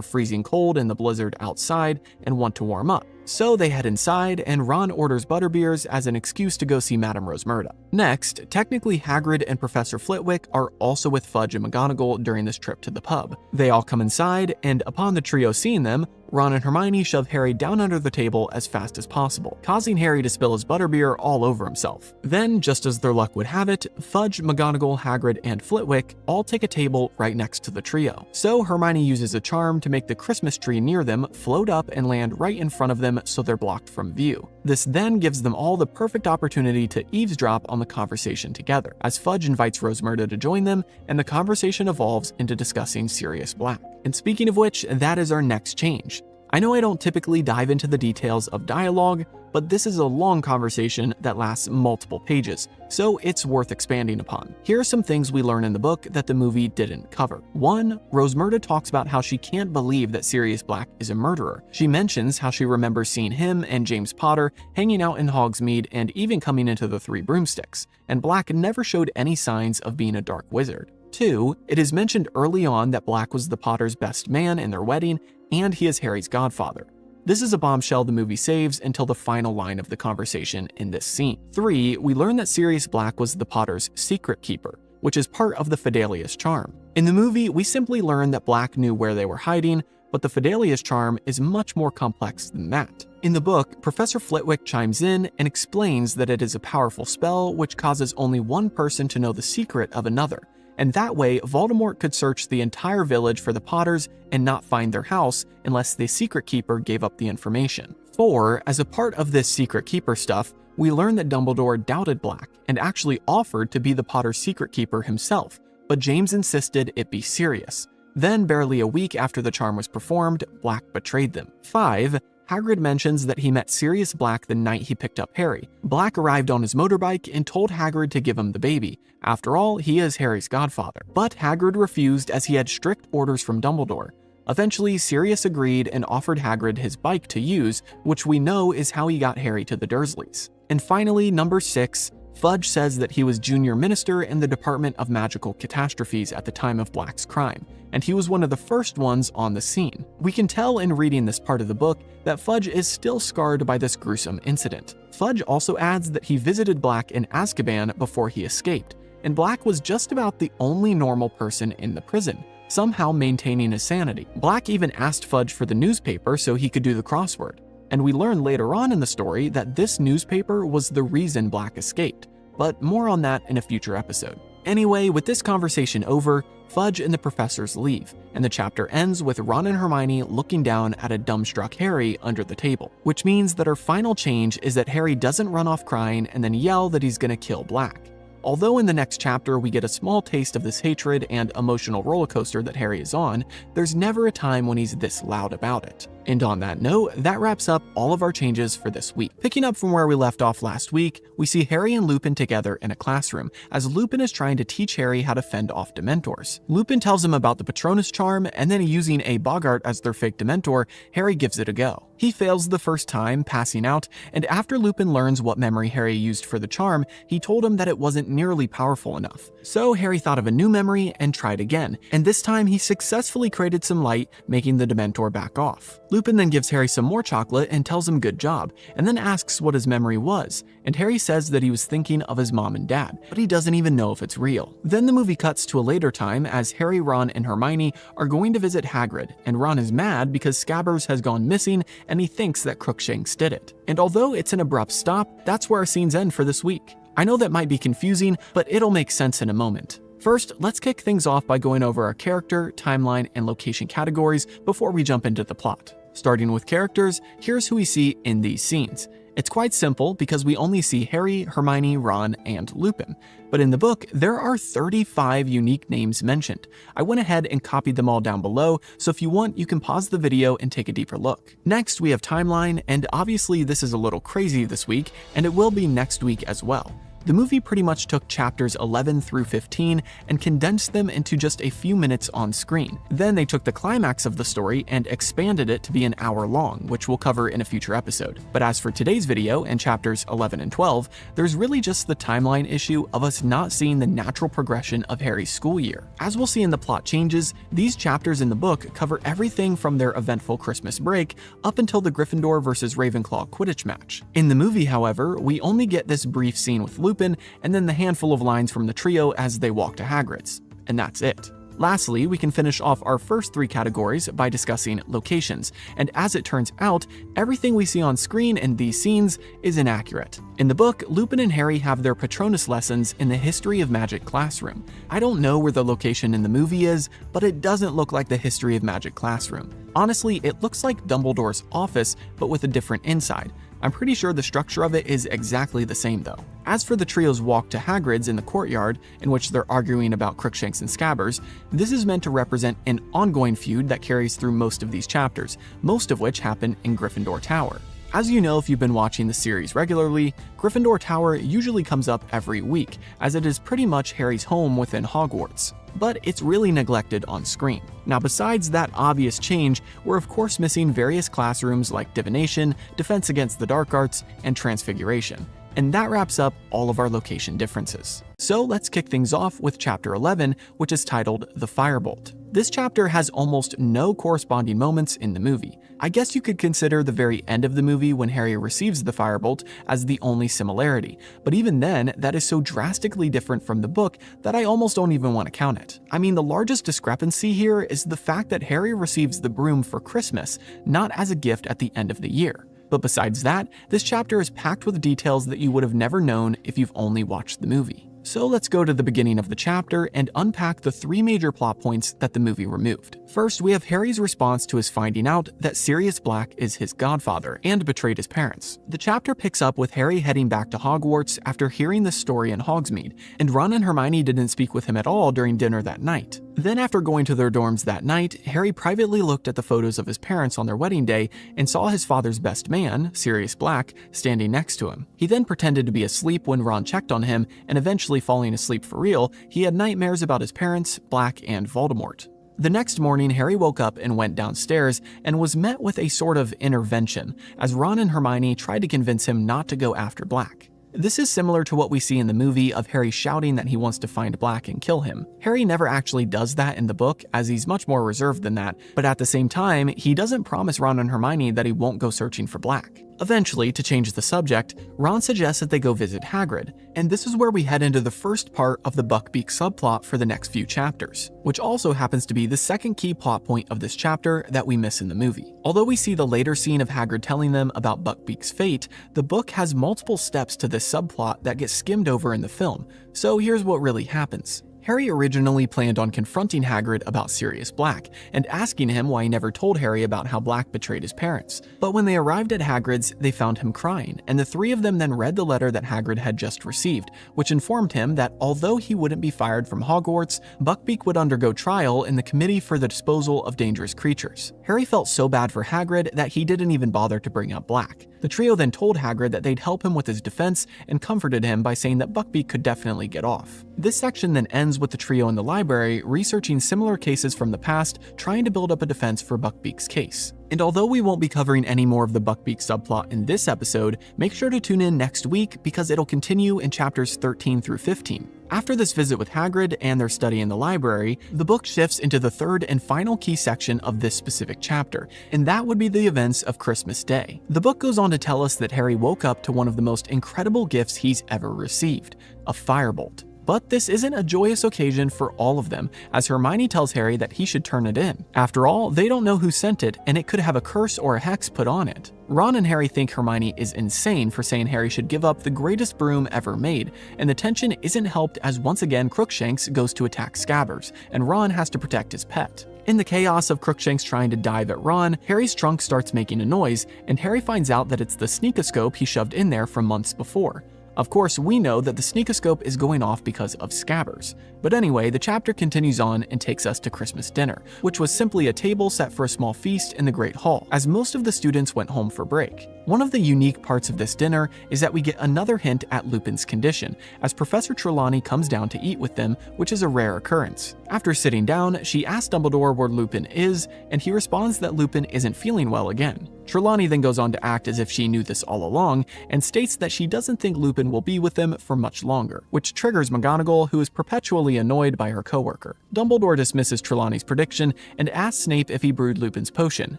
S1: freezing cold in the blizzard outside and want to warm up. So they head inside, and Ron orders butterbeers as an excuse to go see Madame Rosmerta. Next, technically Hagrid and Professor Flitwick are also with Fudge and McGonagall during this trip to the pub. They all come inside, and upon the trio seeing them, Ron and Hermione shove Harry down under the table as fast as possible, causing Harry to spill his butterbeer all over himself. Then, just as their luck would have it, Fudge, McGonagall, Hagrid, and Flitwick all take a table right next to the trio. So Hermione uses a charm to make the Christmas tree near them float up and land right in front of them so they're blocked from view. This then gives them all the perfect opportunity to eavesdrop on the conversation together, as Fudge invites Rosmerta to join them, and the conversation evolves into discussing Sirius Black. And speaking of which, that is our next change. I know I don't typically dive into the details of dialogue, but this is a long conversation that lasts multiple pages, so it's worth expanding upon. Here are some things we learn in the book that the movie didn't cover. 1. Rosmerta talks about how she can't believe that Sirius Black is a murderer. She mentions how she remembers seeing him and James Potter hanging out in Hogsmeade and even coming into the 3 broomsticks, and Black never showed any signs of being a dark wizard. 2. It is mentioned early on that Black was the Potters' best man in their wedding, and he is Harry's godfather. This is a bombshell the movie saves until the final line of the conversation in this scene. 3. We learn that Sirius Black was the Potters' secret keeper, which is part of the Fidelius charm. In the movie, we simply learn that Black knew where they were hiding, but the Fidelius charm is much more complex than that. In the book, Professor Flitwick chimes in and explains that it is a powerful spell which causes only one person to know the secret of another, and that way Voldemort could search the entire village for the Potters and not find their house unless the Secret Keeper gave up the information. 4. As a part of this Secret Keeper stuff, we learn that Dumbledore doubted Black and actually offered to be the Potter's Secret Keeper himself, but James insisted it be serious. Then, barely a week after the charm was performed, Black betrayed them. 5. Hagrid mentions that he met Sirius Black the night he picked up Harry. Black arrived on his motorbike and told Hagrid to give him the baby. After all, he is Harry's godfather. But Hagrid refused as he had strict orders from Dumbledore. Eventually, Sirius agreed and offered Hagrid his bike to use, which we know is how he got Harry to the Dursleys. And finally, number 6, Fudge says that he was junior minister in the Department of Magical Catastrophes at the time of Black's crime, and he was one of the first ones on the scene. We can tell in reading this part of the book that Fudge is still scarred by this gruesome incident. Fudge also adds that he visited Black in Azkaban before he escaped, and Black was just about the only normal person in the prison, somehow maintaining his sanity. Black even asked Fudge for the newspaper so he could do the crossword. And we learn later on in the story that this newspaper was the reason Black escaped, but more on that in a future episode. Anyway, with this conversation over, Fudge and the professors leave, and the chapter ends with Ron and Hermione looking down at a dumbstruck Harry under the table, which means that our final change is that Harry doesn't run off crying and then yell that he's gonna kill Black. Although in the next chapter we get a small taste of this hatred and emotional roller coaster that Harry is on, there's never a time when he's this loud about it. And on that note, that wraps up all of our changes for this week. Picking up from where we left off last week, we see Harry and Lupin together in a classroom, as Lupin is trying to teach Harry how to fend off Dementors. Lupin tells him about the Patronus charm, and then using a Boggart as their fake Dementor, Harry gives it a go. He fails the first time, passing out, and after Lupin learns what memory Harry used for the charm, he told him that it wasn't nearly powerful enough. So Harry thought of a new memory and tried again, and this time he successfully created some light, making the Dementor back off. Lupin then gives Harry some more chocolate and tells him good job, and then asks what his memory was, and Harry says that he was thinking of his mom and dad, but he doesn't even know if it's real. Then the movie cuts to a later time as Harry, Ron, and Hermione are going to visit Hagrid, and Ron is mad because Scabbers has gone missing and he thinks that Crookshanks did it. And although it's an abrupt stop, that's where our scenes end for this week. I know that might be confusing, but it'll make sense in a moment. First, let's kick things off by going over our character, timeline, and location categories before we jump into the plot. Starting with characters, here's who we see in these scenes. It's quite simple because we only see Harry, Hermione, Ron, and Lupin. But in the book, there are 35 unique names mentioned. I went ahead and copied them all down below, so if you want, you can pause the video and take a deeper look. Next, we have timeline, and obviously this is a little crazy this week, and it will be next week as well. The movie pretty much took chapters 11 through 15 and condensed them into just a few minutes on screen. Then they took the climax of the story and expanded it to be an hour long, which we'll cover in a future episode. But as for today's video and chapters 11 and 12, there's really just the timeline issue of us not seeing the natural progression of Harry's school year. As we'll see in the plot changes, these chapters in the book cover everything from their eventful Christmas break up until the Gryffindor versus Ravenclaw Quidditch match. In the movie, however, we only get this brief scene with Lupin and then the handful of lines from the trio as they walk to Hagrid's. And that's it. Lastly, we can finish off our first three categories by discussing locations, and as it turns out, everything we see on screen in these scenes is inaccurate. In the book, Lupin and Harry have their Patronus lessons in the History of Magic classroom. I don't know where the location in the movie is, but it doesn't look like the History of Magic classroom. Honestly, it looks like Dumbledore's office, but with a different inside. I'm pretty sure the structure of it is exactly the same though. As for the trio's walk to Hagrid's in the courtyard, in which they're arguing about Crookshanks and Scabbers, this is meant to represent an ongoing feud that carries through most of these chapters, most of which happen in Gryffindor Tower. As you know if you've been watching the series regularly, Gryffindor Tower usually comes up every week, as it is pretty much Harry's home within Hogwarts. But it's really neglected on screen. Now besides that obvious change, we're of course missing various classrooms like Divination, Defense Against the Dark Arts, and Transfiguration. And that wraps up all of our location differences. So let's kick things off with chapter 11, which is titled The Firebolt. This chapter has almost no corresponding moments in the movie. I guess you could consider the very end of the movie when Harry receives the Firebolt as the only similarity, but even then, that is so drastically different from the book that I almost don't even want to count it. I mean, the largest discrepancy here is the fact that Harry receives the broom for Christmas, not as a gift at the end of the year. But besides that, this chapter is packed with details that you would have never known if you've only watched the movie. So let's go to the beginning of the chapter and unpack the 3 major plot points that the movie removed. First, we have Harry's response to his finding out that Sirius Black is his godfather and betrayed his parents. The chapter picks up with Harry heading back to Hogwarts after hearing the story in Hogsmeade, and Ron and Hermione didn't speak with him at all during dinner that night. Then after going to their dorms that night, Harry privately looked at the photos of his parents on their wedding day and saw his father's best man, Sirius Black, standing next to him. He then pretended to be asleep when Ron checked on him, and eventually falling asleep for real, he had nightmares about his parents, Black, and Voldemort. The next morning, Harry woke up and went downstairs and was met with a sort of intervention, as Ron and Hermione tried to convince him not to go after Black. This is similar to what we see in the movie of Harry shouting that he wants to find Black and kill him. Harry never actually does that in the book, as he's much more reserved than that, but at the same time, he doesn't promise Ron and Hermione that he won't go searching for Black. Eventually, to change the subject, Ron suggests that they go visit Hagrid, and this is where we head into the first part of the Buckbeak subplot for the next few chapters, which also happens to be the second key plot point of this chapter that we miss in the movie. Although we see the later scene of Hagrid telling them about Buckbeak's fate, the book has multiple steps to this subplot that get skimmed over in the film, so here's what really happens. Harry originally planned on confronting Hagrid about Sirius Black and asking him why he never told Harry about how Black betrayed his parents. But when they arrived at Hagrid's, they found him crying, and the 3 of them then read the letter that Hagrid had just received, which informed him that although he wouldn't be fired from Hogwarts, Buckbeak would undergo trial in the Committee for the Disposal of Dangerous Creatures. Harry felt so bad for Hagrid that he didn't even bother to bring up Black. The trio then told Hagrid that they'd help him with his defense and comforted him by saying that Buckbeak could definitely get off. This section then ends with the trio in the library researching similar cases from the past, trying to build up a defense for Buckbeak's case. And although we won't be covering any more of the Buckbeak subplot in this episode, make sure to tune in next week because it'll continue in chapters 13 through 15. After this visit with Hagrid and their study in the library, the book shifts into the third and final key section of this specific chapter, and that would be the events of Christmas Day. The book goes on to tell us that Harry woke up to one of the most incredible gifts he's ever received, a firebolt. But this isn't a joyous occasion for all of them, as Hermione tells Harry that he should turn it in. After all, they don't know who sent it, and it could have a curse or a hex put on it. Ron and Harry think Hermione is insane for saying Harry should give up the greatest broom ever made, and the tension isn't helped as once again Crookshanks goes to attack Scabbers, and Ron has to protect his pet. In the chaos of Crookshanks trying to dive at Ron, Harry's trunk starts making a noise, and Harry finds out that it's the sneakoscope he shoved in there from months before. Of course, we know that the sneakoscope is going off because of Scabbers. But anyway, the chapter continues on and takes us to Christmas dinner, which was simply a table set for a small feast in the Great Hall, as most of the students went home for break. One of the unique parts of this dinner is that we get another hint at Lupin's condition, as Professor Trelawney comes down to eat with them, which is a rare occurrence. After sitting down, she asks Dumbledore where Lupin is, and he responds that Lupin isn't feeling well again. Trelawney then goes on to act as if she knew this all along, and states that she doesn't think Lupin will be with them for much longer, which triggers McGonagall, who is perpetually annoyed by her coworker. Dumbledore dismisses Trelawney's prediction and asks Snape if he brewed Lupin's potion,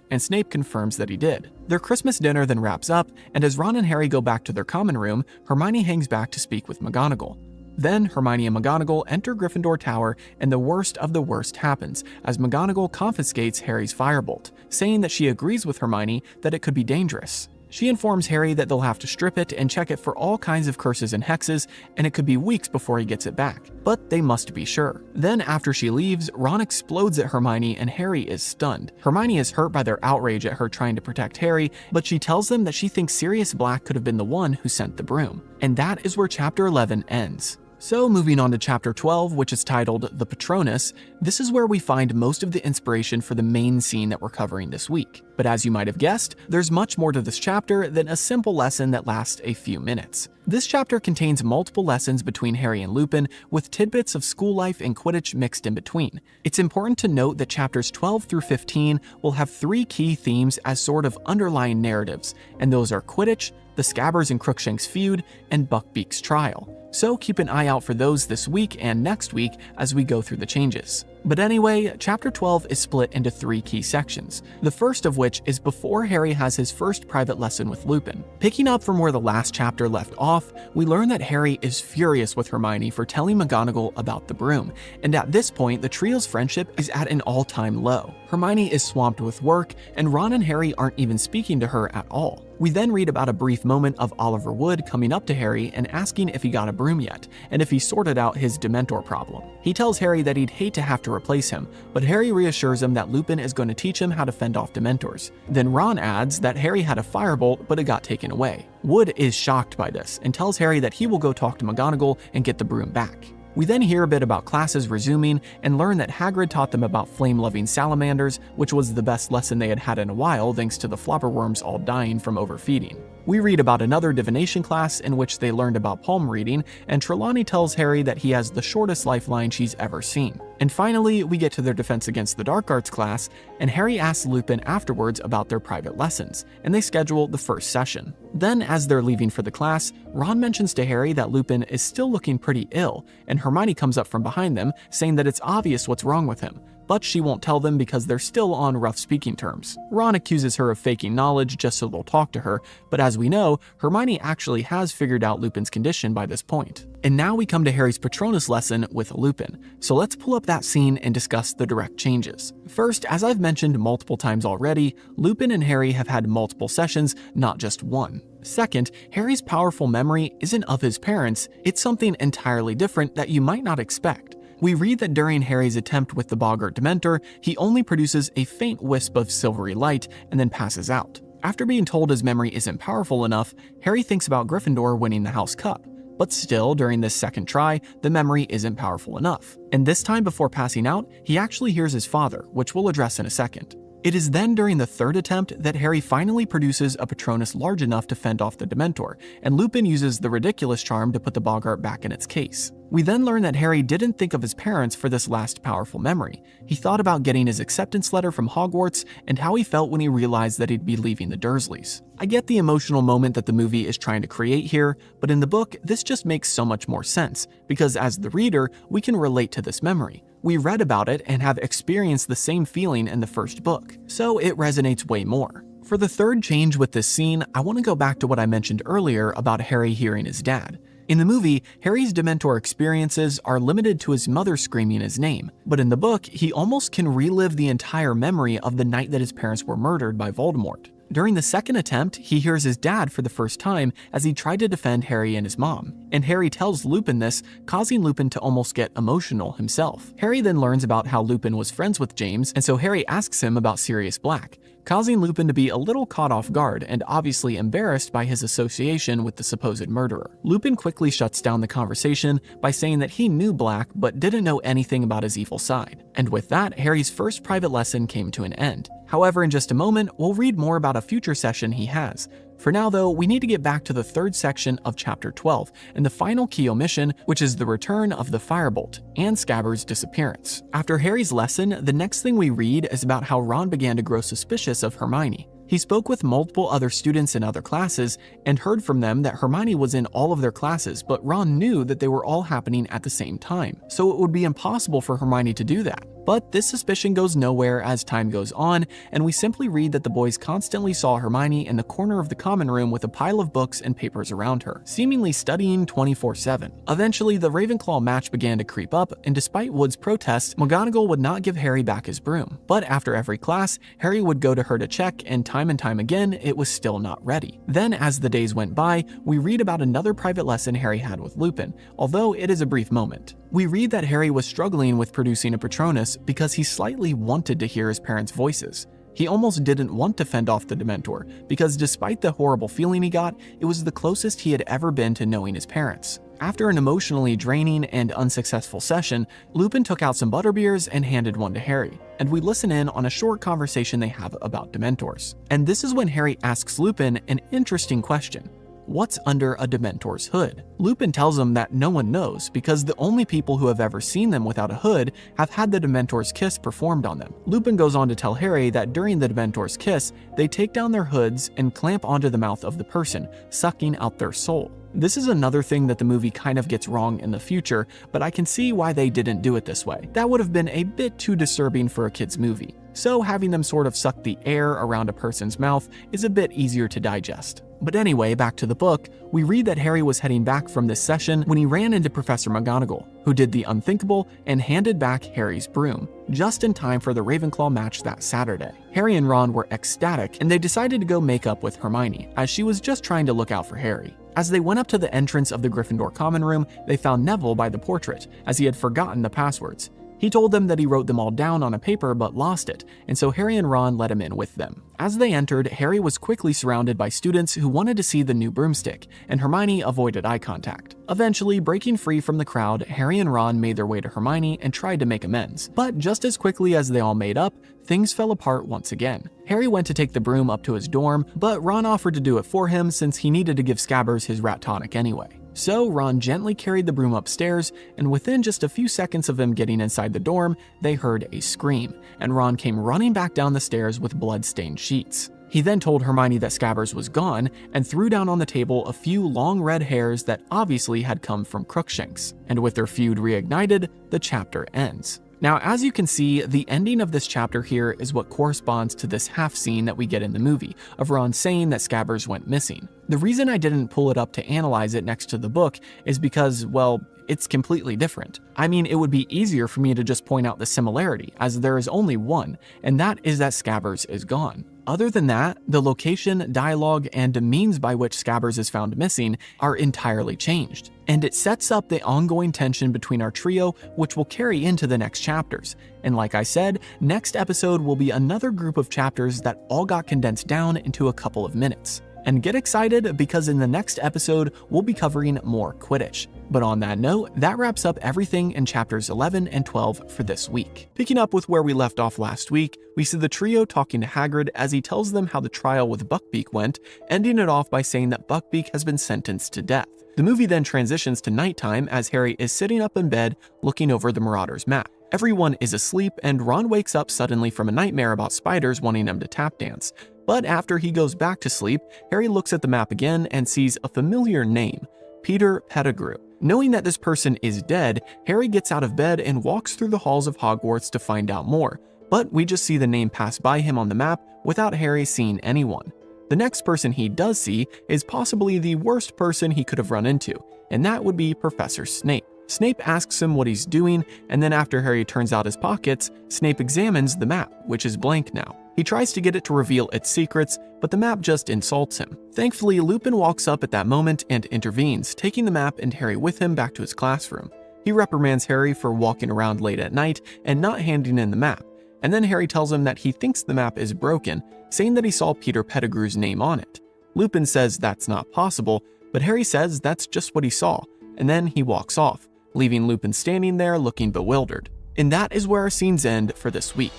S1: and Snape confirms that he did. Their Christmas dinner then wraps up, and as Ron and Harry go back to their common room, Hermione hangs back to speak with McGonagall. Then Hermione and McGonagall enter Gryffindor Tower, and the worst of the worst happens, as McGonagall confiscates Harry's firebolt, saying that she agrees with Hermione that it could be dangerous. She informs Harry that they'll have to strip it and check it for all kinds of curses and hexes, and it could be weeks before he gets it back. But they must be sure. Then after she leaves, Ron explodes at Hermione and Harry is stunned. Hermione is hurt by their outrage at her trying to protect Harry, but she tells them that she thinks Sirius Black could have been the one who sent the broom. And that is where chapter 11 ends. So moving on to chapter 12, which is titled The Patronus, this is where we find most of the inspiration for the main scene that we're covering this week. But as you might have guessed, there's much more to this chapter than a simple lesson that lasts a few minutes. This chapter contains multiple lessons between Harry and Lupin, with tidbits of school life and Quidditch mixed in between. It's important to note that chapters 12 through 15 will have 3 key themes as sort of underlying narratives, and those are Quidditch, the Scabbers and Crookshanks feud, and Buckbeak's trial. So keep an eye out for those this week and next week as we go through the changes. But anyway, chapter 12 is split into 3 key sections, the first of which is before Harry has his first private lesson with Lupin. Picking up from where the last chapter left off, we learn that Harry is furious with Hermione for telling McGonagall about the broom, and at this point the trio's friendship is at an all-time low. Hermione is swamped with work, and Ron and Harry aren't even speaking to her at all. We then read about a brief moment of Oliver Wood coming up to Harry and asking if he got a broom yet, and if he sorted out his Dementor problem. He tells Harry that he'd hate to have to replace him, but Harry reassures him that Lupin is going to teach him how to fend off Dementors. Then Ron adds that Harry had a firebolt, but it got taken away. Wood is shocked by this and tells Harry that he will go talk to McGonagall and get the broom back. We then hear a bit about classes resuming and learn that Hagrid taught them about flame-loving salamanders, which was the best lesson they had had in a while thanks to the flopperworms all dying from overfeeding. We read about another divination class in which they learned about palm reading, and Trelawney tells Harry that he has the shortest lifeline she's ever seen. And finally, we get to their defense against the dark arts class, and Harry asks Lupin afterwards about their private lessons, and they schedule the first session. Then, as they're leaving for the class, Ron mentions to Harry that Lupin is still looking pretty ill, and Hermione comes up from behind them, saying that it's obvious what's wrong with him, but she won't tell them because they're still on rough speaking terms. Ron accuses her of faking knowledge just so they'll talk to her, but as we know, Hermione actually has figured out Lupin's condition by this point. And now we come to Harry's Patronus lesson with Lupin, so let's pull up that scene and discuss the direct changes. First, as I've mentioned multiple times already, Lupin and Harry have had multiple sessions, not just one. Second, Harry's powerful memory isn't of his parents, it's something entirely different that you might not expect. We read that during Harry's attempt with the Boggart Dementor, he only produces a faint wisp of silvery light and then passes out. After being told his memory isn't powerful enough, Harry thinks about Gryffindor winning the House Cup. But still, during this second try, the memory isn't powerful enough. And this time before passing out, he actually hears his father, which we'll address in a second. It is then during the third attempt that Harry finally produces a Patronus large enough to fend off the Dementor, and Lupin uses the ridiculous charm to put the Boggart back in its case. We then learn that Harry didn't think of his parents for this last powerful memory. He thought about getting his acceptance letter from Hogwarts and how he felt when he realized that he'd be leaving the Dursleys. I get the emotional moment that the movie is trying to create here, but in the book, this just makes so much more sense, because as the reader, we can relate to this memory. We read about it and have experienced the same feeling in the first book, so it resonates way more. For the third change with this scene, I want to go back to what I mentioned earlier about Harry hearing his dad. In the movie, Harry's Dementor experiences are limited to his mother screaming his name, but in the book, he almost can relive the entire memory of the night that his parents were murdered by Voldemort. During the second attempt, he hears his dad for the first time as he tried to defend Harry and his mom, and Harry tells Lupin this, causing Lupin to almost get emotional himself. Harry then learns about how Lupin was friends with James, and so Harry asks him about Sirius Black, causing Lupin to be a little caught off guard and obviously embarrassed by his association with the supposed murderer. Lupin quickly shuts down the conversation by saying that he knew Black but didn't know anything about his evil side. And with that, Harry's first private lesson came to an end. However, in just a moment, we'll read more about a future session he has. For now though, we need to get back to the third section of chapter 12 and the final key omission, which is the return of the firebolt and Scabbers' disappearance. After Harry's lesson, the next thing we read is about how Ron began to grow suspicious of Hermione. He spoke with multiple other students in other classes and heard from them that Hermione was in all of their classes, but Ron knew that they were all happening at the same time, so it would be impossible for Hermione to do that. But this suspicion goes nowhere as time goes on, and we simply read that the boys constantly saw Hermione in the corner of the common room with a pile of books and papers around her, seemingly studying 24/7. Eventually, the Ravenclaw match began to creep up, and despite Wood's protests, McGonagall would not give Harry back his broom. But after every class, Harry would go to her to check, and time again, it was still not ready. Then, as the days went by, we read about another private lesson Harry had with Lupin, although it is a brief moment. We read that Harry was struggling with producing a Patronus because he slightly wanted to hear his parents' voices. He almost didn't want to fend off the Dementor, because despite the horrible feeling he got, it was the closest he had ever been to knowing his parents. After an emotionally draining and unsuccessful session, Lupin took out some butterbeers and handed one to Harry, and we listen in on a short conversation they have about Dementors. And this is when Harry asks Lupin an interesting question. What's under a Dementor's hood? Lupin tells him that no one knows because the only people who have ever seen them without a hood have had the Dementor's kiss performed on them. Lupin goes on to tell Harry that during the Dementor's kiss, they take down their hoods and clamp onto the mouth of the person, sucking out their soul. This is another thing that the movie kind of gets wrong in the future, but I can see why they didn't do it this way. That would have been a bit too disturbing for a kid's movie. So having them sort of suck the air around a person's mouth is a bit easier to digest. But anyway, back to the book, we read that Harry was heading back from this session when he ran into Professor McGonagall, who did the unthinkable and handed back Harry's broom, just in time for the Ravenclaw match that Saturday. Harry and Ron were ecstatic, and they decided to go make up with Hermione, as she was just trying to look out for Harry. As they went up to the entrance of the Gryffindor common room, they found Neville by the portrait, as he had forgotten the passwords. He told them that he wrote them all down on a paper but lost it, and so Harry and Ron let him in with them. As they entered, Harry was quickly surrounded by students who wanted to see the new broomstick, and Hermione avoided eye contact. Eventually, breaking free from the crowd, Harry and Ron made their way to Hermione and tried to make amends. But just as quickly as they all made up, things fell apart once again. Harry went to take the broom up to his dorm, but Ron offered to do it for him since he needed to give Scabbers his rat tonic anyway. So Ron gently carried the broom upstairs, and within just a few seconds of him getting inside the dorm, they heard a scream, and Ron came running back down the stairs with blood-stained sheets. He then told Hermione that Scabbers was gone and threw down on the table a few long red hairs that obviously had come from Crookshanks. And with their feud reignited, the chapter ends. Now, as you can see, the ending of this chapter here is what corresponds to this half scene that we get in the movie, of Ron saying that Scabbers went missing. The reason I didn't pull it up to analyze it next to the book is because, well, it's completely different. I mean, it would be easier for me to just point out the similarity, as there is only one, and that is that Scabbers is gone. Other than that, the location, dialogue, and the means by which Scabbers is found missing are entirely changed. And it sets up the ongoing tension between our trio, which will carry into the next chapters. And like I said, next episode will be another group of chapters that all got condensed down into a couple of minutes. And get excited because in the next episode, we'll be covering more Quidditch. But on that note, that wraps up everything in chapters 11 and 12 for this week. Picking up with where we left off last week, we see the trio talking to Hagrid as he tells them how the trial with Buckbeak went, ending it off by saying that Buckbeak has been sentenced to death. The movie then transitions to nighttime as Harry is sitting up in bed looking over the Marauders map. Everyone is asleep and Ron wakes up suddenly from a nightmare about spiders wanting him to tap dance. But after he goes back to sleep, Harry looks at the map again and sees a familiar name, Peter Pettigrew. Knowing that this person is dead, Harry gets out of bed and walks through the halls of Hogwarts to find out more, but we just see the name pass by him on the map without Harry seeing anyone. The next person he does see is possibly the worst person he could have run into, and that would be Professor Snape. Snape asks him what he's doing, and then after Harry turns out his pockets, Snape examines the map, which is blank now. He tries to get it to reveal its secrets, but the map just insults him. Thankfully, Lupin walks up at that moment and intervenes, taking the map and Harry with him back to his classroom. He reprimands Harry for walking around late at night and not handing in the map, and then Harry tells him that he thinks the map is broken, saying that he saw Peter Pettigrew's name on it. Lupin says that's not possible, but Harry says that's just what he saw, and then he walks off, leaving Lupin standing there looking bewildered. And that is where our scenes end for this week.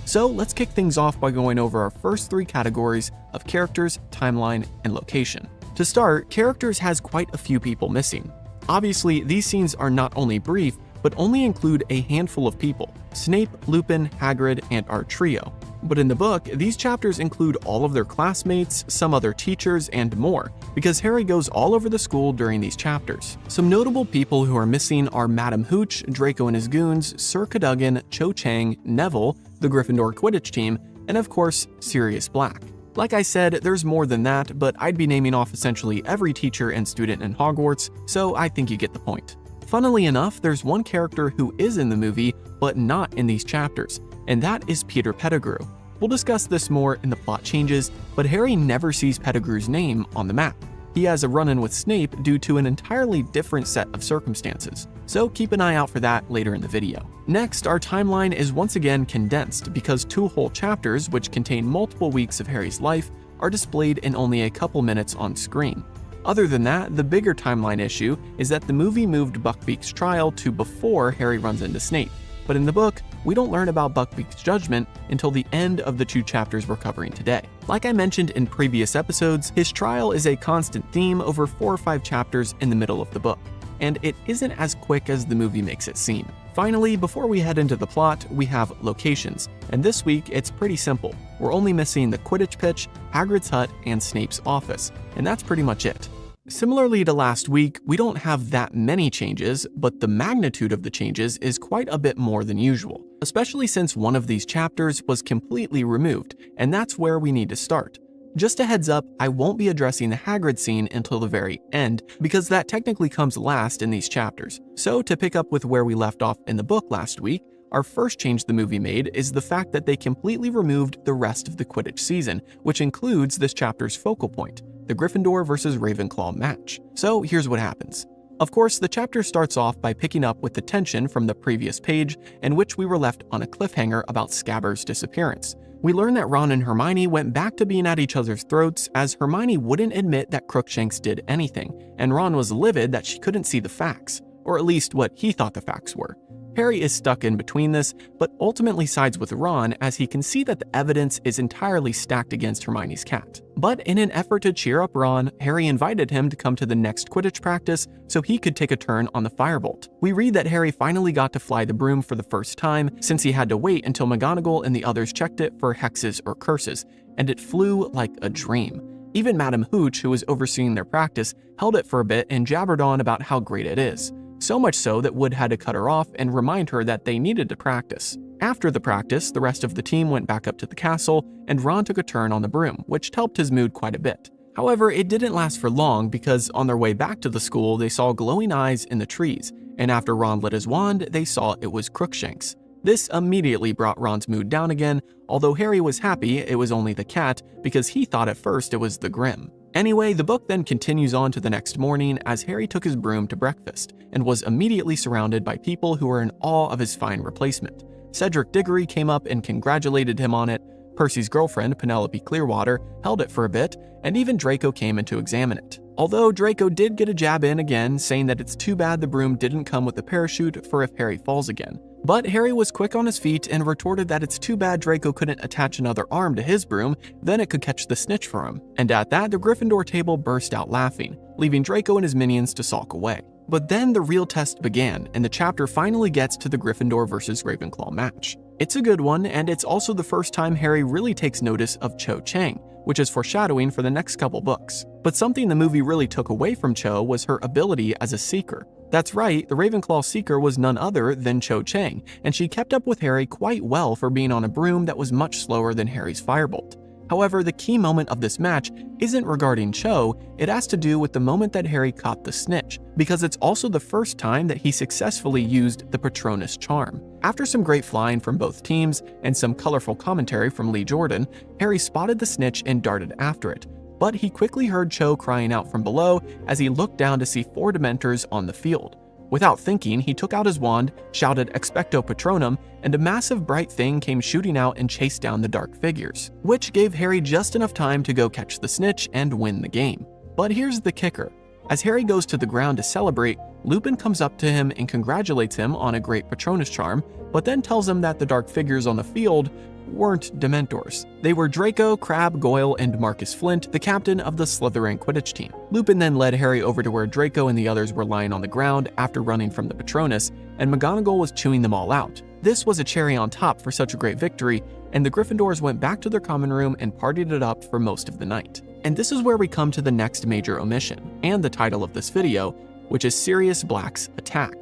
S1: So let's kick things off by going over our first three categories of characters, timeline, and location. To start, characters has quite a few people missing. Obviously, these scenes are not only brief, but only include a handful of people: Snape, Lupin, Hagrid, and our trio. But in the book, these chapters include all of their classmates, some other teachers, and more, because Harry goes all over the school during these chapters. Some notable people who are missing are Madam Hooch, Draco and his goons, Sir Cadogan, Cho Chang, Neville, the Gryffindor Quidditch team, and of course, Sirius Black. Like I said, there's more than that, but I'd be naming off essentially every teacher and student in Hogwarts, so I think you get the point. Funnily enough, there's one character who is in the movie, but not in these chapters, and that is Peter Pettigrew. We'll discuss this more in the plot changes, but Harry never sees Pettigrew's name on the map. He has a run-in with Snape due to an entirely different set of circumstances, so keep an eye out for that later in the video. Next, our timeline is once again condensed because 2 whole chapters, which contain multiple weeks of Harry's life, are displayed in only a couple minutes on screen. Other than that, the bigger timeline issue is that the movie moved Buckbeak's trial to before Harry runs into Snape, but in the book, we don't learn about Buckbeak's judgment until the end of the 2 chapters we're covering today. Like I mentioned in previous episodes, his trial is a constant theme over 4 or 5 chapters in the middle of the book, and it isn't as quick as the movie makes it seem. Finally, before we head into the plot, we have locations, and this week it's pretty simple. We're only missing the Quidditch pitch, Hagrid's hut, and Snape's office, and that's pretty much it. Similarly to last week, we don't have that many changes, but the magnitude of the changes is quite a bit more than usual, especially since one of these chapters was completely removed, and that's where we need to start. Just a heads up, I won't be addressing the Hagrid scene until the very end, because that technically comes last in these chapters. So to pick up with where we left off in the book last week, our first change the movie made is the fact that they completely removed the rest of the Quidditch season, which includes this chapter's focal point, the Gryffindor versus Ravenclaw match. So here's what happens. Of course, the chapter starts off by picking up with the tension from the previous page, in which we were left on a cliffhanger about Scabbers' disappearance. We learn that Ron and Hermione went back to being at each other's throats as Hermione wouldn't admit that Crookshanks did anything, and Ron was livid that she couldn't see the facts, or at least what he thought the facts were. Harry is stuck in between this, but ultimately sides with Ron as he can see that the evidence is entirely stacked against Hermione's cat. But in an effort to cheer up Ron, Harry invited him to come to the next Quidditch practice so he could take a turn on the firebolt. We read that Harry finally got to fly the broom for the first time since he had to wait until McGonagall and the others checked it for hexes or curses, and it flew like a dream. Even Madam Hooch, who was overseeing their practice, held it for a bit and jabbered on about how great it is. So much so that Wood had to cut her off and remind her that they needed to practice. After the practice, the rest of the team went back up to the castle, and Ron took a turn on the broom, which helped his mood quite a bit. However, it didn't last for long because on their way back to the school, they saw glowing eyes in the trees, and after Ron lit his wand, they saw it was Crookshanks. This immediately brought Ron's mood down again, although Harry was happy it was only the cat because he thought at first it was the Grim. Anyway, the book then continues on to the next morning as Harry took his broom to breakfast and was immediately surrounded by people who were in awe of his fine replacement. Cedric Diggory came up and congratulated him on it, Percy's girlfriend, Penelope Clearwater, held it for a bit, and even Draco came in to examine it. Although Draco did get a jab in again, saying that it's too bad the broom didn't come with a parachute for if Harry falls again. But Harry was quick on his feet and retorted that it's too bad Draco couldn't attach another arm to his broom, then it could catch the snitch for him. And at that, the Gryffindor table burst out laughing, leaving Draco and his minions to sulk away. But then the real test began, and the chapter finally gets to the Gryffindor versus Ravenclaw match. It's a good one, and it's also the first time Harry really takes notice of Cho Chang, which is foreshadowing for the next couple books. But something the movie really took away from Cho was her ability as a seeker. That's right, the Ravenclaw seeker was none other than Cho Chang, and she kept up with Harry quite well for being on a broom that was much slower than Harry's firebolt. However, the key moment of this match isn't regarding Cho, it has to do with the moment that Harry caught the snitch, because it's also the first time that he successfully used the Patronus charm. After some great flying from both teams and some colorful commentary from Lee Jordan, Harry spotted the snitch and darted after it. But he quickly heard Cho crying out from below as he looked down to see 4 Dementors on the field. Without thinking, he took out his wand, shouted Expecto Patronum, and a massive bright thing came shooting out and chased down the dark figures, which gave Harry just enough time to go catch the snitch and win the game. But here's the kicker. As Harry goes to the ground to celebrate, Lupin comes up to him and congratulates him on a great Patronus charm, but then tells him that the dark figures on the field weren't Dementors. They were Draco, Crabbe, Goyle, and Marcus Flint, the captain of the Slytherin Quidditch team. Lupin then led Harry over to where Draco and the others were lying on the ground after running from the Patronus, and McGonagall was chewing them all out. This was a cherry on top for such a great victory, and the Gryffindors went back to their common room and partied it up for most of the night. And this is where we come to the next major omission, and the title of this video, which is Sirius Black's attack.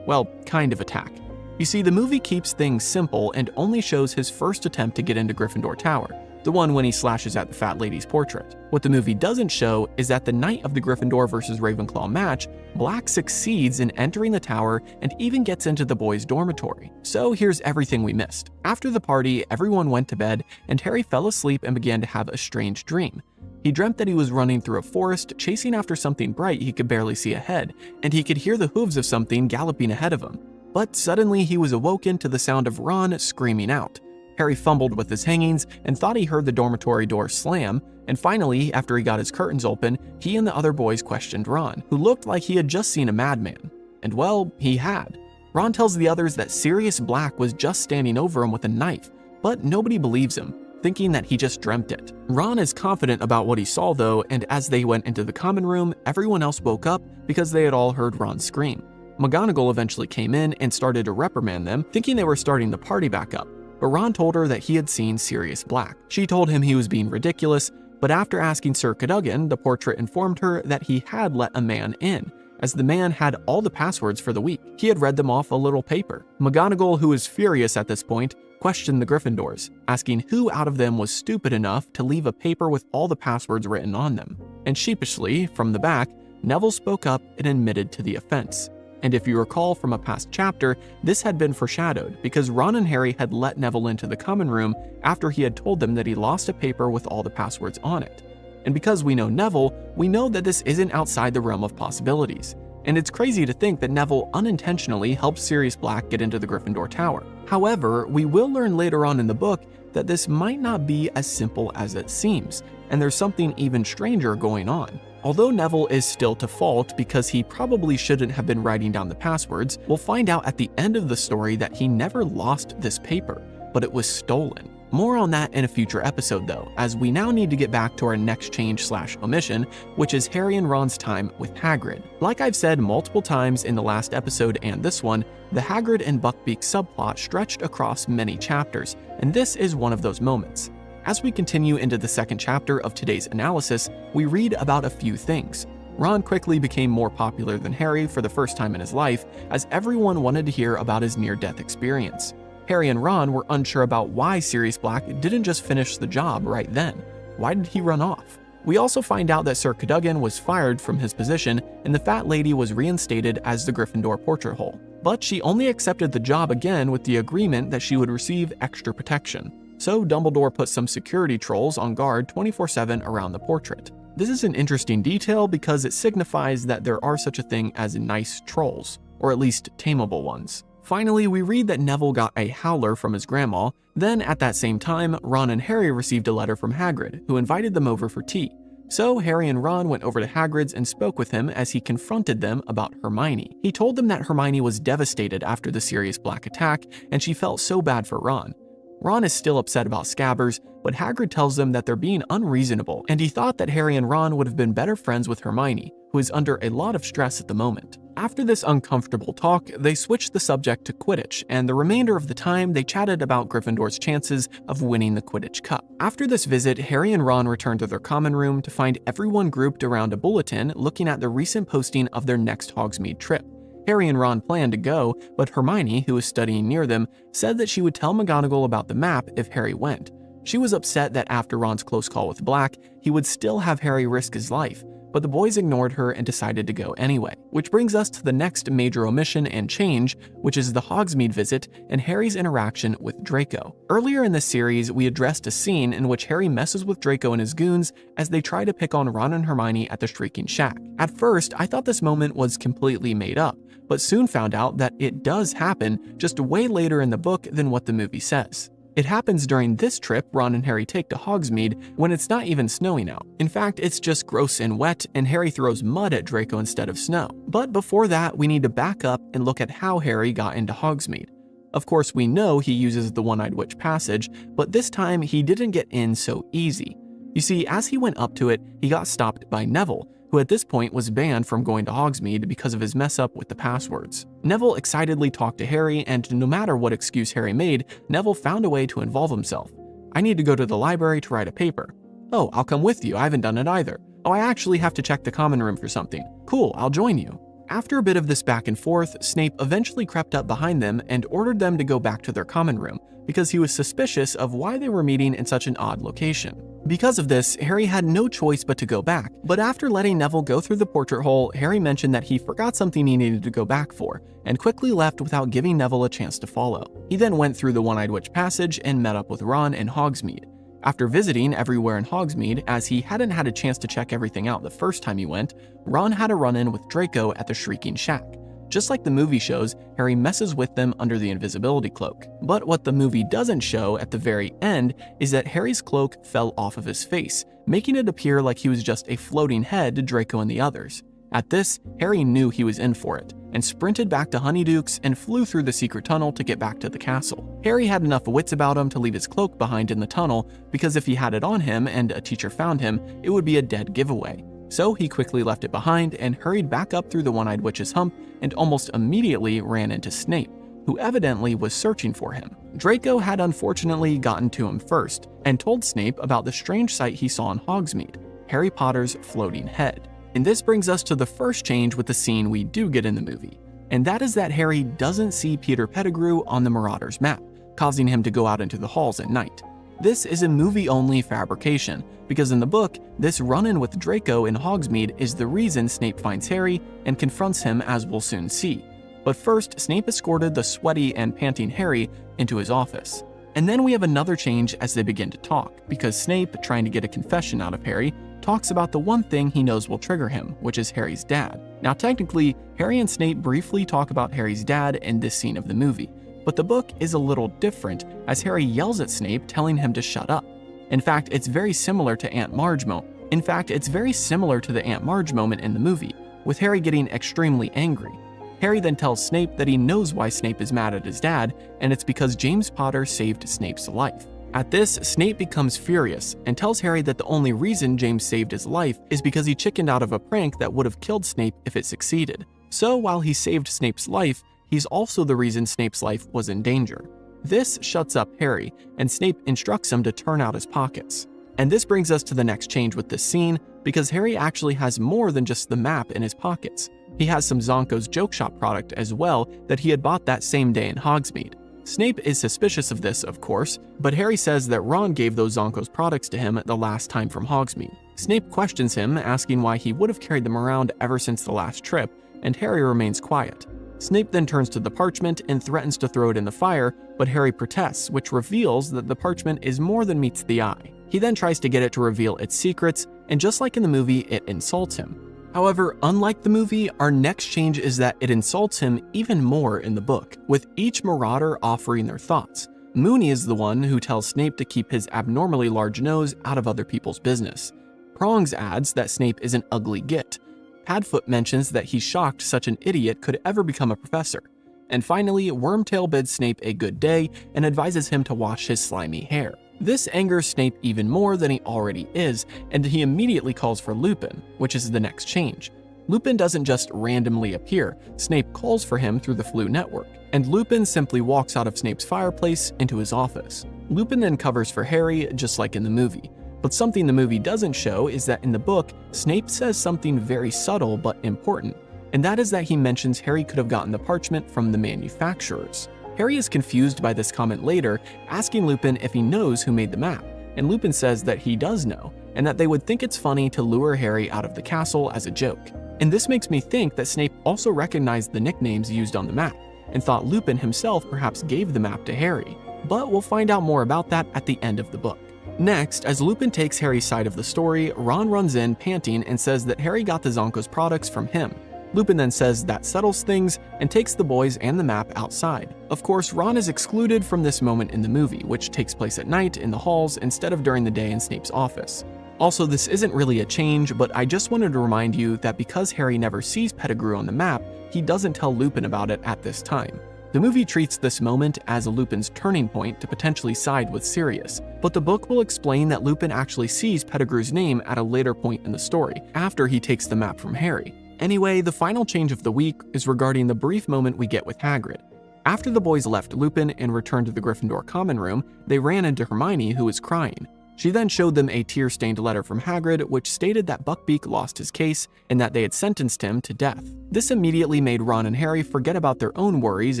S1: Well, kind of attack. You see, the movie keeps things simple and only shows his first attempt to get into Gryffindor Tower, the one when he slashes at the fat lady's portrait. What the movie doesn't show is that the night of the Gryffindor versus Ravenclaw match, Black succeeds in entering the tower and even gets into the boys' dormitory. So here's everything we missed. After the party, everyone went to bed, and Harry fell asleep and began to have a strange dream. He dreamt that he was running through a forest, chasing after something bright he could barely see ahead, and he could hear the hooves of something galloping ahead of him. But suddenly he was awoken to the sound of Ron screaming out. Harry fumbled with his hangings and thought he heard the dormitory door slam, and finally, after he got his curtains open, he and the other boys questioned Ron, who looked like he had just seen a madman. And well, he had. Ron tells the others that Sirius Black was just standing over him with a knife, but nobody believes him, thinking that he just dreamt it. Ron is confident about what he saw though, and as they went into the common room, everyone else woke up because they had all heard Ron scream. McGonagall eventually came in and started to reprimand them, thinking they were starting the party back up, but Ron told her that he had seen Sirius Black. She told him he was being ridiculous, But after asking Sir Cadogan, the portrait informed her that he had let a man in, as the man had all the passwords for the week. He had read them off a little paper. McGonagall, who was furious at this point, questioned the Gryffindors, asking who out of them was stupid enough to leave a paper with all the passwords written on them. And sheepishly, from the back, Neville spoke up and admitted to the offense. And if you recall from a past chapter, this had been foreshadowed because Ron and Harry had let Neville into the common room after he had told them that he lost a paper with all the passwords on it. And because we know Neville, we know that this isn't outside the realm of possibilities. And it's crazy to think that Neville unintentionally helped Sirius Black get into the Gryffindor Tower. However, we will learn later on in the book that this might not be as simple as it seems, and there's something even stranger going on. Although Neville is still to fault because he probably shouldn't have been writing down the passwords, we'll find out at the end of the story that he never lost this paper, but it was stolen. More on that in a future episode though, as we now need to get back to our next change/omission, which is Harry and Ron's time with Hagrid. Like I've said multiple times in the last episode and this one, the Hagrid and Buckbeak subplot stretched across many chapters, and this is one of those moments. As we continue into the second chapter of today's analysis, we read about a few things. Ron quickly became more popular than Harry for the first time in his life, as everyone wanted to hear about his near-death experience. Harry and Ron were unsure about why Sirius Black didn't just finish the job right then. Why did he run off? We also find out that Sir Cadogan was fired from his position and the fat lady was reinstated as the Gryffindor portrait hole. But she only accepted the job again with the agreement that she would receive extra protection. So Dumbledore put some security trolls on guard 24/7 around the portrait. This is an interesting detail because it signifies that there are such a thing as nice trolls, or at least tameable ones. Finally, we read that Neville got a howler from his grandma. Then at that same time, Ron and Harry received a letter from Hagrid, who invited them over for tea. So Harry and Ron went over to Hagrid's and spoke with him as he confronted them about Hermione. He told them that Hermione was devastated after the Sirius Black attack, and she felt so bad for Ron. Ron is still upset about Scabbers, but Hagrid tells them that they're being unreasonable, and he thought that Harry and Ron would have been better friends with Hermione, who is under a lot of stress at the moment. After this uncomfortable talk, they switched the subject to Quidditch, and the remainder of the time they chatted about Gryffindor's chances of winning the Quidditch Cup. After this visit, Harry and Ron returned to their common room to find everyone grouped around a bulletin looking at the recent posting of their next Hogsmeade trip. Harry and Ron planned to go, but Hermione, who was studying near them, said that she would tell McGonagall about the map if Harry went. She was upset that after Ron's close call with Black, he would still have Harry risk his life, but the boys ignored her and decided to go anyway. Which brings us to the next major omission and change, which is the Hogsmeade visit and Harry's interaction with Draco. Earlier in the series, we addressed a scene in which Harry messes with Draco and his goons as they try to pick on Ron and Hermione at the Shrieking Shack. At first, I thought this moment was completely made up, but soon found out that it does happen just way later in the book than what the movie says. It happens during this trip Ron and Harry take to Hogsmeade when it's not even snowing out. In fact, it's just gross and wet, and Harry throws mud at Draco instead of snow. But before that, we need to back up and look at how Harry got into Hogsmeade. Of course, we know he uses the One-Eyed Witch passage, but this time he didn't get in so easy. You see, as he went up to it, he got stopped by Neville, who at this point was banned from going to Hogsmeade because of his mess up with the passwords. Neville excitedly talked to Harry, and no matter what excuse Harry made, Neville found a way to involve himself. I need to go to the library to write a paper. Oh, I'll come with you, I haven't done it either. Oh, I actually have to check the common room for something. Cool, I'll join you. After a bit of this back and forth, Snape eventually crept up behind them and ordered them to go back to their common room, because he was suspicious of why they were meeting in such an odd location. Because of this, Harry had no choice but to go back, but after letting Neville go through the portrait hole, Harry mentioned that he forgot something he needed to go back for, and quickly left without giving Neville a chance to follow. He then went through the One-Eyed Witch passage and met up with Ron in Hogsmeade. After visiting everywhere in Hogsmeade, as he hadn't had a chance to check everything out the first time he went, Ron had a run-in with Draco at the Shrieking Shack. Just like the movie shows, Harry messes with them under the invisibility cloak. But what the movie doesn't show at the very end is that Harry's cloak fell off of his face, making it appear like he was just a floating head to Draco and the others. At this, Harry knew he was in for it, and sprinted back to Honeydukes and flew through the secret tunnel to get back to the castle. Harry had enough wits about him to leave his cloak behind in the tunnel, because if he had it on him and a teacher found him, it would be a dead giveaway. So he quickly left it behind and hurried back up through the One-Eyed Witch's hump and almost immediately ran into Snape, who evidently was searching for him. Draco had unfortunately gotten to him first and told Snape about the strange sight he saw in Hogsmeade, Harry Potter's floating head. And this brings us to the first change with the scene we do get in the movie, and that is that Harry doesn't see Peter Pettigrew on the Marauders map, causing him to go out into the halls at night. This is a movie-only fabrication, because in the book, this run-in with Draco in Hogsmeade is the reason Snape finds Harry and confronts him, as we'll soon see. But first, Snape escorted the sweaty and panting Harry into his office. And then we have another change as they begin to talk, because Snape, trying to get a confession out of Harry, talks about the one thing he knows will trigger him, which is Harry's dad. Now technically, Harry and Snape briefly talk about Harry's dad in this scene of the movie, but the book is a little different as Harry yells at Snape, telling him to shut up. In fact, it's very similar to the Aunt Marge moment in the movie, with Harry getting extremely angry. Harry then tells Snape that he knows why Snape is mad at his dad, and it's because James Potter saved Snape's life. At this, Snape becomes furious and tells Harry that the only reason James saved his life is because he chickened out of a prank that would have killed Snape if it succeeded. So while he saved Snape's life, he's also the reason Snape's life was in danger. This shuts up Harry, and Snape instructs him to turn out his pockets. And this brings us to the next change with this scene, because Harry actually has more than just the map in his pockets. He has some Zonko's Joke Shop product as well that he had bought that same day in Hogsmeade. Snape is suspicious of this, of course, but Harry says that Ron gave those Zonko's products to him the last time from Hogsmeade. Snape questions him, asking why he would have carried them around ever since the last trip, and Harry remains quiet. Snape then turns to the parchment and threatens to throw it in the fire, but Harry protests, which reveals that the parchment is more than meets the eye. He then tries to get it to reveal its secrets, and just like in the movie, it insults him. However, unlike the movie, our next change is that it insults him even more in the book, with each marauder offering their thoughts. Moony is the one who tells Snape to keep his abnormally large nose out of other people's business. Prongs adds that Snape is an ugly git. Padfoot mentions that he's shocked such an idiot could ever become a professor. And finally, Wormtail bids Snape a good day and advises him to wash his slimy hair. This angers Snape even more than he already is, and he immediately calls for Lupin, which is the next change. Lupin doesn't just randomly appear, Snape calls for him through the Floo network, and Lupin simply walks out of Snape's fireplace into his office. Lupin then covers for Harry, just like in the movie. But something the movie doesn't show is that in the book, Snape says something very subtle but important, and that is that he mentions Harry could have gotten the parchment from the manufacturers. Harry is confused by this comment later, asking Lupin if he knows who made the map, and Lupin says that he does know, and that they would think it's funny to lure Harry out of the castle as a joke. And this makes me think that Snape also recognized the nicknames used on the map, and thought Lupin himself perhaps gave the map to Harry, but we'll find out more about that at the end of the book. Next, as Lupin takes Harry's side of the story, Ron runs in panting and says that Harry got the Zonko's products from him. Lupin then says that settles things and takes the boys and the map outside. Of course, Ron is excluded from this moment in the movie, which takes place at night in the halls instead of during the day in Snape's office. Also, this isn't really a change, but I just wanted to remind you that because Harry never sees Pettigrew on the map, he doesn't tell Lupin about it at this time. The movie treats this moment as Lupin's turning point to potentially side with Sirius, but the book will explain that Lupin actually sees Pettigrew's name at a later point in the story, after he takes the map from Harry. Anyway, the final change of the week is regarding the brief moment we get with Hagrid. After the boys left Lupin and returned to the Gryffindor common room, they ran into Hermione, who was crying. She then showed them a tear-stained letter from Hagrid which stated that Buckbeak lost his case and that they had sentenced him to death. This immediately made Ron and Harry forget about their own worries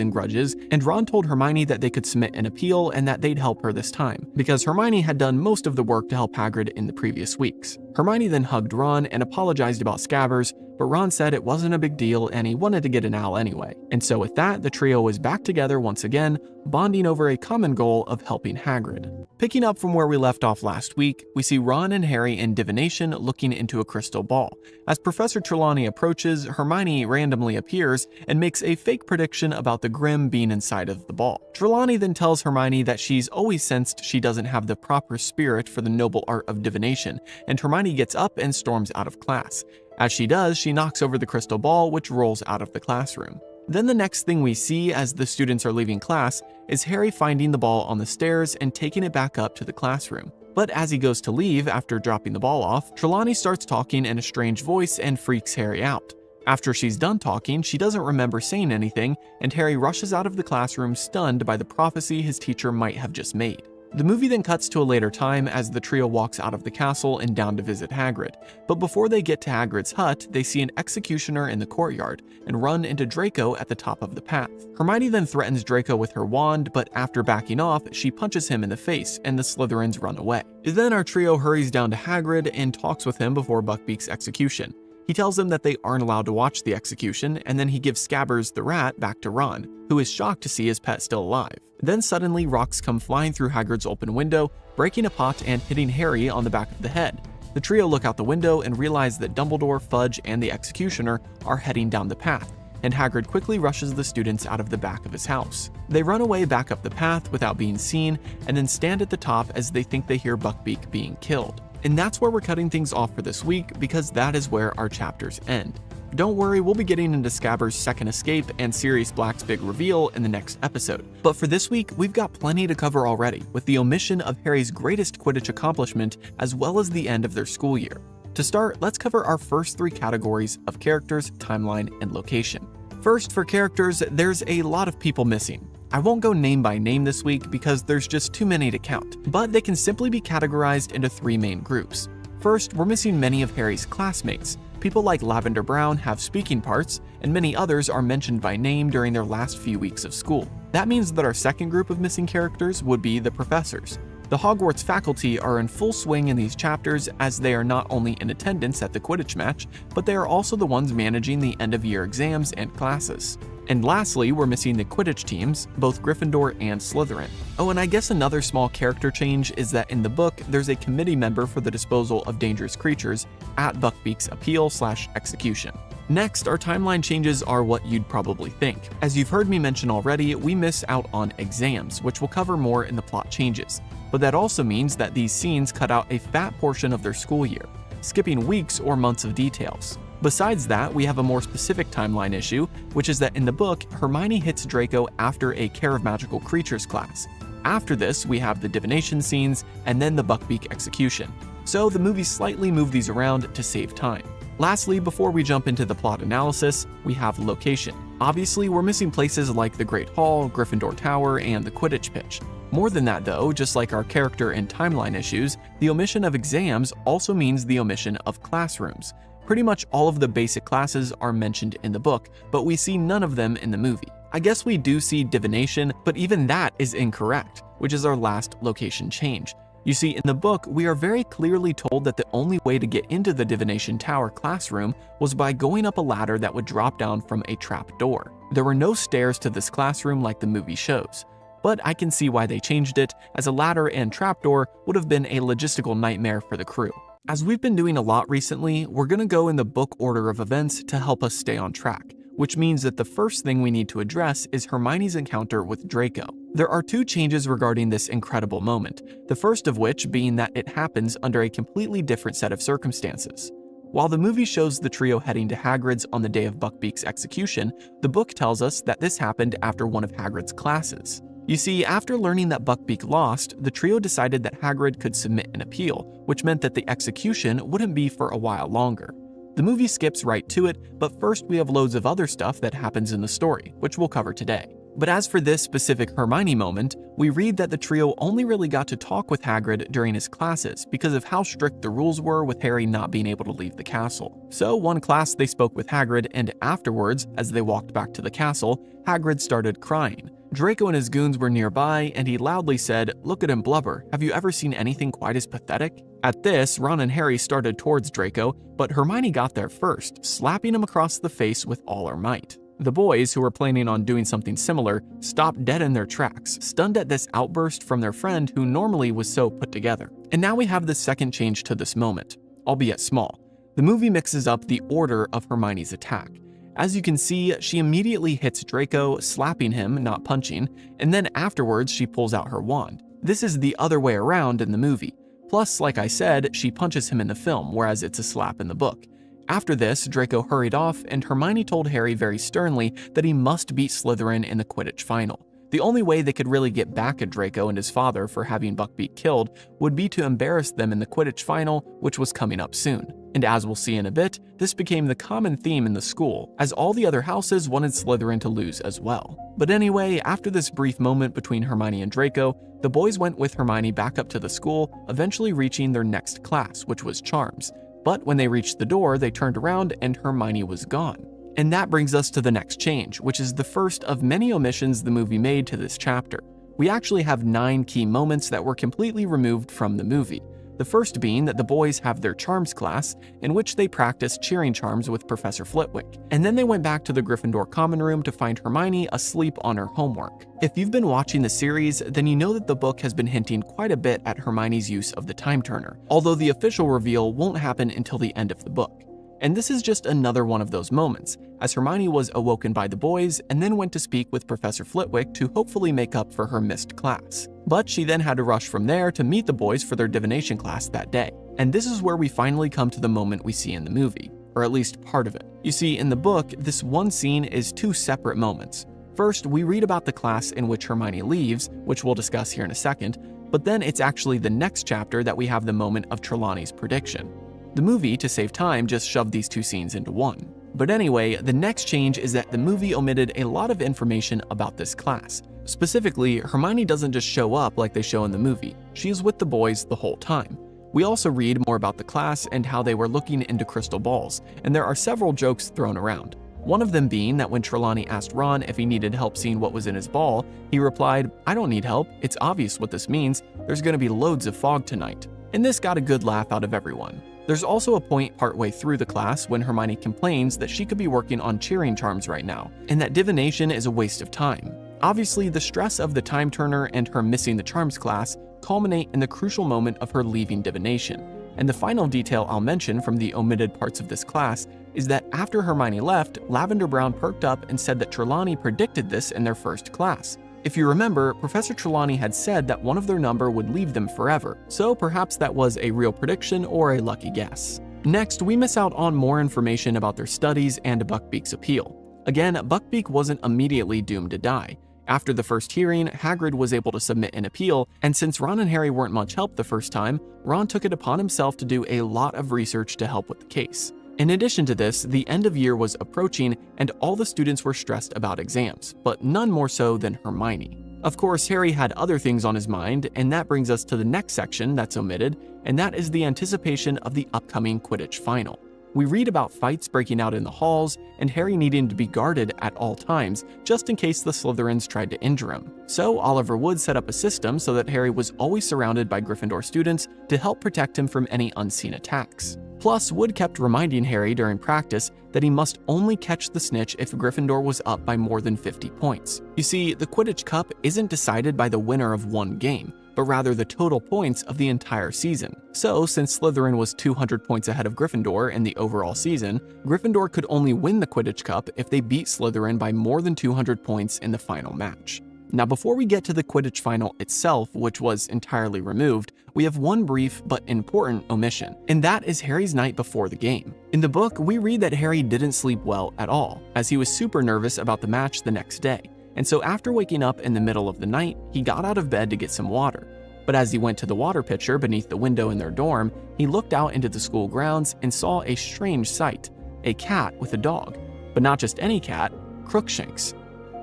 S1: and grudges, and Ron told Hermione that they could submit an appeal and that they'd help her this time, because Hermione had done most of the work to help Hagrid in the previous weeks. Hermione then hugged Ron and apologized about Scabbers, but Ron said it wasn't a big deal and he wanted to get an owl anyway. And so with that, the trio was back together once again, bonding over a common goal of helping Hagrid. Picking up from where we left off last week, we see Ron and Harry in divination looking into a crystal ball. As Professor Trelawney approaches, Hermione randomly appears and makes a fake prediction about the Grim being inside of the ball. Trelawney then tells Hermione that she's always sensed she doesn't have the proper spirit for the noble art of divination, and Hermione gets up and storms out of class. As she does, she knocks over the crystal ball, which rolls out of the classroom. Then the next thing we see as the students are leaving class is Harry finding the ball on the stairs and taking it back up to the classroom. But as he goes to leave after dropping the ball off, Trelawney starts talking in a strange voice and freaks Harry out. After she's done talking, she doesn't remember saying anything, and Harry rushes out of the classroom stunned by the prophecy his teacher might have just made. The movie then cuts to a later time as the trio walks out of the castle and down to visit Hagrid, but before they get to Hagrid's hut, they see an executioner in the courtyard and run into Draco at the top of the path. Hermione then threatens Draco with her wand, but after backing off, she punches him in the face and the Slytherins run away. Then our trio hurries down to Hagrid and talks with him before Buckbeak's execution. He tells them that they aren't allowed to watch the execution, and then he gives Scabbers the rat back to Ron, who is shocked to see his pet still alive. Then suddenly rocks come flying through Hagrid's open window, breaking a pot and hitting Harry on the back of the head. The trio look out the window and realize that Dumbledore, Fudge, and the executioner are heading down the path, and Hagrid quickly rushes the students out of the back of his house. They run away back up the path without being seen, and then stand at the top as they think they hear Buckbeak being killed. And that's where we're cutting things off for this week, because that is where our chapters end. Don't worry, we'll be getting into Scabbers' second escape and Sirius Black's big reveal in the next episode. But for this week, we've got plenty to cover already, with the omission of Harry's greatest Quidditch accomplishment as well as the end of their school year. To start, let's cover our first three categories of characters, timeline, and location. First, for characters, there's a lot of people missing. I won't go name by name this week because there's just too many to count, but they can simply be categorized into three main groups. First, we're missing many of Harry's classmates. People like Lavender Brown have speaking parts, and many others are mentioned by name during their last few weeks of school. That means that our second group of missing characters would be the professors. The Hogwarts faculty are in full swing in these chapters, as they are not only in attendance at the Quidditch match, but they are also the ones managing the end-of-year exams and classes. And lastly, we're missing the Quidditch teams, both Gryffindor and Slytherin. Oh, and I guess another small character change is that in the book, there's a committee member for the disposal of dangerous creatures at Buckbeak's appeal/execution. Next, our timeline changes are what you'd probably think. As you've heard me mention already, we miss out on exams, which we'll cover more in the plot changes. But that also means that these scenes cut out a fat portion of their school year, skipping weeks or months of details. Besides that, we have a more specific timeline issue, which is that in the book, Hermione hits Draco after a Care of Magical Creatures class. After this, we have the divination scenes and then the Buckbeak execution. So the movie slightly moved these around to save time. Lastly, before we jump into the plot analysis, we have location. Obviously, we're missing places like the Great Hall, Gryffindor Tower, and the Quidditch pitch. More than that though, just like our character and timeline issues, the omission of exams also means the omission of classrooms. Pretty much all of the basic classes are mentioned in the book, but we see none of them in the movie. I guess we do see divination, but even that is incorrect, which is our last location change. You see, in the book, we are very clearly told that the only way to get into the Divination Tower classroom was by going up a ladder that would drop down from a trap door. There were no stairs to this classroom like the movie shows. But I can see why they changed it, as a ladder and trapdoor would have been a logistical nightmare for the crew. As we've been doing a lot recently, we're going to go in the book order of events to help us stay on track, which means that the first thing we need to address is Hermione's encounter with Draco. There are two changes regarding this incredible moment, the first of which being that it happens under a completely different set of circumstances. While the movie shows the trio heading to Hagrid's on the day of Buckbeak's execution, the book tells us that this happened after one of Hagrid's classes. You see, after learning that Buckbeak lost, the trio decided that Hagrid could submit an appeal, which meant that the execution wouldn't be for a while longer. The movie skips right to it, but first we have loads of other stuff that happens in the story, which we'll cover today. But as for this specific Hermione moment, we read that the trio only really got to talk with Hagrid during his classes because of how strict the rules were with Harry not being able to leave the castle. So one class they spoke with Hagrid, and afterwards, as they walked back to the castle, Hagrid started crying. Draco and his goons were nearby, and he loudly said, "Look at him blubber, have you ever seen anything quite as pathetic?" At this, Ron and Harry started towards Draco, but Hermione got there first, slapping him across the face with all her might. The boys, who were planning on doing something similar, stopped dead in their tracks, stunned at this outburst from their friend who normally was so put together. And now we have the second change to this moment, albeit small. The movie mixes up the order of Hermione's attack. As you can see, she immediately hits Draco, slapping him, not punching, and then afterwards she pulls out her wand. This is the other way around in the movie. Plus, like I said, she punches him in the film, whereas it's a slap in the book. After this, Draco hurried off, and Hermione told Harry very sternly that he must beat Slytherin in the Quidditch final. The only way they could really get back at Draco and his father for having Buckbeak killed would be to embarrass them in the Quidditch final, which was coming up soon. And as we'll see in a bit, this became the common theme in the school, as all the other houses wanted Slytherin to lose as well. But anyway, after this brief moment between Hermione and Draco, the boys went with Hermione back up to the school, eventually reaching their next class, which was Charms. But when they reached the door, they turned around and Hermione was gone. And that brings us to the next change, which is the first of many omissions the movie made to this chapter. We actually have 9 key moments that were completely removed from the movie. The first being that the boys have their Charms class, in which they practice cheering charms with Professor Flitwick, and then they went back to the Gryffindor common room to find Hermione asleep on her homework. If you've been watching the series, then you know that the book has been hinting quite a bit at Hermione's use of the Time Turner, although the official reveal won't happen until the end of the book. And this is just another one of those moments, as Hermione was awoken by the boys and then went to speak with Professor Flitwick to hopefully make up for her missed class. But she then had to rush from there to meet the boys for their divination class that day. And this is where we finally come to the moment we see in the movie, or at least part of it. You see, in the book, this one scene is 2 separate moments. First, we read about the class in which Hermione leaves, which we'll discuss here in a second, but then it's actually the next chapter that we have the moment of Trelawney's prediction. The movie, to save time, just shoved these 2 scenes into one. But anyway, the next change is that the movie omitted a lot of information about this class. Specifically, Hermione doesn't just show up like they show in the movie. She is with the boys the whole time. We also read more about the class and how they were looking into crystal balls, and there are several jokes thrown around. One of them being that when Trelawney asked Ron if he needed help seeing what was in his ball, he replied, "I don't need help, it's obvious what this means, there's gonna be loads of fog tonight." And this got a good laugh out of everyone. There's also a point partway through the class when Hermione complains that she could be working on cheering charms right now, and that divination is a waste of time. Obviously, the stress of the Time Turner and her missing the Charms class culminate in the crucial moment of her leaving divination. And the final detail I'll mention from the omitted parts of this class is that after Hermione left, Lavender Brown perked up and said that Trelawney predicted this in their first class. If you remember, Professor Trelawney had said that one of their number would leave them forever, so perhaps that was a real prediction or a lucky guess. Next, we miss out on more information about their studies and Buckbeak's appeal. Again, Buckbeak wasn't immediately doomed to die. After the first hearing, Hagrid was able to submit an appeal, and since Ron and Harry weren't much help the first time, Ron took it upon himself to do a lot of research to help with the case. In addition to this, the end of year was approaching and all the students were stressed about exams, but none more so than Hermione. Of course, Harry had other things on his mind, and that brings us to the next section that's omitted, and that is the anticipation of the upcoming Quidditch final. We read about fights breaking out in the halls, and Harry needing to be guarded at all times, just in case the Slytherins tried to injure him. So Oliver Wood set up a system so that Harry was always surrounded by Gryffindor students to help protect him from any unseen attacks. Plus, Wood kept reminding Harry during practice that he must only catch the snitch if Gryffindor was up by more than 50 points. You see, the Quidditch Cup isn't decided by the winner of one game, but rather the total points of the entire season. So, since Slytherin was 200 points ahead of Gryffindor in the overall season, Gryffindor could only win the Quidditch Cup if they beat Slytherin by more than 200 points in the final match. Now, before we get to the Quidditch final itself, which was entirely removed, we have one brief but important omission, and that is Harry's night before the game. In the book, we read that Harry didn't sleep well at all, as he was super nervous about the match the next day. And so after waking up in the middle of the night, he got out of bed to get some water. But as he went to the water pitcher beneath the window in their dorm, he looked out into the school grounds and saw a strange sight, a cat with a dog. But not just any cat, Crookshanks.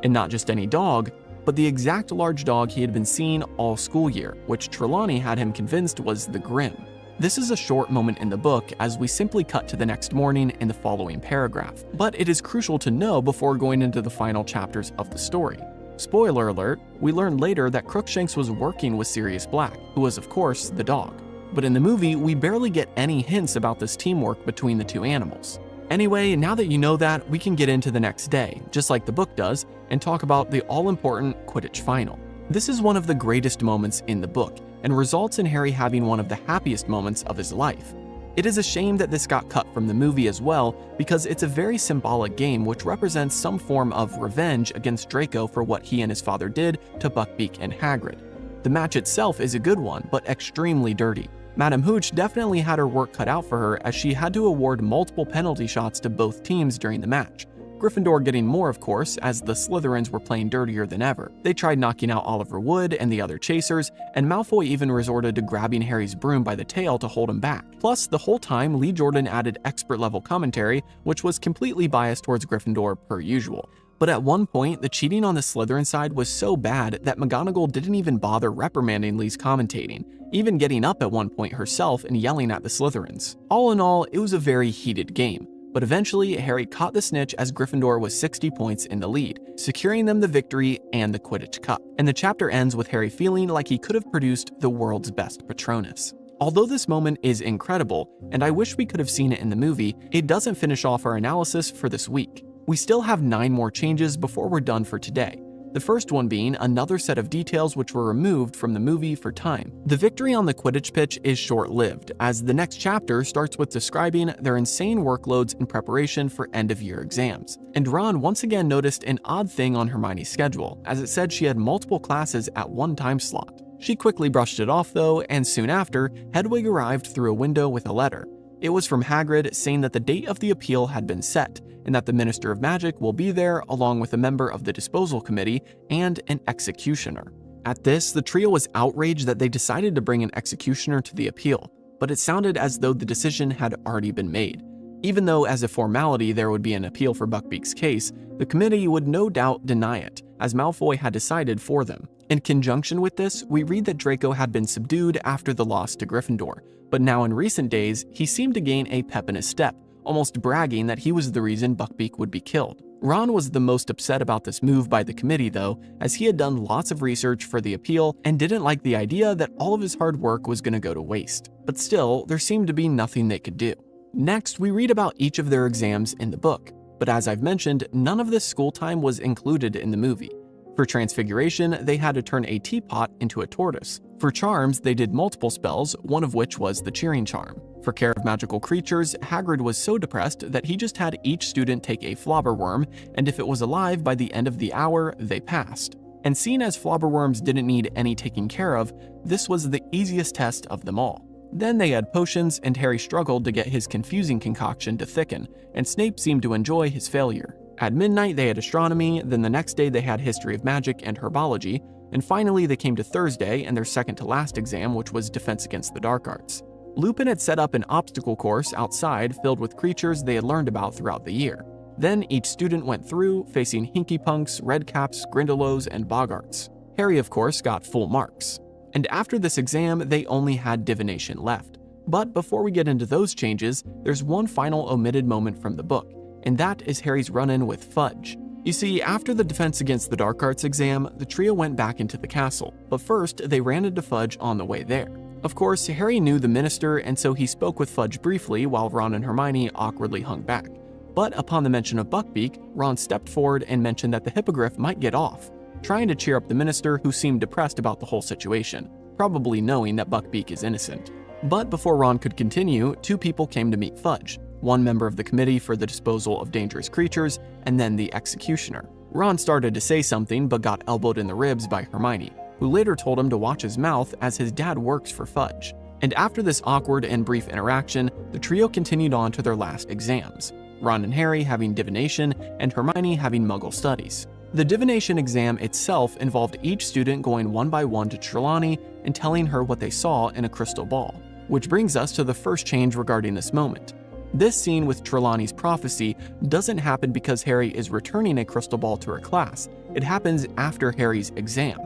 S1: And not just any dog, but the exact large dog he had been seeing all school year, which Trelawney had him convinced was the Grim. This is a short moment in the book as we simply cut to the next morning in the following paragraph, but it is crucial to know before going into the final chapters of the story. Spoiler alert, we learn later that Crookshanks was working with Sirius Black, who was of course the dog. But in the movie, we barely get any hints about this teamwork between the two animals. Anyway, now that you know that, we can get into the next day, just like the book does, and talk about the all-important Quidditch final. This is one of the greatest moments in the book, and results in Harry having one of the happiest moments of his life. It is a shame that this got cut from the movie as well, because it's a very symbolic game which represents some form of revenge against Draco for what he and his father did to Buckbeak and Hagrid. The match itself is a good one, but extremely dirty. Madame Hooch definitely had her work cut out for her as she had to award multiple penalty shots to both teams during the match. Gryffindor getting more, of course, as the Slytherins were playing dirtier than ever. They tried knocking out Oliver Wood and the other chasers, and Malfoy even resorted to grabbing Harry's broom by the tail to hold him back. Plus, the whole time, Lee Jordan added expert-level commentary, which was completely biased towards Gryffindor per usual. But at one point, the cheating on the Slytherin side was so bad that McGonagall didn't even bother reprimanding Lee's commentating, even getting up at one point herself and yelling at the Slytherins. All in all, it was a very heated game. But eventually, Harry caught the snitch as Gryffindor was 60 points in the lead, securing them the victory and the Quidditch Cup. And the chapter ends with Harry feeling like he could have produced the world's best Patronus. Although this moment is incredible, and I wish we could have seen it in the movie, it doesn't finish off our analysis for this week. We still have 9 more changes before we're done for today. The first one being another set of details which were removed from the movie for time. The victory on the Quidditch pitch is short-lived, as the next chapter starts with describing their insane workloads in preparation for end-of-year exams. And Ron once again noticed an odd thing on Hermione's schedule, as it said she had multiple classes at one time slot. She quickly brushed it off though, and soon after, Hedwig arrived through a window with a letter. It was from Hagrid saying that the date of the appeal had been set, and that the Minister of Magic will be there along with a member of the disposal committee and an executioner. At this, the trio was outraged that they decided to bring an executioner to the appeal, but it sounded as though the decision had already been made. Even though as a formality there would be an appeal for Buckbeak's case, the committee would no doubt deny it, as Malfoy had decided for them. In conjunction with this, we read that Draco had been subdued after the loss to Gryffindor, but now in recent days, he seemed to gain a pep in his step, almost bragging that he was the reason Buckbeak would be killed. Ron was the most upset about this move by the committee though, as he had done lots of research for the appeal and didn't like the idea that all of his hard work was going to go to waste. But still, there seemed to be nothing they could do. Next, we read about each of their exams in the book, but as I've mentioned, none of this school time was included in the movie. For Transfiguration, they had to turn a teapot into a tortoise. For Charms, they did multiple spells, one of which was the Cheering Charm. For Care of Magical Creatures, Hagrid was so depressed that he just had each student take a flobberworm, and if it was alive by the end of the hour, they passed. And seeing as flobberworms didn't need any taking care of, this was the easiest test of them all. Then they had potions, and Harry struggled to get his confusing concoction to thicken, and Snape seemed to enjoy his failure. At midnight, they had astronomy, then the next day they had history of magic and herbology, and finally they came to Thursday and their second to last exam, which was defense against the dark arts. Lupin had set up an obstacle course outside filled with creatures they had learned about throughout the year. Then each student went through, facing Hinkypunks, Redcaps, Grindylows, and Boggarts. Harry, of course, got full marks. And after this exam, they only had divination left. But before we get into those changes, there's one final omitted moment from the book, and that is Harry's run-in with Fudge. You see, after the Defense Against the Dark Arts exam, the trio went back into the castle, but first they ran into Fudge on the way there. Of course, Harry knew the minister, and so he spoke with Fudge briefly while Ron and Hermione awkwardly hung back. But upon the mention of Buckbeak, Ron stepped forward and mentioned that the Hippogriff might get off, trying to cheer up the minister who seemed depressed about the whole situation, probably knowing that Buckbeak is innocent. But before Ron could continue, 2 people came to meet Fudge. One member of the committee for the disposal of dangerous creatures, and then the executioner. Ron started to say something but got elbowed in the ribs by Hermione, who later told him to watch his mouth as his dad works for Fudge. And after this awkward and brief interaction, the trio continued on to their last exams, Ron and Harry having divination and Hermione having Muggle studies. The divination exam itself involved each student going one by one to Trelawney and telling her what they saw in a crystal ball, which brings us to the first change regarding this moment. This scene with Trelawney's prophecy doesn't happen because Harry is returning a crystal ball to her class. It happens after Harry's exam.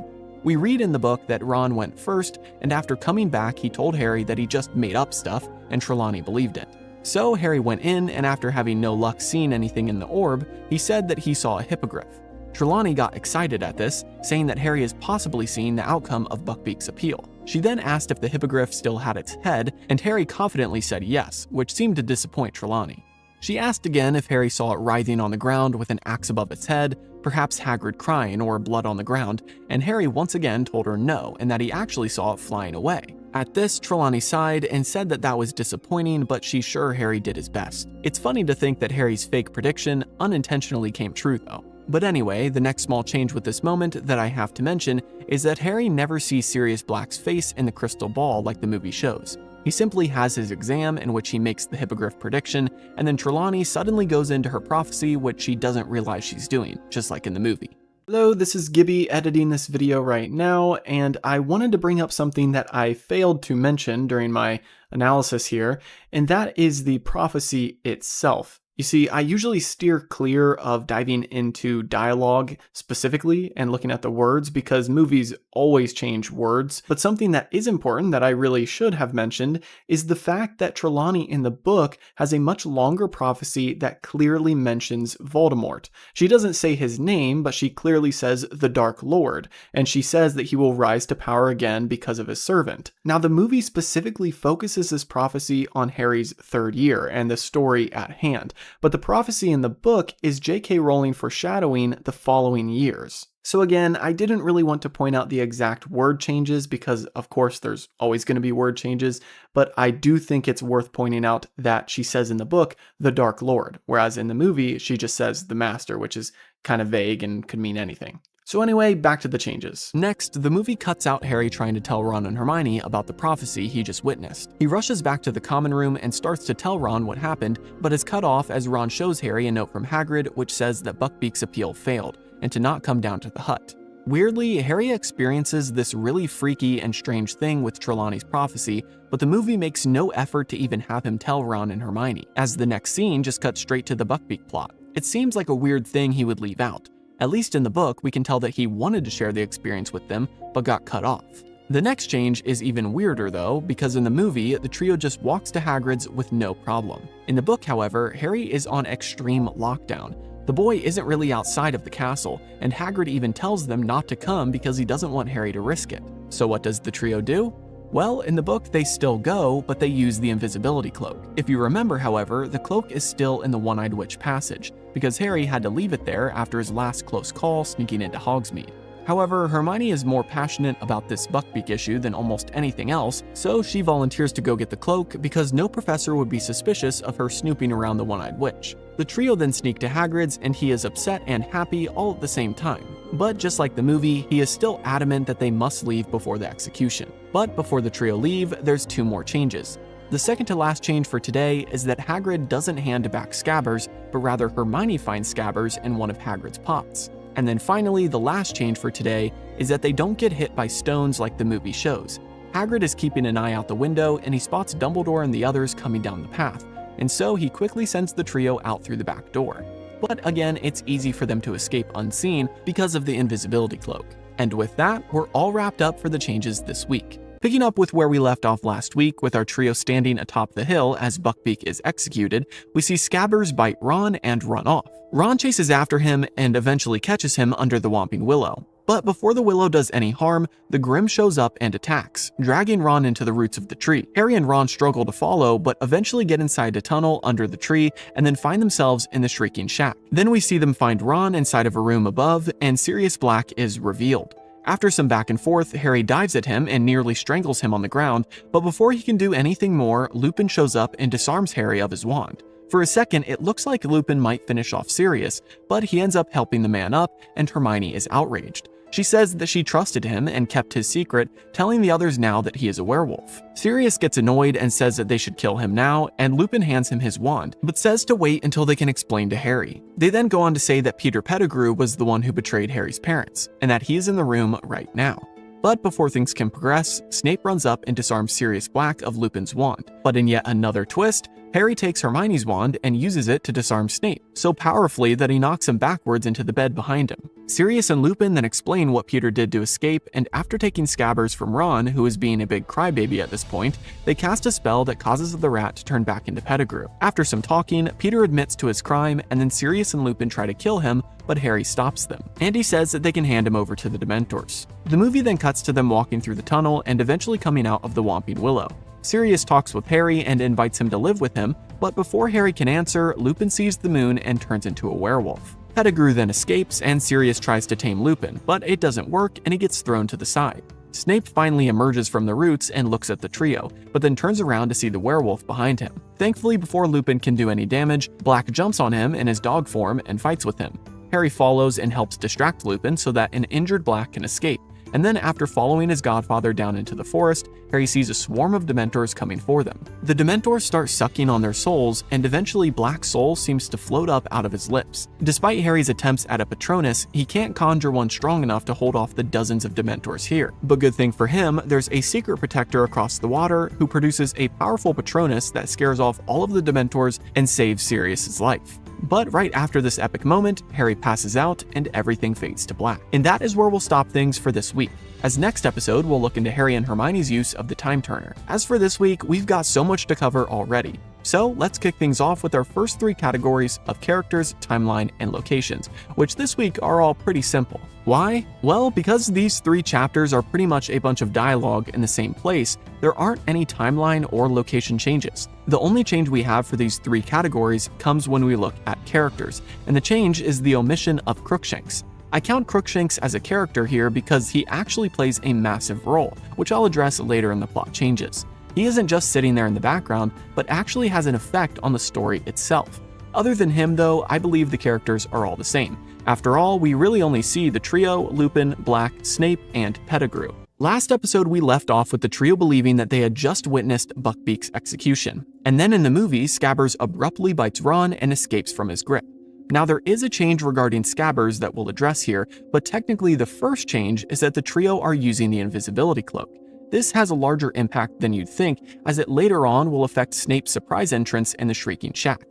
S1: We read in the book that Ron went first, and after coming back he told Harry that he just made up stuff, and Trelawney believed it. So Harry went in, and after having no luck seeing anything in the orb, he said that he saw a hippogriff. Trelawney got excited at this, saying that Harry is possibly seeing the outcome of Buckbeak's appeal. She then asked if the hippogriff still had its head, and Harry confidently said yes, which seemed to disappoint Trelawney. She asked again if Harry saw it writhing on the ground with an axe above its head, perhaps Hagrid crying or blood on the ground, and Harry once again told her no, and that he actually saw it flying away. At this, Trelawney sighed and said that that was disappointing, but she's sure Harry did his best. It's funny to think that Harry's fake prediction unintentionally came true though. But anyway, the next small change with this moment that I have to mention is that Harry never sees Sirius Black's face in the crystal ball like the movie shows. He simply has his exam in which he makes the hippogriff prediction, and then Trelawney suddenly goes into her prophecy, which she doesn't realize she's doing, just like in the movie. Hello, this is Gibby editing this video right now, and I wanted to bring up something that I failed to mention during my analysis here, and that is the prophecy itself. You see, I usually steer clear of diving into dialogue specifically and looking at the words because movies always change words, but something that is important that I really should have mentioned is the fact that Trelawney in the book has a much longer prophecy that clearly mentions Voldemort. She doesn't say his name, but she clearly says the Dark Lord, and she says that he will rise to power again because of his servant. Now, the movie specifically focuses this prophecy on Harry's third year and the story at hand. But the prophecy in the book is J.K. Rowling foreshadowing the following years. So again, I didn't really want to point out the exact word changes because of course there's always going to be word changes, but I do think it's worth pointing out that she says in the book, the Dark Lord, whereas in the movie, she just says the Master, which is kind of vague and could mean anything. So anyway, back to the changes. Next, the movie cuts out Harry trying to tell Ron and Hermione about the prophecy he just witnessed. He rushes back to the common room and starts to tell Ron what happened, but is cut off as Ron shows Harry a note from Hagrid which says that Buckbeak's appeal failed, and to not come down to the hut. Weirdly, Harry experiences this really freaky and strange thing with Trelawney's prophecy, but the movie makes no effort to even have him tell Ron and Hermione, as the next scene just cuts straight to the Buckbeak plot. It seems like a weird thing he would leave out. At least in the book, we can tell that he wanted to share the experience with them, but got cut off. The next change is even weirder though, because in the movie, the trio just walks to Hagrid's with no problem. In the book, however, Harry is on extreme lockdown. The boy isn't really outside of the castle, and Hagrid even tells them not to come because he doesn't want Harry to risk it. So what does the trio do? Well, in the book, they still go, but they use the invisibility cloak. If you remember, however, the cloak is still in the One-Eyed Witch passage, because Harry had to leave it there after his last close call sneaking into Hogsmeade. However, Hermione is more passionate about this Buckbeak issue than almost anything else, so she volunteers to go get the cloak because no professor would be suspicious of her snooping around the One-Eyed Witch. The trio then sneak to Hagrid's, and he is upset and happy all at the same time. But just like the movie, he is still adamant that they must leave before the execution. But before the trio leave, there's two more changes. The second to last change for today is that Hagrid doesn't hand back Scabbers, but rather Hermione finds Scabbers in one of Hagrid's pots. And then finally, the last change for today is that they don't get hit by stones like the movie shows. Hagrid is keeping an eye out the window, and he spots Dumbledore and the others coming down the path, and so he quickly sends the trio out through the back door. But again, it's easy for them to escape unseen because of the invisibility cloak. And with that, we're all wrapped up for the changes this week. Picking up with where we left off last week with our trio standing atop the hill as Buckbeak is executed, we see Scabbers bite Ron and run off. Ron chases after him and eventually catches him under the Whomping Willow. But before the willow does any harm, the Grim shows up and attacks, dragging Ron into the roots of the tree. Harry and Ron struggle to follow, but eventually get inside a tunnel under the tree and then find themselves in the Shrieking Shack. Then we see them find Ron inside of a room above, and Sirius Black is revealed. After some back and forth, Harry dives at him and nearly strangles him on the ground, but before he can do anything more, Lupin shows up and disarms Harry of his wand. For a second, it looks like Lupin might finish off Sirius, but he ends up helping the man up, and Hermione is outraged. She says that she trusted him and kept his secret, telling the others now that he is a werewolf. Sirius gets annoyed and says that they should kill him now, and Lupin hands him his wand, but says to wait until they can explain to Harry. They then go on to say that Peter Pettigrew was the one who betrayed Harry's parents, and that he is in the room right now. But before things can progress, Snape runs up and disarms Sirius Black of Lupin's wand. But in yet another twist, Harry takes Hermione's wand and uses it to disarm Snape, so powerfully that he knocks him backwards into the bed behind him. Sirius and Lupin then explain what Peter did to escape, and after taking Scabbers from Ron, who is being a big crybaby at this point, they cast a spell that causes the rat to turn back into Pettigrew. After some talking, Peter admits to his crime, and then Sirius and Lupin try to kill him, but Harry stops them. And he says that they can hand him over to the Dementors. The movie then cuts to them walking through the tunnel and eventually coming out of the Whomping Willow. Sirius talks with Harry and invites him to live with him, but before Harry can answer, Lupin sees the moon and turns into a werewolf. Pettigrew then escapes, and Sirius tries to tame Lupin, but it doesn't work and he gets thrown to the side. Snape finally emerges from the roots and looks at the trio, but then turns around to see the werewolf behind him. Thankfully, before Lupin can do any damage, Black jumps on him in his dog form and fights with him. Harry follows and helps distract Lupin so that an injured Black can escape, and then after following his godfather down into the forest, Harry sees a swarm of Dementors coming for them. The Dementors start sucking on their souls, and eventually Black's soul seems to float up out of his lips. Despite Harry's attempts at a Patronus, he can't conjure one strong enough to hold off the dozens of Dementors here. But good thing for him, there's a secret protector across the water who produces a powerful Patronus that scares off all of the Dementors and saves Sirius's life. But right after this epic moment, Harry passes out and everything fades to black. And that is where we'll stop things for this week, as next episode we'll look into Harry and Hermione's use of the Time Turner. As for this week, we've got so much to cover already. So let's kick things off with our first three categories of characters, timeline, and locations, which this week are all pretty simple. Why? Well, because these three chapters are pretty much a bunch of dialogue in the same place, there aren't any timeline or location changes. The only change we have for these three categories comes when we look at characters, and the change is the omission of Crookshanks. I count Crookshanks as a character here because he actually plays a massive role, which I'll address later in the plot changes. He isn't just sitting there in the background, but actually has an effect on the story itself. Other than him though, I believe the characters are all the same. After all, we really only see the trio, Lupin, Black, Snape, and Pettigrew. Last episode we left off with the trio believing that they had just witnessed Buckbeak's execution, and then in the movie, Scabbers abruptly bites Ron and escapes from his grip. Now there is a change regarding Scabbers that we'll address here, but technically the first change is that the trio are using the invisibility cloak. This has a larger impact than you'd think, as it later on will affect Snape's surprise entrance in the Shrieking Shack.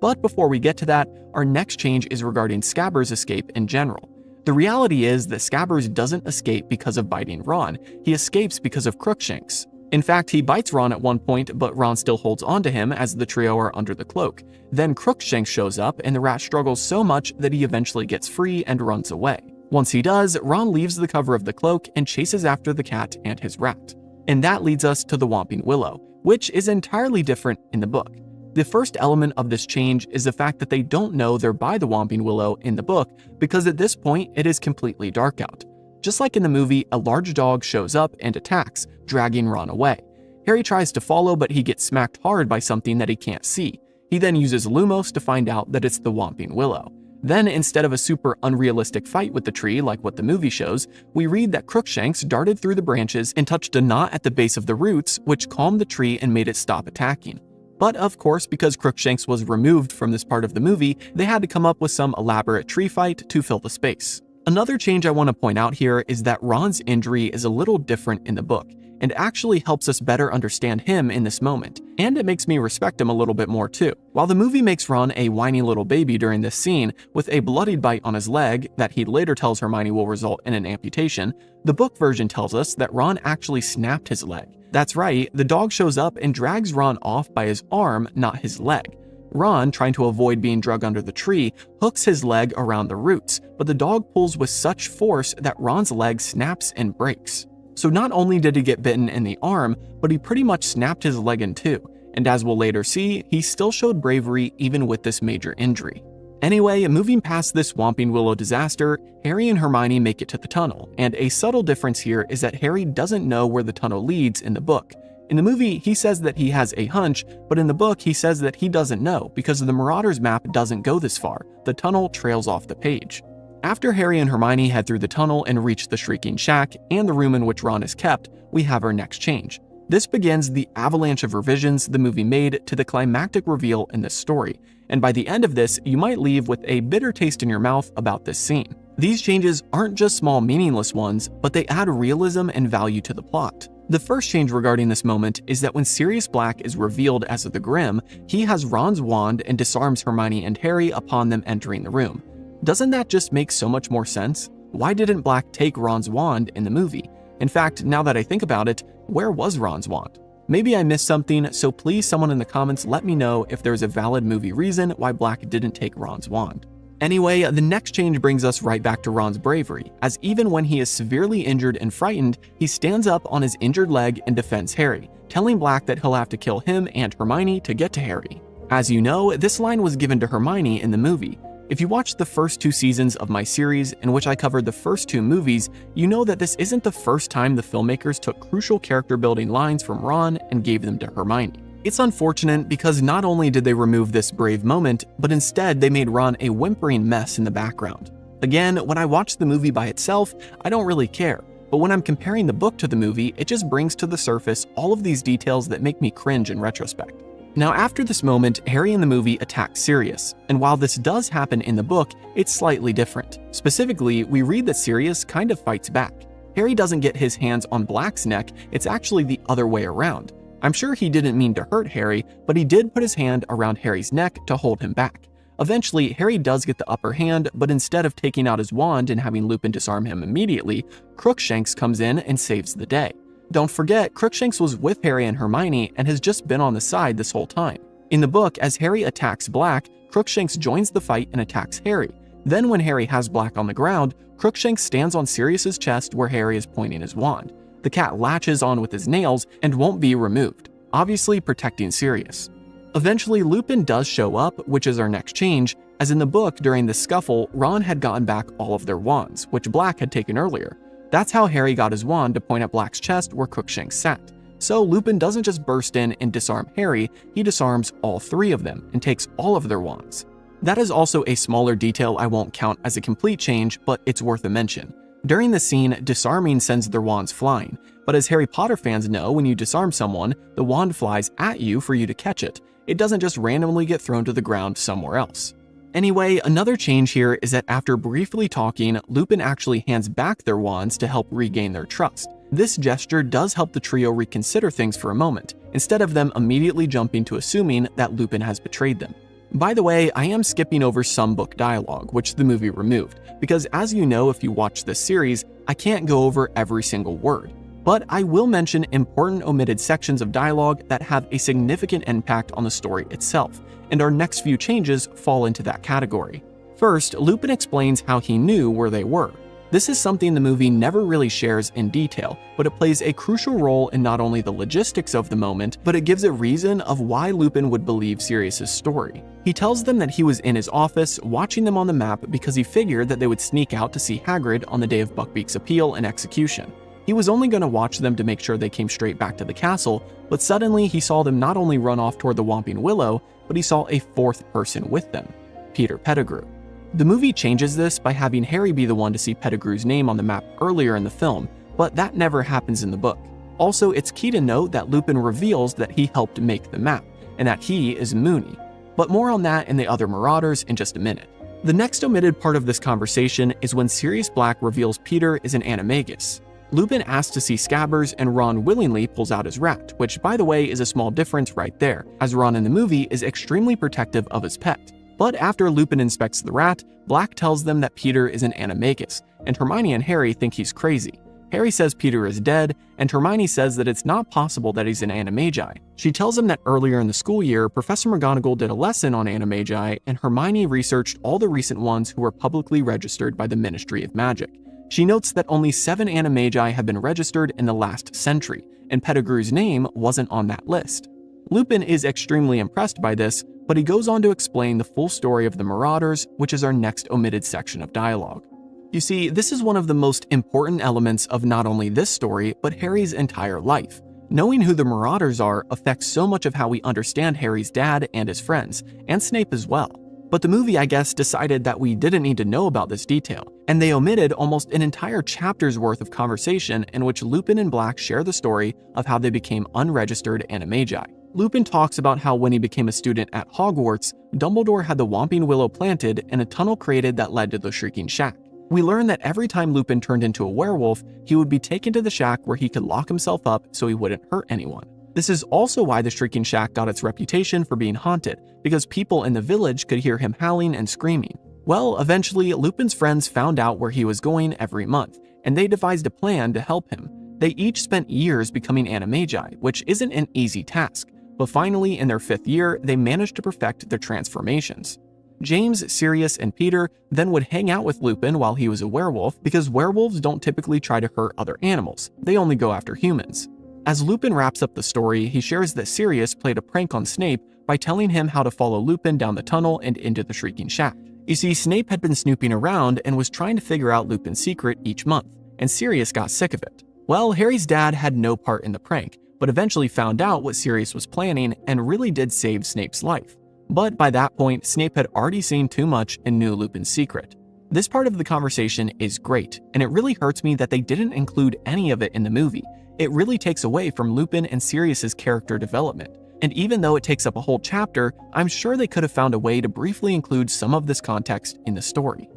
S1: But before we get to that, our next change is regarding Scabbers' escape in general. The reality is that Scabbers doesn't escape because of biting Ron, he escapes because of Crookshanks. In fact, he bites Ron at one point, but Ron still holds onto him as the trio are under the cloak. Then Crookshanks shows up and the rat struggles so much that he eventually gets free and runs away. Once he does, Ron leaves the cover of the cloak and chases after the cat and his rat. And that leads us to the Whomping Willow, which is entirely different in the book. The first element of this change is the fact that they don't know they're by the Whomping Willow in the book because at this point it is completely dark out. Just like in the movie, a large dog shows up and attacks, dragging Ron away. Harry tries to follow, but he gets smacked hard by something that he can't see. He then uses Lumos to find out that it's the Whomping Willow. Then, instead of a super unrealistic fight with the tree like what the movie shows, we read that Crookshanks darted through the branches and touched a knot at the base of the roots, which calmed the tree and made it stop attacking. But of course, because Crookshanks was removed from this part of the movie, they had to come up with some elaborate tree fight to fill the space. Another change I want to point out here is that Ron's injury is a little different in the book, and actually helps us better understand him in this moment, and it makes me respect him a little bit more too. While the movie makes Ron a whiny little baby during this scene, with a bloodied bite on his leg that he later tells Hermione will result in an amputation, the book version tells us that Ron actually snapped his leg. That's right, the dog shows up and drags Ron off by his arm, not his leg. Ron, trying to avoid being dragged under the tree, hooks his leg around the roots, but the dog pulls with such force that Ron's leg snaps and breaks. So not only did he get bitten in the arm, but he pretty much snapped his leg in two, and as we'll later see, he still showed bravery even with this major injury. Anyway, moving past this Whomping Willow disaster, Harry and Hermione make it to the tunnel, and a subtle difference here is that Harry doesn't know where the tunnel leads in the book. In the movie, he says that he has a hunch, but in the book, he says that he doesn't know because the Marauder's map doesn't go this far. The tunnel trails off the page. After Harry and Hermione head through the tunnel and reach the Shrieking Shack and the room in which Ron is kept, we have our next change. This begins the avalanche of revisions the movie made to the climactic reveal in this story, and by the end of this, you might leave with a bitter taste in your mouth about this scene. These changes aren't just small meaningless ones, but they add realism and value to the plot. The first change regarding this moment is that when Sirius Black is revealed as the Grim, he has Ron's wand and disarms Hermione and Harry upon them entering the room. Doesn't that just make so much more sense? Why didn't Black take Ron's wand in the movie? In fact, now that I think about it, where was Ron's wand? Maybe I missed something, so please someone in the comments let me know if there's a valid movie reason why Black didn't take Ron's wand. Anyway, the next change brings us right back to Ron's bravery, as even when he is severely injured and frightened, he stands up on his injured leg and defends Harry, telling Black that he'll have to kill him and Hermione to get to Harry. As you know, this line was given to Hermione in the movie. If you watched the first two seasons of my series, in which I covered the first two movies, you know that this isn't the first time the filmmakers took crucial character building lines from Ron and gave them to Hermione. It's unfortunate because not only did they remove this brave moment, but instead they made Ron a whimpering mess in the background. Again, when I watch the movie by itself, I don't really care, but when I'm comparing the book to the movie, it just brings to the surface all of these details that make me cringe in retrospect. Now, after this moment, Harry in the movie attacks Sirius, and while this does happen in the book, it's slightly different. Specifically, we read that Sirius kind of fights back. Harry doesn't get his hands on Black's neck, it's actually the other way around. I'm sure he didn't mean to hurt Harry, but he did put his hand around Harry's neck to hold him back. Eventually, Harry does get the upper hand, but instead of taking out his wand and having Lupin disarm him immediately, Crookshanks comes in and saves the day. Don't forget, Crookshanks was with Harry and Hermione and has just been on the side this whole time. In the book, as Harry attacks Black, Crookshanks joins the fight and attacks Harry. Then when Harry has Black on the ground, Crookshanks stands on Sirius's chest where Harry is pointing his wand. The cat latches on with his nails and won't be removed, obviously protecting Sirius. Eventually, Lupin does show up, which is our next change, as in the book during the scuffle, Ron had gotten back all of their wands, which Black had taken earlier. That's how Harry got his wand to point at Black's chest where Crookshanks sat. So Lupin doesn't just burst in and disarm Harry, he disarms all three of them and takes all of their wands. That is also a smaller detail I won't count as a complete change, but it's worth a mention. During the scene, disarming sends their wands flying, but as Harry Potter fans know, when you disarm someone, the wand flies at you for you to catch it. It doesn't just randomly get thrown to the ground somewhere else. Anyway, another change here is that after briefly talking, Lupin actually hands back their wands to help regain their trust. This gesture does help the trio reconsider things for a moment, instead of them immediately jumping to assuming that Lupin has betrayed them. By the way, I am skipping over some book dialogue, which the movie removed, because as you know if you watch this series, I can't go over every single word. But I will mention important omitted sections of dialogue that have a significant impact on the story itself, and our next few changes fall into that category. First, Lupin explains how he knew where they were. This is something the movie never really shares in detail, but it plays a crucial role in not only the logistics of the moment, but it gives a reason of why Lupin would believe Sirius's story. He tells them that he was in his office watching them on the map because he figured that they would sneak out to see Hagrid on the day of Buckbeak's appeal and execution. He was only going to watch them to make sure they came straight back to the castle, but suddenly he saw them not only run off toward the Whomping Willow, but he saw a fourth person with them, Peter Pettigrew. The movie changes this by having Harry be the one to see Pettigrew's name on the map earlier in the film, but that never happens in the book. Also, it's key to note that Lupin reveals that he helped make the map, and that he is Moony. But more on that in the other Marauders in just a minute. The next omitted part of this conversation is when Sirius Black reveals Peter is an animagus. Lupin asks to see Scabbers and Ron willingly pulls out his rat, which by the way is a small difference right there, as Ron in the movie is extremely protective of his pet. But after Lupin inspects the rat, Black tells them that Peter is an animagus, and Hermione and Harry think he's crazy. Harry says Peter is dead, and Hermione says that it's not possible that he's an animagi. She tells him that earlier in the school year, Professor McGonagall did a lesson on animagi, and Hermione researched all the recent ones who were publicly registered by the Ministry of Magic. She notes that only 7 animagi have been registered in the last century, and Pettigrew's name wasn't on that list. Lupin is extremely impressed by this, but he goes on to explain the full story of the Marauders, which is our next omitted section of dialogue. You see, this is one of the most important elements of not only this story, but Harry's entire life. Knowing who the Marauders are affects so much of how we understand Harry's dad and his friends, and Snape as well. But the movie, I guess, decided that we didn't need to know about this detail, and they omitted almost an entire chapter's worth of conversation in which Lupin and Black share the story of how they became unregistered animagi. Lupin talks about how when he became a student at Hogwarts, Dumbledore had the Whomping Willow planted and a tunnel created that led to the Shrieking Shack. We learn that every time Lupin turned into a werewolf, he would be taken to the shack where he could lock himself up so he wouldn't hurt anyone. This is also why the Shrieking Shack got its reputation for being haunted, because people in the village could hear him howling and screaming. Well, eventually, Lupin's friends found out where he was going every month, and they devised a plan to help him. They each spent years becoming animagi, which isn't an easy task, but finally, in their 5th year, they managed to perfect their transformations. James, Sirius, and Peter then would hang out with Lupin while he was a werewolf, because werewolves don't typically try to hurt other animals, they only go after humans. As Lupin wraps up the story, he shares that Sirius played a prank on Snape by telling him how to follow Lupin down the tunnel and into the Shrieking Shack. You see, Snape had been snooping around and was trying to figure out Lupin's secret each month, and Sirius got sick of it. Well, Harry's dad had no part in the prank, but eventually found out what Sirius was planning and really did save Snape's life. But by that point, Snape had already seen too much and knew Lupin's secret. This part of the conversation is great, and it really hurts me that they didn't include any of it in the movie. It really takes away from Lupin and Sirius's character development. And even though it takes up a whole chapter, I'm sure they could have found a way to briefly include some of this context in the story.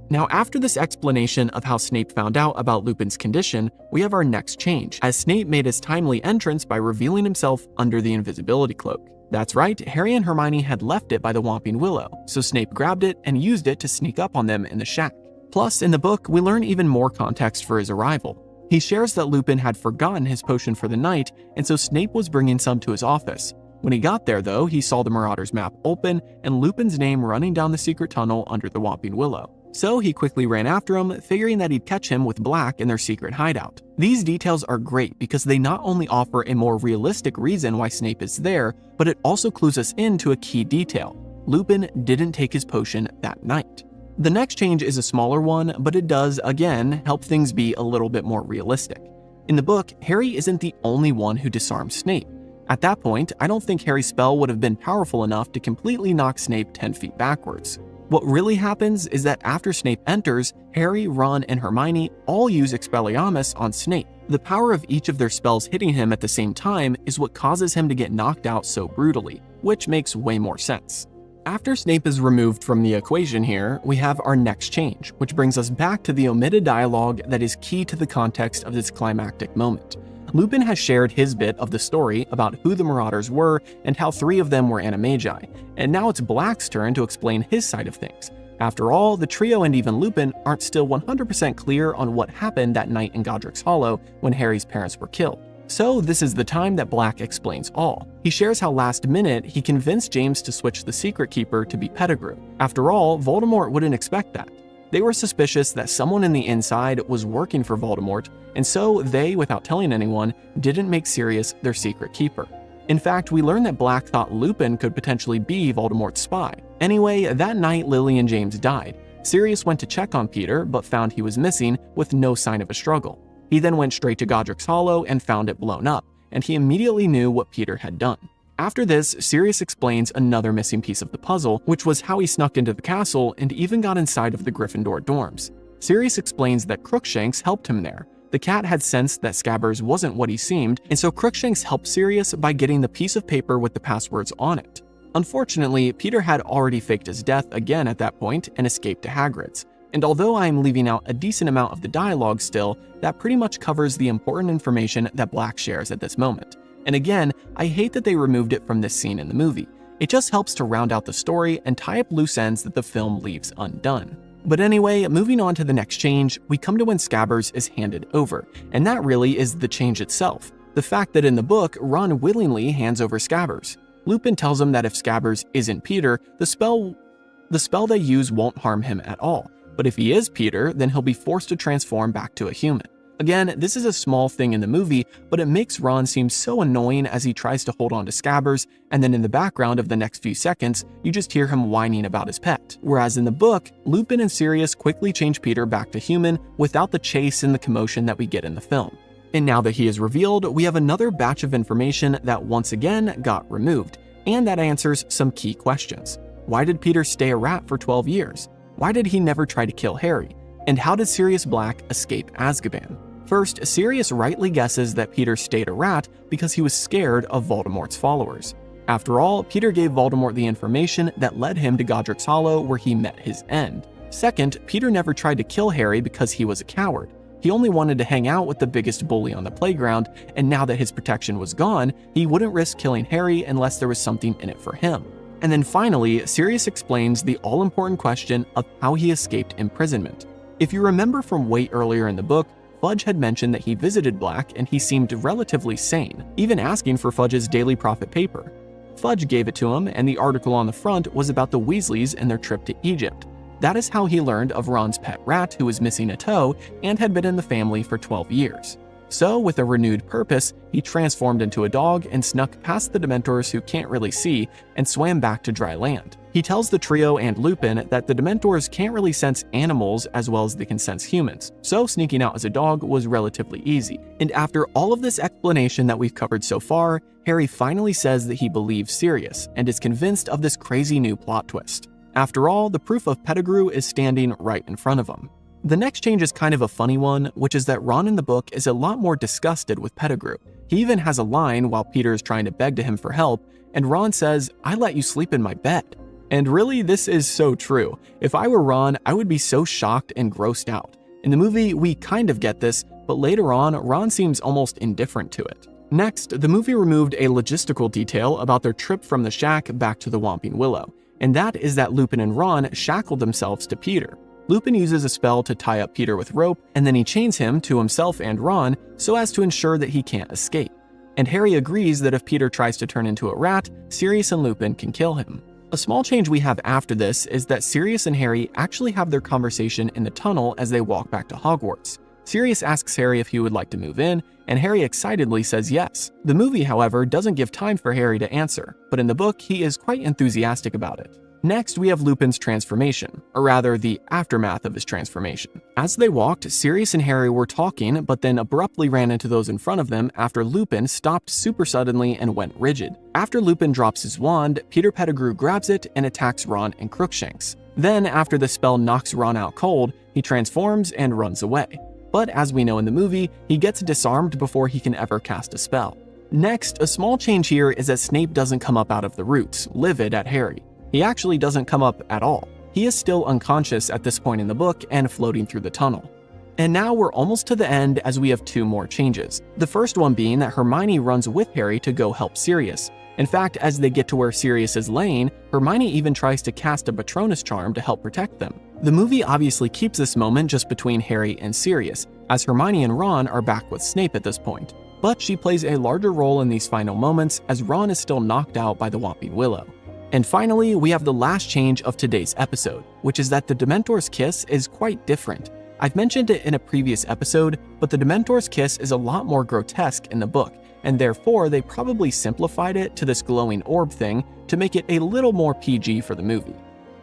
S1: Now, after this explanation of how Snape found out about Lupin's condition, we have our next change, as Snape made his timely entrance by revealing himself under the invisibility cloak. That's right, Harry and Hermione had left it by the Whomping Willow, so Snape grabbed it and used it to sneak up on them in the shack. Plus, in the book, we learn even more context for his arrival. He shares that Lupin had forgotten his potion for the night, and so Snape was bringing some to his office. When he got there, though, he saw the Marauder's map open and Lupin's name running down the secret tunnel under the Whomping Willow. So he quickly ran after him, figuring that he'd catch him with Black in their secret hideout. These details are great because they not only offer a more realistic reason why Snape is there, but it also clues us into a key detail. Lupin didn't take his potion that night. The next change is a smaller one, but it does, again, help things be a little bit more realistic. In the book, Harry isn't the only one who disarms Snape. At that point, I don't think Harry's spell would have been powerful enough to completely knock Snape 10 feet backwards. What really happens is that after Snape enters, Harry, Ron, and Hermione all use Expelliarmus on Snape. The power of each of their spells hitting him at the same time is what causes him to get knocked out so brutally, which makes way more sense. After Snape is removed from the equation here, we have our next change, which brings us back to the omitted dialogue that is key to the context of this climactic moment. Lupin has shared his bit of the story about who the Marauders were and how 3 of them were Animagi, and now it's Black's turn to explain his side of things. After all, the trio and even Lupin aren't still 100% clear on what happened that night in Godric's Hollow when Harry's parents were killed. So this is the time that Black explains all. He shares how last minute he convinced James to switch the Secret Keeper to be Pettigrew. After all, Voldemort wouldn't expect that. They were suspicious that someone in the inside was working for Voldemort, and so they, without telling anyone, didn't make Sirius their secret keeper. In fact, we learn that Black thought Lupin could potentially be Voldemort's spy. Anyway, that night Lily and James died. Sirius went to check on Peter, but found he was missing with no sign of a struggle. He then went straight to Godric's Hollow and found it blown up, and he immediately knew what Peter had done. After this, Sirius explains another missing piece of the puzzle, which was how he snuck into the castle and even got inside of the Gryffindor dorms. Sirius explains that Crookshanks helped him there. The cat had sensed that Scabbers wasn't what he seemed, and so Crookshanks helped Sirius by getting the piece of paper with the passwords on it. Unfortunately, Peter had already faked his death again at that point and escaped to Hagrid's. And although I'm leaving out a decent amount of the dialogue still, that pretty much covers the important information that Black shares at this moment. And again, I hate that they removed it from this scene in the movie. It just helps to round out the story and tie up loose ends that the film leaves undone. But anyway, moving on to the next change, we come to when Scabbers is handed over, and that really is the change itself. The fact that in the book, Ron willingly hands over Scabbers. Lupin tells him that if Scabbers isn't Peter, the spell they use won't harm him at all. But if he is Peter, then he'll be forced to transform back to a human. Again, this is a small thing in the movie, but it makes Ron seem so annoying as he tries to hold on to Scabbers, and then in the background of the next few seconds, you just hear him whining about his pet. Whereas in the book, Lupin and Sirius quickly change Peter back to human without the chase and the commotion that we get in the film. And now that he is revealed, we have another batch of information that once again got removed, and that answers some key questions. Why did Peter stay a rat for 12 years? Why did he never try to kill Harry? And how did Sirius Black escape Azkaban? First, Sirius rightly guesses that Peter stayed a rat because he was scared of Voldemort's followers. After all, Peter gave Voldemort the information that led him to Godric's Hollow where he met his end. Second, Peter never tried to kill Harry because he was a coward. He only wanted to hang out with the biggest bully on the playground, and now that his protection was gone, he wouldn't risk killing Harry unless there was something in it for him. And then finally, Sirius explains the all-important question of how he escaped imprisonment. If you remember from way earlier in the book, Fudge had mentioned that he visited Black and he seemed relatively sane, even asking for Fudge's Daily Prophet paper. Fudge gave it to him, and the article on the front was about the Weasleys and their trip to Egypt. That is how he learned of Ron's pet rat who was missing a toe and had been in the family for 12 years. So, with a renewed purpose, he transformed into a dog and snuck past the Dementors who can't really see and swam back to dry land. He tells the trio and Lupin that the Dementors can't really sense animals as well as they can sense humans, so sneaking out as a dog was relatively easy. And after all of this explanation that we've covered so far, Harry finally says that he believes Sirius and is convinced of this crazy new plot twist. After all, the proof of pedigree is standing right in front of him. The next change is kind of a funny one, which is that Ron in the book is a lot more disgusted with pedigree. He even has a line while Peter is trying to beg to him for help, and Ron says, "I let you sleep in my bed." And really, this is so true. If I were Ron, I would be so shocked and grossed out. In the movie, we kind of get this, but later on, Ron seems almost indifferent to it. Next, the movie removed a logistical detail about their trip from the shack back to the Whomping Willow, and that is that Lupin and Ron shackled themselves to Peter. Lupin uses a spell to tie up Peter with rope, and then he chains him to himself and Ron so as to ensure that he can't escape. And Harry agrees that if Peter tries to turn into a rat, Sirius and Lupin can kill him. A small change we have after this is that Sirius and Harry actually have their conversation in the tunnel as they walk back to Hogwarts. Sirius asks Harry if he would like to move in, and Harry excitedly says yes. The movie, however, doesn't give time for Harry to answer, but in the book, he is quite enthusiastic about it. Next, we have Lupin's transformation, or rather the aftermath of his transformation. As they walked, Sirius and Harry were talking, but then abruptly ran into those in front of them after Lupin stopped super suddenly and went rigid. After Lupin drops his wand, Peter Pettigrew grabs it and attacks Ron and Crookshanks. Then, after the spell knocks Ron out cold, he transforms and runs away. But as we know in the movie, he gets disarmed before he can ever cast a spell. Next, a small change here is that Snape doesn't come up out of the roots, livid at Harry. He actually doesn't come up at all. He is still unconscious at this point in the book and floating through the tunnel. And now we're almost to the end as we have two more changes. The first one being that Hermione runs with Harry to go help Sirius. In fact, as they get to where Sirius is laying, Hermione even tries to cast a Patronus charm to help protect them. The movie obviously keeps this moment just between Harry and Sirius, as Hermione and Ron are back with Snape at this point. But she plays a larger role in these final moments as Ron is still knocked out by the Whomping Willow. And finally, we have the last change of today's episode, which is that the Dementor's kiss is quite different. I've mentioned it in a previous episode, but the Dementor's kiss is a lot more grotesque in the book, and therefore they probably simplified it to this glowing orb thing to make it a little more PG for the movie.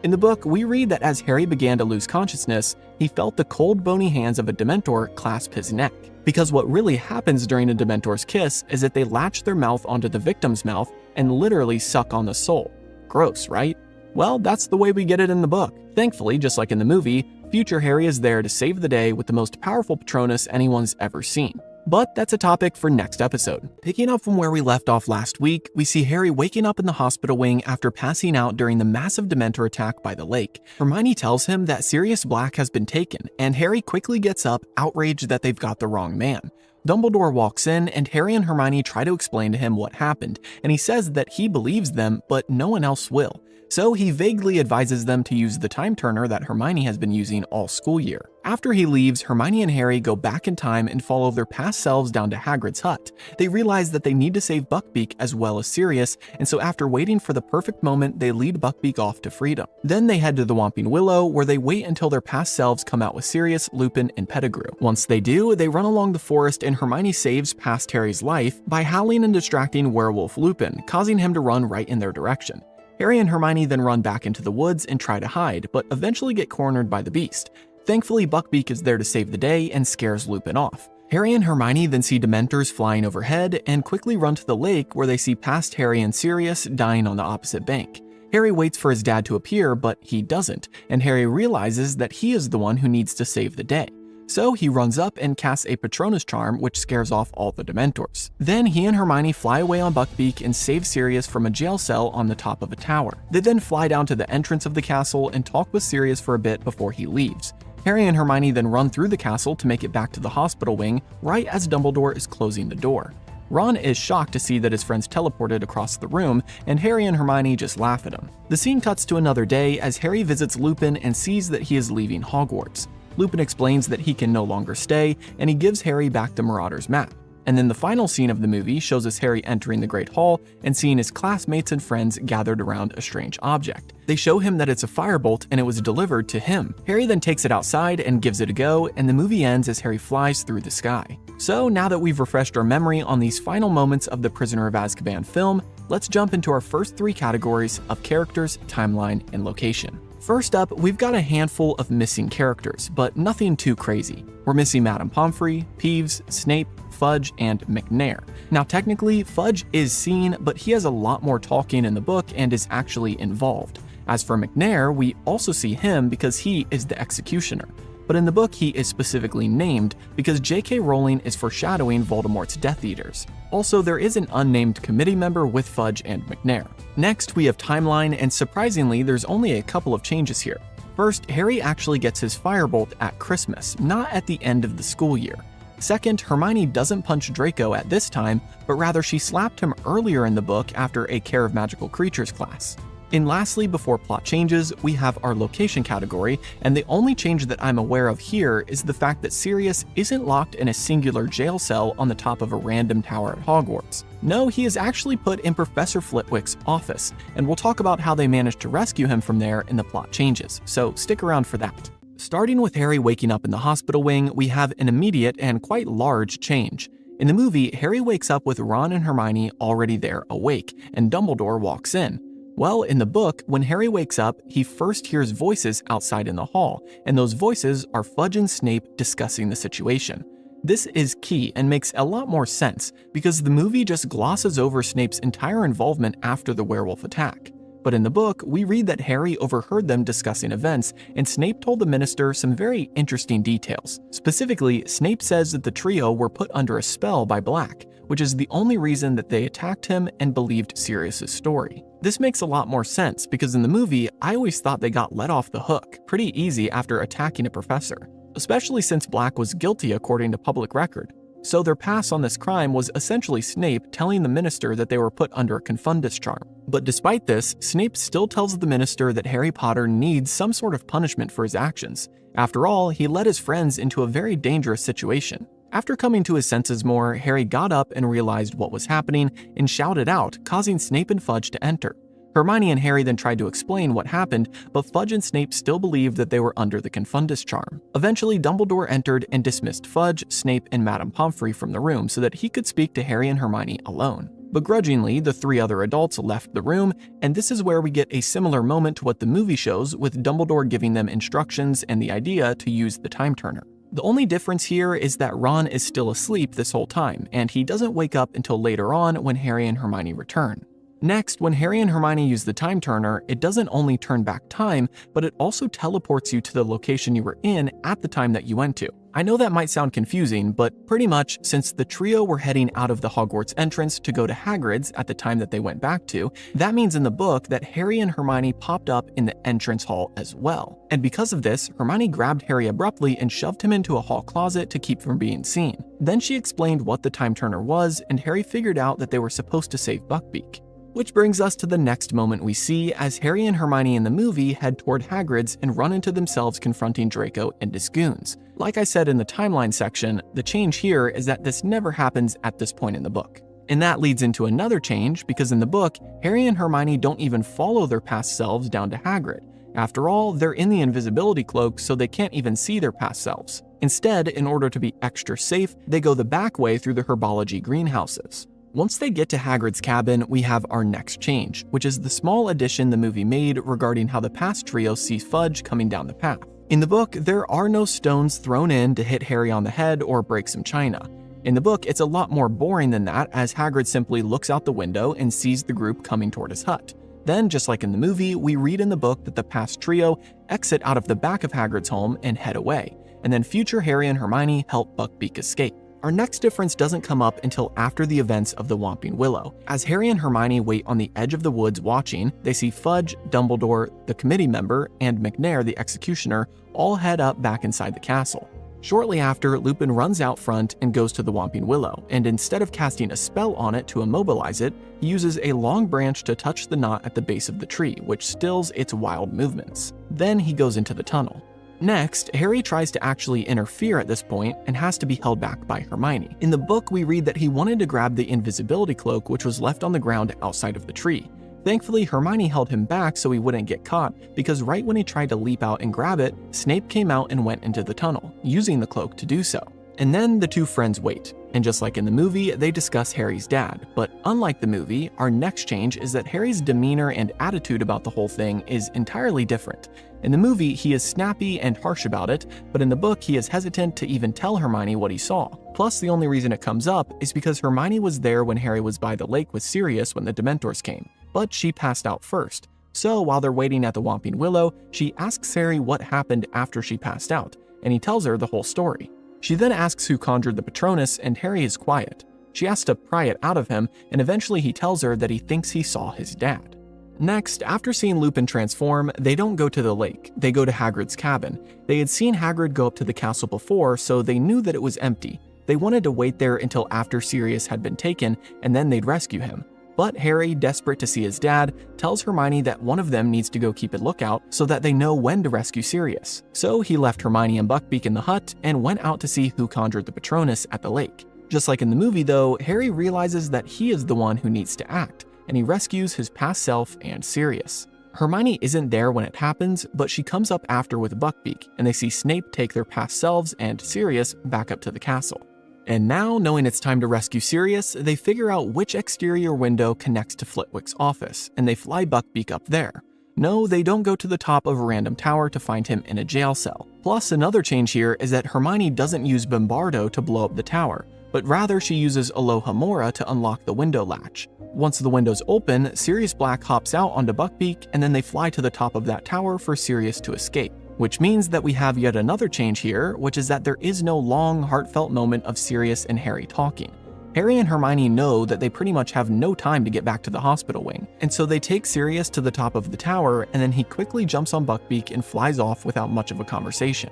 S1: In the book, we read that as Harry began to lose consciousness, he felt the cold, bony hands of a Dementor clasp his neck. Because what really happens during a Dementor's kiss is that they latch their mouth onto the victim's mouth and literally suck on the soul. Gross, right? Well, that's the way we get it in the book. Thankfully, just like in the movie, future Harry is there to save the day with the most powerful Patronus anyone's ever seen. But that's a topic for next episode. Picking up from where we left off last week, we see Harry waking up in the hospital wing after passing out during the massive Dementor attack by the lake. Hermione tells him that Sirius Black has been taken, and Harry quickly gets up, outraged that they've got the wrong man. Dumbledore walks in, and Harry and Hermione try to explain to him what happened, and he says that he believes them, but no one else will. So he vaguely advises them to use the time turner that Hermione has been using all school year. After he leaves, Hermione and Harry go back in time and follow their past selves down to Hagrid's hut. They realize that they need to save Buckbeak as well as Sirius, and so after waiting for the perfect moment, they lead Buckbeak off to freedom. Then they head to the Whomping Willow, where they wait until their past selves come out with Sirius, Lupin, and Pettigrew. Once they do, they run along the forest and Hermione saves past Harry's life by howling and distracting werewolf Lupin, causing him to run right in their direction. Harry and Hermione then run back into the woods and try to hide, but eventually get cornered by the beast. Thankfully, Buckbeak is there to save the day and scares Lupin off. Harry and Hermione then see Dementors flying overhead and quickly run to the lake where they see past Harry and Sirius dying on the opposite bank. Harry waits for his dad to appear, but he doesn't, and Harry realizes that he is the one who needs to save the day. So he runs up and casts a Patronus charm, which scares off all the Dementors. Then he and Hermione fly away on Buckbeak and save Sirius from a jail cell on the top of a tower. They then fly down to the entrance of the castle and talk with Sirius for a bit before he leaves. Harry and Hermione then run through the castle to make it back to the hospital wing right as Dumbledore is closing the door. Ron is shocked to see that his friends teleported across the room, and Harry and Hermione just laugh at him. The scene cuts to another day as Harry visits Lupin and sees that he is leaving Hogwarts. Lupin explains that he can no longer stay, and he gives Harry back the Marauder's map. And then the final scene of the movie shows us Harry entering the Great Hall and seeing his classmates and friends gathered around a strange object. They show him that it's a firebolt and it was delivered to him. Harry then takes it outside and gives it a go, and the movie ends as Harry flies through the sky. So now that we've refreshed our memory on these final moments of the Prisoner of Azkaban film, let's jump into our first three categories of characters, timeline, and location. First up, we've got a handful of missing characters, but nothing too crazy. We're missing Madame Pomfrey, Peeves, Snape, Fudge, and McNair. Now technically, Fudge is seen, but he has a lot more talking in the book and is actually involved. As for McNair, we also see him because he is the executioner. But in the book, he is specifically named because J.K. Rowling is foreshadowing Voldemort's Death Eaters. Also, there is an unnamed committee member with Fudge and McNair. Next, we have timeline, and surprisingly, there's only a couple of changes here. First, Harry actually gets his firebolt at Christmas, not at the end of the school year. Second, Hermione doesn't punch Draco at this time, but rather she slapped him earlier in the book after a Care of Magical Creatures class. And lastly, before plot changes, we have our location category, and the only change that I'm aware of here is the fact that Sirius isn't locked in a singular jail cell on the top of a random tower at Hogwarts. No, he is actually put in Professor Flitwick's office, and we'll talk about how they managed to rescue him from there in the plot changes, so stick around for that. Starting with Harry waking up in the hospital wing, we have an immediate and quite large change. In the movie, Harry wakes up with Ron and Hermione already there awake, and Dumbledore walks in. Well, in the book, when Harry wakes up, he first hears voices outside in the hall, and those voices are Fudge and Snape discussing the situation. This is key and makes a lot more sense, because the movie just glosses over Snape's entire involvement after the werewolf attack. But in the book, we read that Harry overheard them discussing events, and Snape told the minister some very interesting details. Specifically, Snape says that the trio were put under a spell by Black, which is the only reason that they attacked him and believed Sirius's story. This makes a lot more sense because in the movie, I always thought they got let off the hook pretty easy after attacking a professor, especially since Black was guilty according to public record. So their pass on this crime was essentially Snape telling the minister that they were put under a confundus charm. But despite this, Snape still tells the minister that Harry Potter needs some sort of punishment for his actions. After all, he led his friends into a very dangerous situation. After coming to his senses more, Harry got up and realized what was happening and shouted out, causing Snape and Fudge to enter. Hermione and Harry then tried to explain what happened, but Fudge and Snape still believed that they were under the confundus charm. Eventually, Dumbledore entered and dismissed Fudge, Snape, and Madame Pomfrey from the room so that he could speak to Harry and Hermione alone. Begrudgingly, the three other adults left the room, and this is where we get a similar moment to what the movie shows, with Dumbledore giving them instructions and the idea to use the time turner. The only difference here is that Ron is still asleep this whole time, and he doesn't wake up until later on when Harry and Hermione return. Next, when Harry and Hermione use the time turner, it doesn't only turn back time, but it also teleports you to the location you were in at the time that you went to. I know that might sound confusing, but pretty much since the trio were heading out of the Hogwarts entrance to go to Hagrid's at the time that they went back to, that means in the book that Harry and Hermione popped up in the entrance hall as well. And because of this, Hermione grabbed Harry abruptly and shoved him into a hall closet to keep from being seen. Then she explained what the time turner was, and Harry figured out that they were supposed to save Buckbeak. Which brings us to the next moment we see as Harry and Hermione in the movie head toward Hagrid's and run into themselves confronting Draco and his goons. Like I said in the timeline section, the change here is that this never happens at this point in the book. And that leads into another change because in the book, Harry and Hermione don't even follow their past selves down to Hagrid. After all, they're in the invisibility cloak, so they can't even see their past selves. Instead, in order to be extra safe, they go the back way through the herbology greenhouses. Once they get to Hagrid's cabin, we have our next change, which is the small addition the movie made regarding how the past trio sees Fudge coming down the path. In the book, there are no stones thrown in to hit Harry on the head or break some china. In the book, it's a lot more boring than that, as Hagrid simply looks out the window and sees the group coming toward his hut. Then, just like in the movie, we read in the book that the past trio exit out of the back of Hagrid's home and head away, and then future Harry and Hermione help Buckbeak escape. Our next difference doesn't come up until after the events of the Whomping Willow. As Harry and Hermione wait on the edge of the woods watching, they see Fudge, Dumbledore, the committee member, and McNair, the executioner, all head up back inside the castle. Shortly after, Lupin runs out front and goes to the Whomping Willow, and instead of casting a spell on it to immobilize it, he uses a long branch to touch the knot at the base of the tree, which stills its wild movements. Then he goes into the tunnel. Next, Harry tries to actually interfere at this point and has to be held back by Hermione. In the book, we read that he wanted to grab the invisibility cloak which was left on the ground outside of the tree. Thankfully, Hermione held him back so he wouldn't get caught, because right when he tried to leap out and grab it, Snape came out and went into the tunnel, using the cloak to do so. And then the two friends wait, and just like in the movie, they discuss Harry's dad. But unlike the movie, our next change is that Harry's demeanor and attitude about the whole thing is entirely different. In the movie, he is snappy and harsh about it, but in the book, he is hesitant to even tell Hermione what he saw. Plus, the only reason it comes up is because Hermione was there when Harry was by the lake with Sirius when the Dementors came, but she passed out first. So while they're waiting at the Whomping Willow, she asks Harry what happened after she passed out, and he tells her the whole story. She then asks who conjured the Patronus, and Harry is quiet. She has to pry it out of him, and eventually he tells her that he thinks he saw his dad. Next, after seeing Lupin transform, they don't go to the lake, they go to Hagrid's cabin. They had seen Hagrid go up to the castle before, so they knew that it was empty. They wanted to wait there until after Sirius had been taken, and then they'd rescue him. But Harry, desperate to see his dad, tells Hermione that one of them needs to go keep a lookout so that they know when to rescue Sirius. So he left Hermione and Buckbeak in the hut and went out to see who conjured the Patronus at the lake. Just like in the movie though, Harry realizes that he is the one who needs to act, and he rescues his past self and Sirius. Hermione isn't there when it happens, but she comes up after with Buckbeak, and they see Snape take their past selves and Sirius back up to the castle. And now, knowing it's time to rescue Sirius, they figure out which exterior window connects to Flitwick's office, and they fly Buckbeak up there. No, they don't go to the top of a random tower to find him in a jail cell. Plus, another change here is that Hermione doesn't use Bombardo to blow up the tower, but rather she uses Alohomora to unlock the window latch. Once the window's open, Sirius Black hops out onto Buckbeak, and then they fly to the top of that tower for Sirius to escape. Which means that we have yet another change here, which is that there is no long, heartfelt moment of Sirius and Harry talking. Harry and Hermione know that they pretty much have no time to get back to the hospital wing, and so they take Sirius to the top of the tower, and then he quickly jumps on Buckbeak and flies off without much of a conversation.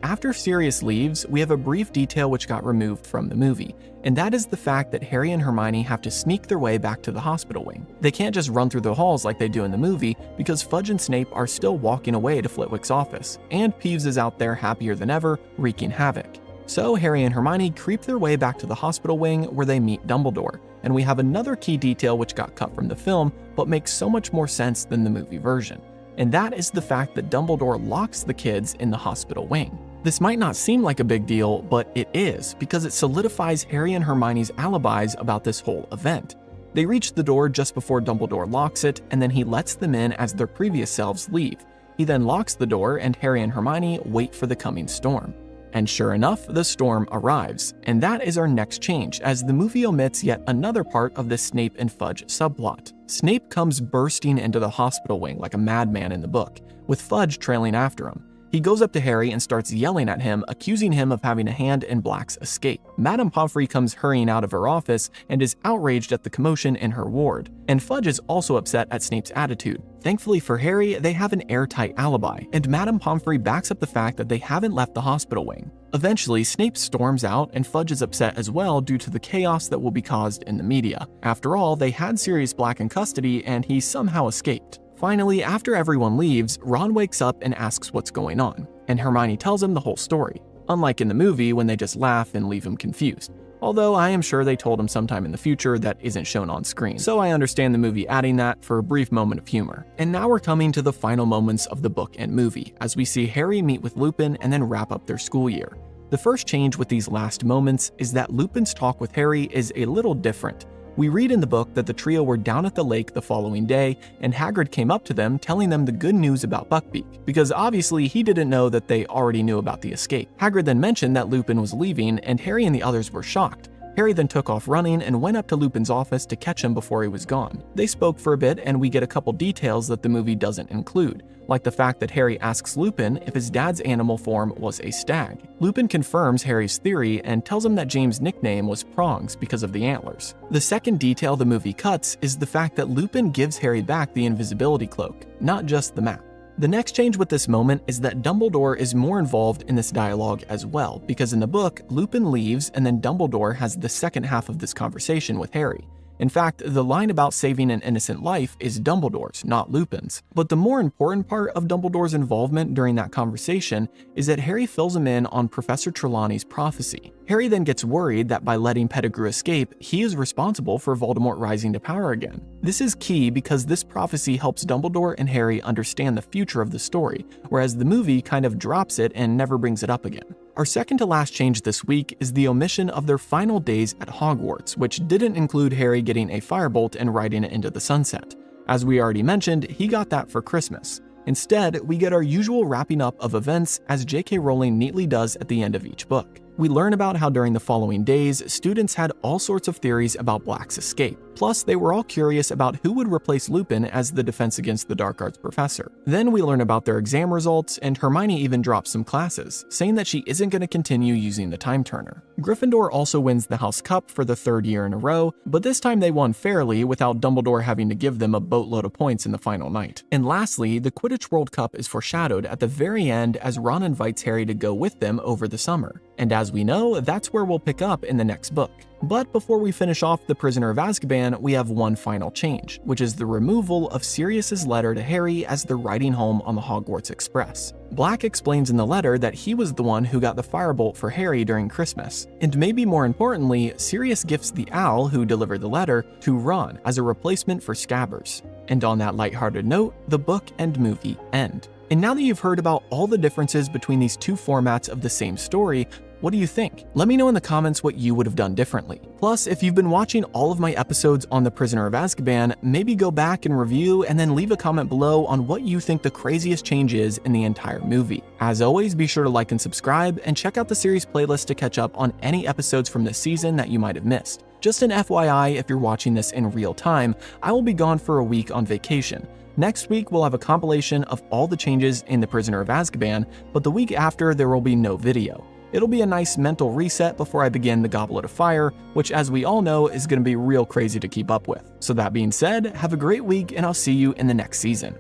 S1: After Sirius leaves, we have a brief detail which got removed from the movie, and that is the fact that Harry and Hermione have to sneak their way back to the hospital wing. They can't just run through the halls like they do in the movie, because Fudge and Snape are still walking away to Flitwick's office, and Peeves is out there happier than ever, wreaking havoc. So Harry and Hermione creep their way back to the hospital wing where they meet Dumbledore, and we have another key detail which got cut from the film, but makes so much more sense than the movie version. And that is the fact that Dumbledore locks the kids in the hospital wing. This might not seem like a big deal, but it is, because it solidifies Harry and Hermione's alibis about this whole event. They reach the door just before Dumbledore locks it, and then he lets them in as their previous selves leave. He then locks the door, and Harry and Hermione wait for the coming storm. And sure enough, the storm arrives, and that is our next change, as the movie omits yet another part of the Snape and Fudge subplot. Snape comes bursting into the hospital wing like a madman in the book, with Fudge trailing after him. He goes up to Harry and starts yelling at him, accusing him of having a hand in Black's escape. Madame Pomfrey comes hurrying out of her office and is outraged at the commotion in her ward. And Fudge is also upset at Snape's attitude. Thankfully for Harry, they have an airtight alibi, and Madame Pomfrey backs up the fact that they haven't left the hospital wing. Eventually, Snape storms out, and Fudge is upset as well due to the chaos that will be caused in the media. After all, they had Sirius Black in custody, and he somehow escaped. Finally, after everyone leaves, Ron wakes up and asks what's going on, and Hermione tells him the whole story, unlike in the movie when they just laugh and leave him confused. Although I am sure they told him sometime in the future that isn't shown on screen, so I understand the movie adding that for a brief moment of humor. And now we're coming to the final moments of the book and movie, as we see Harry meet with Lupin and then wrap up their school year. The first change with these last moments is that Lupin's talk with Harry is a little different. We read in the book that the trio were down at the lake the following day, and Hagrid came up to them telling them the good news about Buckbeak, because obviously he didn't know that they already knew about the escape. Hagrid then mentioned that Lupin was leaving, and Harry and the others were shocked. Harry then took off running and went up to Lupin's office to catch him before he was gone. They spoke for a bit, and we get a couple details that the movie doesn't include, like the fact that Harry asks Lupin if his dad's animal form was a stag. Lupin confirms Harry's theory and tells him that James' nickname was Prongs because of the antlers. The second detail the movie cuts is the fact that Lupin gives Harry back the invisibility cloak, not just the map. The next change with this moment is that Dumbledore is more involved in this dialogue as well, because in the book, Lupin leaves and then Dumbledore has the second half of this conversation with Harry. In fact, the line about saving an innocent life is Dumbledore's, not Lupin's. But the more important part of Dumbledore's involvement during that conversation is that Harry fills him in on Professor Trelawney's prophecy. Harry then gets worried that by letting Pettigrew escape, he is responsible for Voldemort rising to power again. This is key because this prophecy helps Dumbledore and Harry understand the future of the story, whereas the movie kind of drops it and never brings it up again. Our second to last change this week is the omission of their final days at Hogwarts, which didn't include Harry getting a firebolt and riding it into the sunset. As we already mentioned, he got that for Christmas. Instead, we get our usual wrapping up of events as J.K. Rowling neatly does at the end of each book. We learn about how during the following days, students had all sorts of theories about Black's escape. Plus, they were all curious about who would replace Lupin as the Defense Against the Dark Arts professor. Then we learn about their exam results, and Hermione even drops some classes, saying that she isn't going to continue using the Time Turner. Gryffindor also wins the House Cup for the third year in a row, but this time they won fairly without Dumbledore having to give them a boatload of points in the final night. And lastly, the Quidditch World Cup is foreshadowed at the very end as Ron invites Harry to go with them over the summer. And as we know, that's where we'll pick up in the next book. But before we finish off The Prisoner of Azkaban, we have one final change, which is the removal of Sirius's letter to Harry as they're riding home on the Hogwarts Express. Black explains in the letter that he was the one who got the firebolt for Harry during Christmas. And maybe more importantly, Sirius gifts the owl who delivered the letter to Ron as a replacement for Scabbers. And on that lighthearted note, the book and movie end. And now that you've heard about all the differences between these two formats of the same story, what do you think? Let me know in the comments what you would have done differently. Plus, if you've been watching all of my episodes on The Prisoner of Azkaban, maybe go back and review and then leave a comment below on what you think the craziest change is in the entire movie. As always, be sure to like and subscribe, and check out the series playlist to catch up on any episodes from this season that you might have missed. Just an FYI, if you're watching this in real time, I will be gone for a week on vacation. Next week, we'll have a compilation of all the changes in The Prisoner of Azkaban, but the week after, there will be no video. It'll be a nice mental reset before I begin the Goblet of Fire, which as we all know is going to be real crazy to keep up with. So that being said, have a great week and I'll see you in the next season.